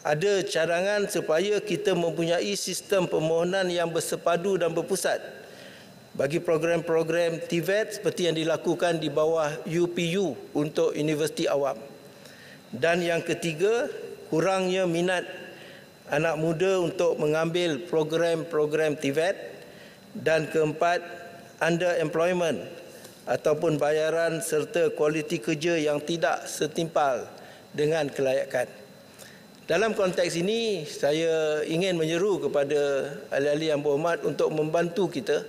Speaker 21: ada cadangan supaya kita mempunyai sistem permohonan yang bersepadu dan berpusat bagi program-program TVET seperti yang dilakukan di bawah UPU untuk universiti awam. Dan yang ketiga, kurangnya minat anak muda untuk mengambil program-program TVET. Dan keempat, underemployment ataupun bayaran serta kualiti kerja yang tidak setimpal dengan kelayakan. Dalam konteks ini, saya ingin menyeru kepada ahli-ahli Yang Berhormat untuk membantu kita.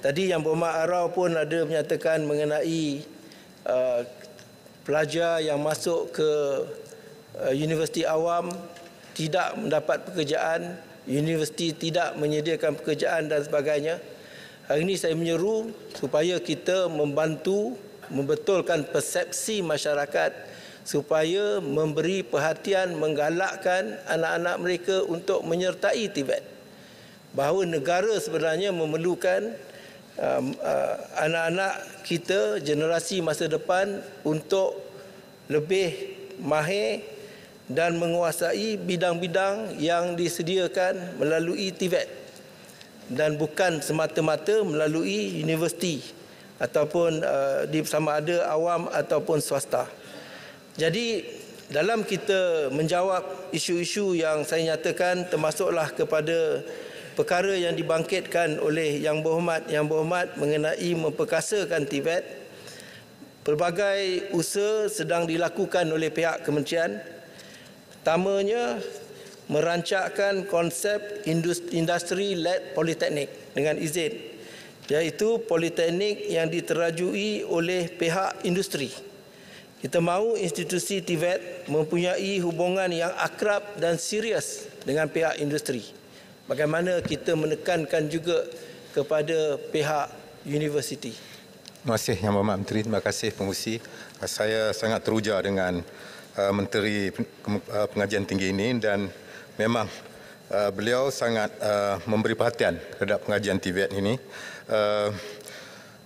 Speaker 21: Tadi Yang Berhormat Arau pun ada menyatakan mengenai pelajar yang masuk ke universiti awam tidak mendapat pekerjaan, universiti tidak menyediakan pekerjaan dan sebagainya. Hari ini saya menyeru supaya kita membantu membetulkan persepsi masyarakat supaya memberi perhatian, menggalakkan anak-anak mereka untuk menyertai TVET. Bahawa negara sebenarnya memerlukan anak-anak kita, generasi masa depan untuk lebih mahir dan menguasai bidang-bidang yang disediakan melalui TVET dan bukan semata-mata melalui universiti ataupun sama ada awam ataupun swasta. Jadi dalam kita menjawab isu-isu yang saya nyatakan, termasuklah kepada perkara yang dibangkitkan oleh Yang Berhormat mengenai memperkasakan TVET, pelbagai usaha sedang dilakukan oleh pihak kementerian. Pertamanya, merancangkan konsep industri-led politeknik dengan izin, iaitu politeknik yang diterajui oleh pihak industri. Kita mahu institusi TVET mempunyai hubungan yang akrab dan serius dengan pihak industri. Bagaimana kita menekankan juga kepada pihak universiti.
Speaker 6: Terima kasih Yang Berhormat Menteri, terima kasih Pengerusi. Saya sangat teruja dengan Menteri Pengajian Tinggi ini dan memang beliau sangat memberi perhatian terhadap pengajian TVET ini.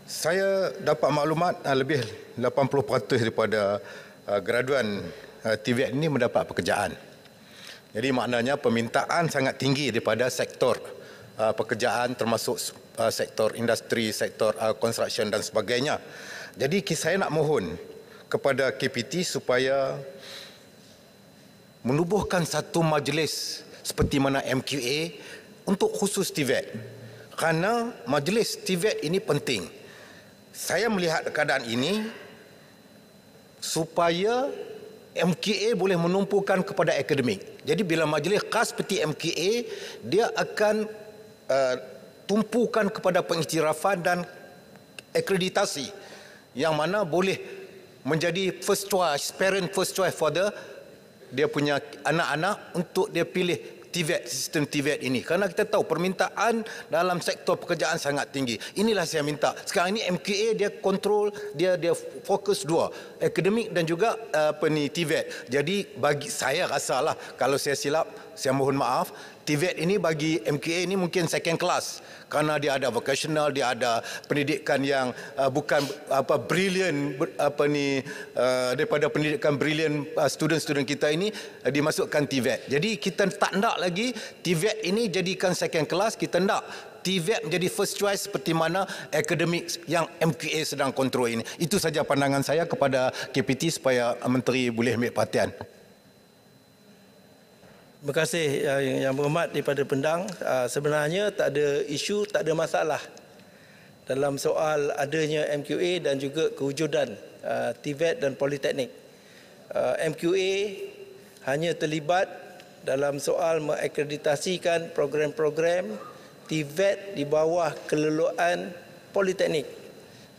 Speaker 6: Saya dapat maklumat lebih 80% daripada graduan TVET ini mendapat pekerjaan. Jadi maknanya permintaan sangat tinggi daripada sektor pekerjaan, termasuk sektor industri, sektor construction dan sebagainya. Jadi saya nak mohon kepada KPT supaya menubuhkan satu majlis seperti mana MQA untuk khusus TVET. Kerana majlis TVET ini penting. Saya melihat keadaan ini supaya MKA boleh menumpukan kepada akademik. Jadi bila majlis khas seperti MKA, dia akan tumpukan kepada pengiktirafan dan akreditasi yang mana boleh menjadi first choice, parent first choice for dia punya anak-anak untuk dia pilih TVET, sistem TVET ini. Kerana kita tahu permintaan dalam sektor pekerjaan sangat tinggi. Inilah saya minta. Sekarang ini MQA dia kontrol, dia fokus dua, akademik dan juga TVET. Jadi bagi saya rasalah, kalau saya silap, saya mohon maaf, TVET ini bagi MQA ini mungkin second class kerana dia ada vocational, dia ada pendidikan yang bukan brilliant daripada pendidikan brilliant student-student kita ini dimasukkan TVET. Jadi kita tak nak lagi TVET ini jadikan second class, kita nak TVET menjadi first choice seperti mana akademik yang MQA sedang kontrol ini. Itu saja pandangan saya kepada KPT supaya Menteri boleh ambil perhatian.
Speaker 21: Terima kasih Yang Berhormat daripada Pendang. Sebenarnya tak ada isu, tak ada masalah dalam soal adanya MQA dan juga kewujudan TVET dan Politeknik. MQA hanya terlibat dalam soal mengakreditasikan program-program TVET di bawah keleluan Politeknik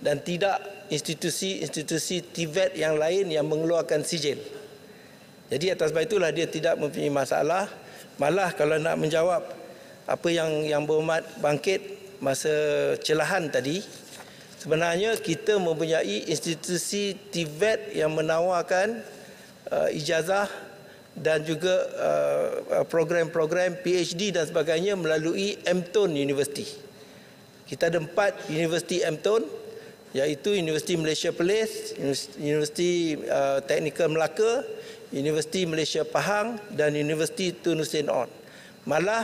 Speaker 21: dan tidak institusi-institusi TVET yang lain yang mengeluarkan sijil. Jadi atas sebab itulah dia tidak mempunyai masalah. Malah kalau nak menjawab apa yang Berhormat bangkit masa celahan tadi, sebenarnya kita mempunyai institusi TVET yang menawarkan ijazah dan juga program-program PhD dan sebagainya melalui MTON University. Kita ada 4 universiti MTON, iaitu Universiti Malaysia Perlis, Universiti Teknikal Melaka, Universiti Malaysia Pahang dan Universiti Tun Hussein On. Malah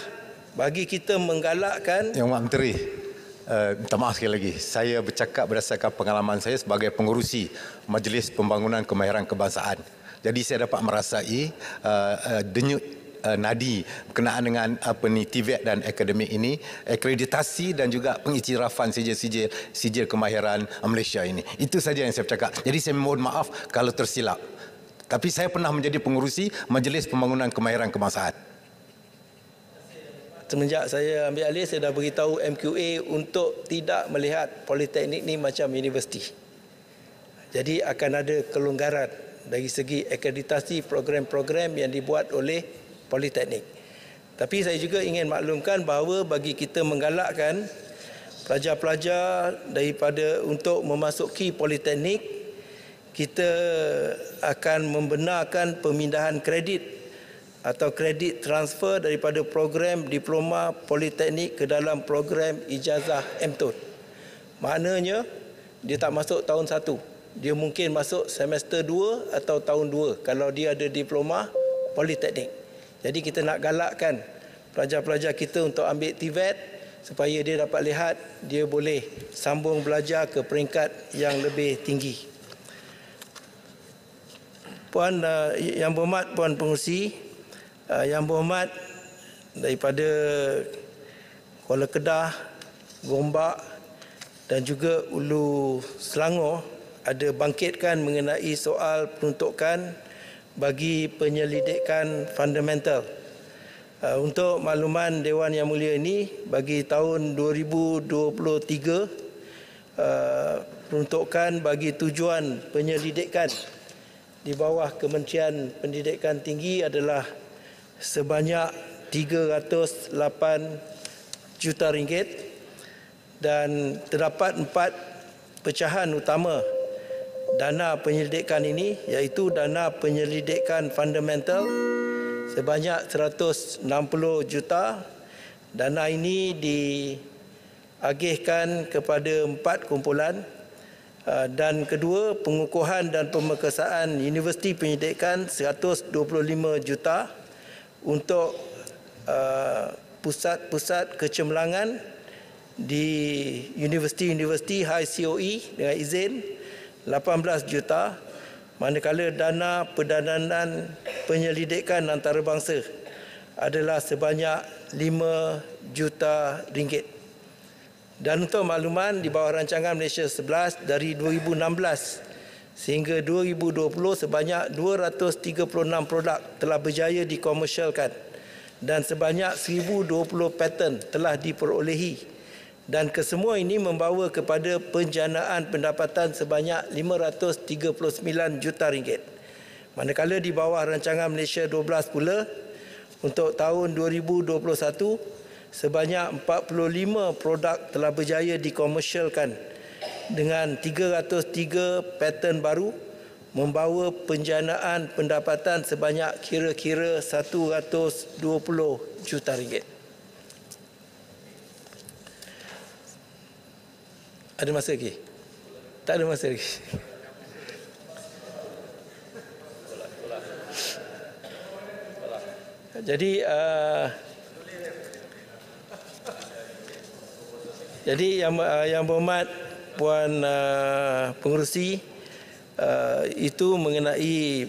Speaker 21: bagi kita menggalakkan
Speaker 6: Yang Menteri, minta maaf sekali lagi. Saya bercakap berdasarkan pengalaman saya sebagai pengurusi Majlis Pembangunan Kemahiran Kebangsaan. Jadi saya dapat merasai denyut nadi berkenaan dengan TVET dan akademik ini, akreditasi dan juga pengiktirafan sijil kemahiran Malaysia ini. Itu saja yang saya bercakap. Jadi saya mohon maaf kalau tersilap. Tapi saya pernah menjadi pengurusi Majlis Pembangunan Kemahiran Kebangsaan.
Speaker 21: Semenjak saya ambil alih, saya dah beritahu MQA untuk tidak melihat Politeknik ni macam universiti. Jadi akan ada kelonggaran dari segi akreditasi program-program yang dibuat oleh Politeknik. Tapi saya juga ingin maklumkan bahawa bagi kita menggalakkan pelajar-pelajar daripada untuk memasuki Politeknik, kita akan membenarkan pemindahan kredit atau kredit transfer daripada program diploma Politeknik ke dalam program ijazah MTON. Maknanya dia tak masuk tahun 1. Dia mungkin masuk semester 2 atau tahun 2 kalau dia ada diploma Politeknik. Jadi kita nak galakkan pelajar-pelajar kita untuk ambil TVET supaya dia dapat lihat dia boleh sambung belajar ke peringkat yang lebih tinggi. Puan Yang Berhormat, Puan Pengerusi, Yang Berhormat daripada Kuala Kedah, Gombak dan juga Ulu Selangor ada bangkitkan mengenai soal peruntukan bagi penyelidikan fundamental. Untuk makluman Dewan Yang Mulia ini, bagi tahun 2023, peruntukan bagi tujuan penyelidikan di bawah Kementerian Pendidikan Tinggi adalah sebanyak 308 juta ringgit dan terdapat 4 pecahan utama dana penyelidikan ini, iaitu dana penyelidikan fundamental sebanyak 160 juta. Dana ini diagihkan kepada 4 kumpulan. Dan kedua, pengukuhan dan pemerkasaan Universiti Pendidikan 125 juta untuk pusat-pusat kecemerlangan di universiti-universiti high COE dengan izin 18 juta, manakala dana pendanaan penyelidikan antarabangsa adalah sebanyak 5 juta ringgit. Dan untuk makluman, di bawah rancangan Malaysia 11 dari 2016 sehingga 2020 sebanyak 236 produk telah berjaya dikomersialkan dan sebanyak 1020 paten telah diperolehi, dan kesemua ini membawa kepada penjanaan pendapatan sebanyak 539 juta ringgit. Manakala di bawah rancangan Malaysia 12 pula, Untuk tahun 2021, sebanyak 45 produk telah berjaya dikomersialkan dengan 303 paten baru, membawa penjanaan pendapatan sebanyak kira-kira 120 juta ringgit. Ada masa lagi? Tak ada masa lagi. Jadi yang berhormat Puan Pengerusi, itu mengenai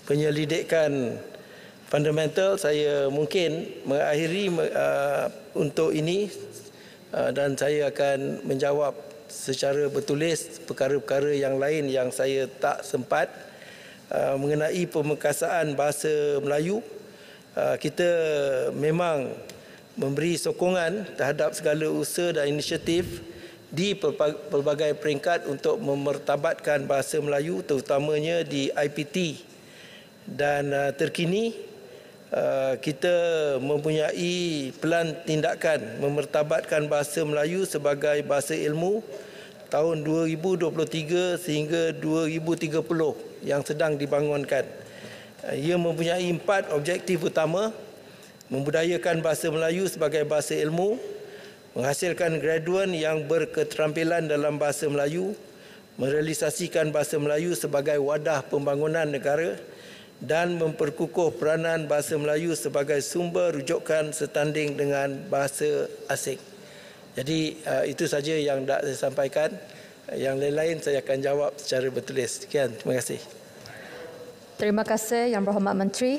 Speaker 21: penyelidikan fundamental. Saya mungkin mengakhiri untuk ini dan saya akan menjawab secara bertulis perkara-perkara yang lain yang saya tak sempat. Mengenai pemekasaan bahasa Melayu, kita memang memberi sokongan terhadap segala usaha dan inisiatif di pelbagai peringkat untuk memertabatkan bahasa Melayu, terutamanya di IPT. Dan terkini kita mempunyai pelan tindakan memertabatkan bahasa Melayu sebagai bahasa ilmu tahun 2023 sehingga 2030 yang sedang dibangunkan. Ia mempunyai 4 objektif utama: membudayakan bahasa Melayu sebagai bahasa ilmu, menghasilkan graduan yang berketerampilan dalam bahasa Melayu, merealisasikan bahasa Melayu sebagai wadah pembangunan negara, dan memperkukuh peranan bahasa Melayu sebagai sumber rujukan setanding dengan bahasa asing. Jadi itu saja yang nak saya sampaikan. Yang lain-lain saya akan jawab secara bertulis. Sekian, terima kasih.
Speaker 8: Terima kasih Yang Berhormat Menteri.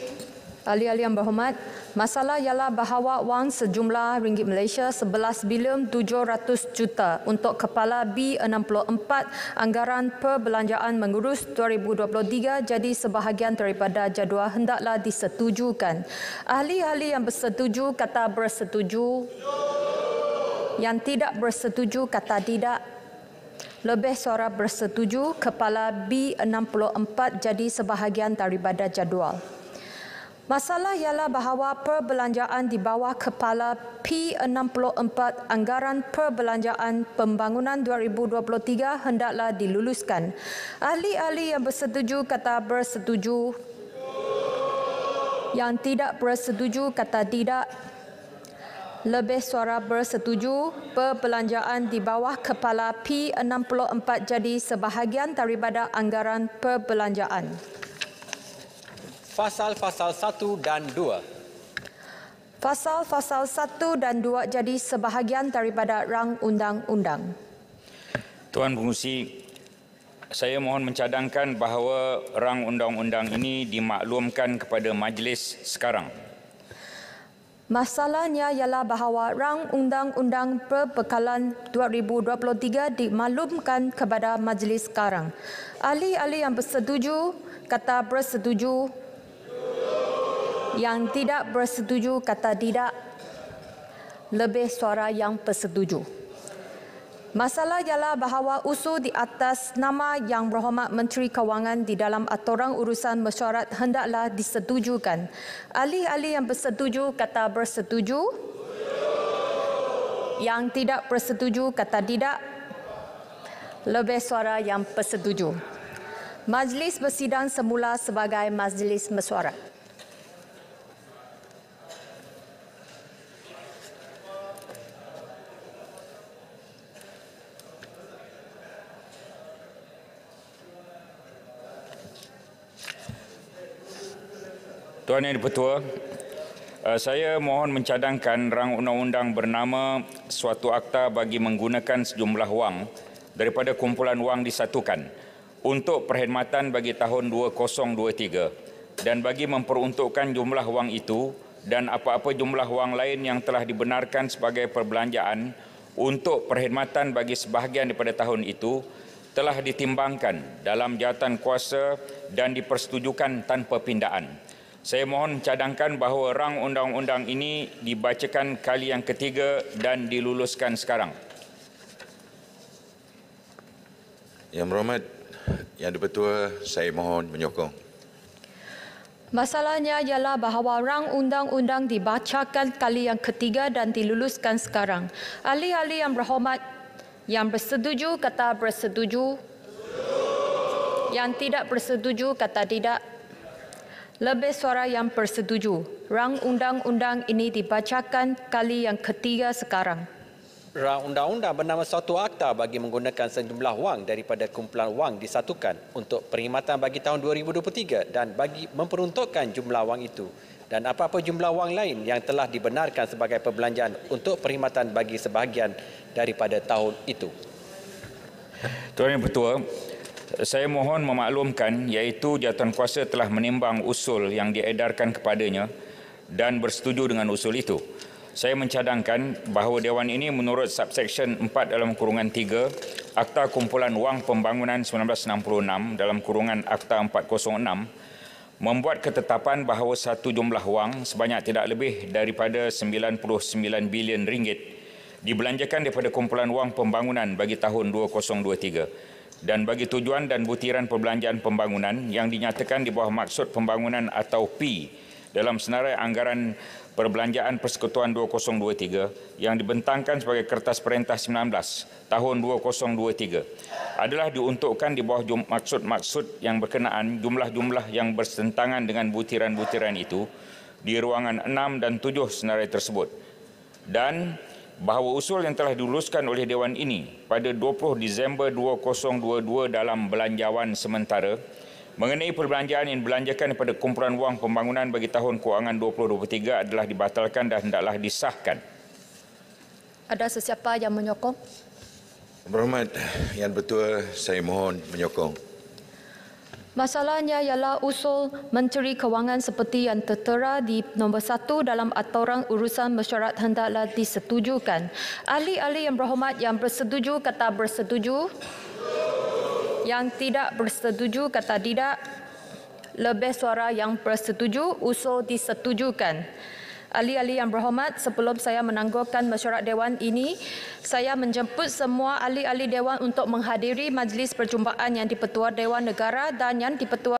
Speaker 8: Ahli-ahli yang berhormat, masalah ialah bahawa wang sejumlah ringgit Malaysia 11 bilion 700 juta untuk Kepala B64 anggaran perbelanjaan mengurus 2023 jadi sebahagian daripada jadual hendaklah disetujukan. Ahli-ahli yang bersetuju kata bersetuju. Yang tidak bersetuju kata tidak. Lebih suara bersetuju, Kepala B64 jadi sebahagian daripada jadual. Masalah ialah bahawa perbelanjaan di bawah Kepala P64 anggaran perbelanjaan pembangunan 2023 hendaklah diluluskan. Ahli-ahli yang bersetuju kata bersetuju. Yang tidak bersetuju kata tidak. Lebih suara bersetuju, perbelanjaan di bawah Kepala P64 jadi sebahagian daripada anggaran perbelanjaan.
Speaker 3: Fasal-fasal 1 dan 2.
Speaker 8: Fasal-fasal 1 dan 2 jadi sebahagian daripada rang undang-undang.
Speaker 13: Tuan Pengerusi, saya mohon mencadangkan bahawa rang undang-undang ini dimaklumkan kepada majlis sekarang.
Speaker 8: Masalahnya ialah bahawa rang undang-undang perbekalan 2023 dimaklumkan kepada majlis sekarang. Ahli-ahli yang bersetuju kata bersetuju. Yang tidak bersetuju kata tidak. Lebih suara yang bersetuju. Masalah ialah bahawa usul di atas nama Yang Berhormat Menteri Kewangan di dalam aturan urusan mesyuarat hendaklah disetujukan. Ahli-ahli yang bersetuju kata bersetuju. Yang tidak bersetuju kata tidak. Lebih suara yang bersetuju. Majlis bersidang semula sebagai majlis mesyuarat.
Speaker 13: Tuan Yang Dipertua, saya mohon mencadangkan rang undang-undang bernama suatu akta bagi menggunakan sejumlah wang daripada kumpulan wang disatukan untuk perkhidmatan bagi tahun 2023 dan bagi memperuntukkan jumlah wang itu dan apa-apa jumlah wang lain yang telah dibenarkan sebagai perbelanjaan untuk perkhidmatan bagi sebahagian daripada tahun itu telah ditimbangkan dalam jawatan kuasa dan dipersetujukan tanpa pindaan. Saya mohon cadangkan bahawa rang undang-undang ini dibacakan kali yang ketiga dan diluluskan sekarang.
Speaker 1: Yang Berhormat Yang Dipertua, saya mohon menyokong.
Speaker 8: Masalahnya ialah bahawa rang undang-undang dibacakan kali yang ketiga dan diluluskan sekarang. Ahli-ahli yang berhormat, yang bersetuju kata bersetuju, yang tidak bersetuju kata tidak. Lebih suara yang bersetuju. Rang undang-undang ini dibacakan kali yang ketiga sekarang.
Speaker 3: Rang undang-undang bernama suatu akta bagi menggunakan sejumlah wang daripada kumpulan wang disatukan untuk perkhidmatan bagi tahun 2023 dan bagi memperuntukkan jumlah wang itu dan apa-apa jumlah wang lain yang telah dibenarkan sebagai perbelanjaan untuk perkhidmatan bagi sebahagian daripada tahun itu.
Speaker 13: Tuan Yang Pertua, saya mohon memaklumkan iaitu jawatankuasa telah menimbang usul yang diedarkan kepadanya dan bersetuju dengan usul itu. Saya mencadangkan bahawa Dewan ini menurut subsection 4 dalam kurungan 3 Akta Kumpulan Wang Pembangunan 1966 dalam kurungan Akta 406 membuat ketetapan bahawa satu jumlah wang sebanyak tidak lebih daripada 99 bilion ringgit dibelanjakan daripada kumpulan wang pembangunan bagi tahun 2023 dan bagi tujuan dan butiran perbelanjaan pembangunan yang dinyatakan di bawah maksud pembangunan atau P dalam senarai anggaran Perbelanjaan Persekutuan 2023 yang dibentangkan sebagai Kertas Perintah 19 tahun 2023 adalah diuntukkan di bawah maksud-maksud yang berkenaan jumlah-jumlah yang bertentangan dengan butiran-butiran itu di ruangan 6 dan 7 senarai tersebut dan bahawa usul yang telah diluluskan oleh Dewan ini pada 20 Disember 2022 dalam belanjawan sementara mengenai perbelanjaan yang dibelanjakan kepada kumpulan wang pembangunan bagi tahun kewangan 2023 adalah dibatalkan dan hendaklah disahkan.
Speaker 8: Ada sesiapa yang menyokong?
Speaker 1: Berhormat Yang Pertua, saya mohon menyokong.
Speaker 8: Masalahnya ialah usul Menteri Kewangan seperti yang tertera di nombor 1 dalam aturan urusan mesyuarat hendaklah disetujukan. Ahli-ahli yang berhormat yang bersetuju kata bersetuju. Yang tidak bersetuju kata tidak. Lebih suara yang bersetuju, usul disetujukan. Ahli-ahli yang berhormat, sebelum saya menangguhkan mesyuarat Dewan ini, saya menjemput semua ahli-ahli Dewan untuk menghadiri majlis perjumpaan yang di-Pertua Dewan Negara dan yang di-Pertua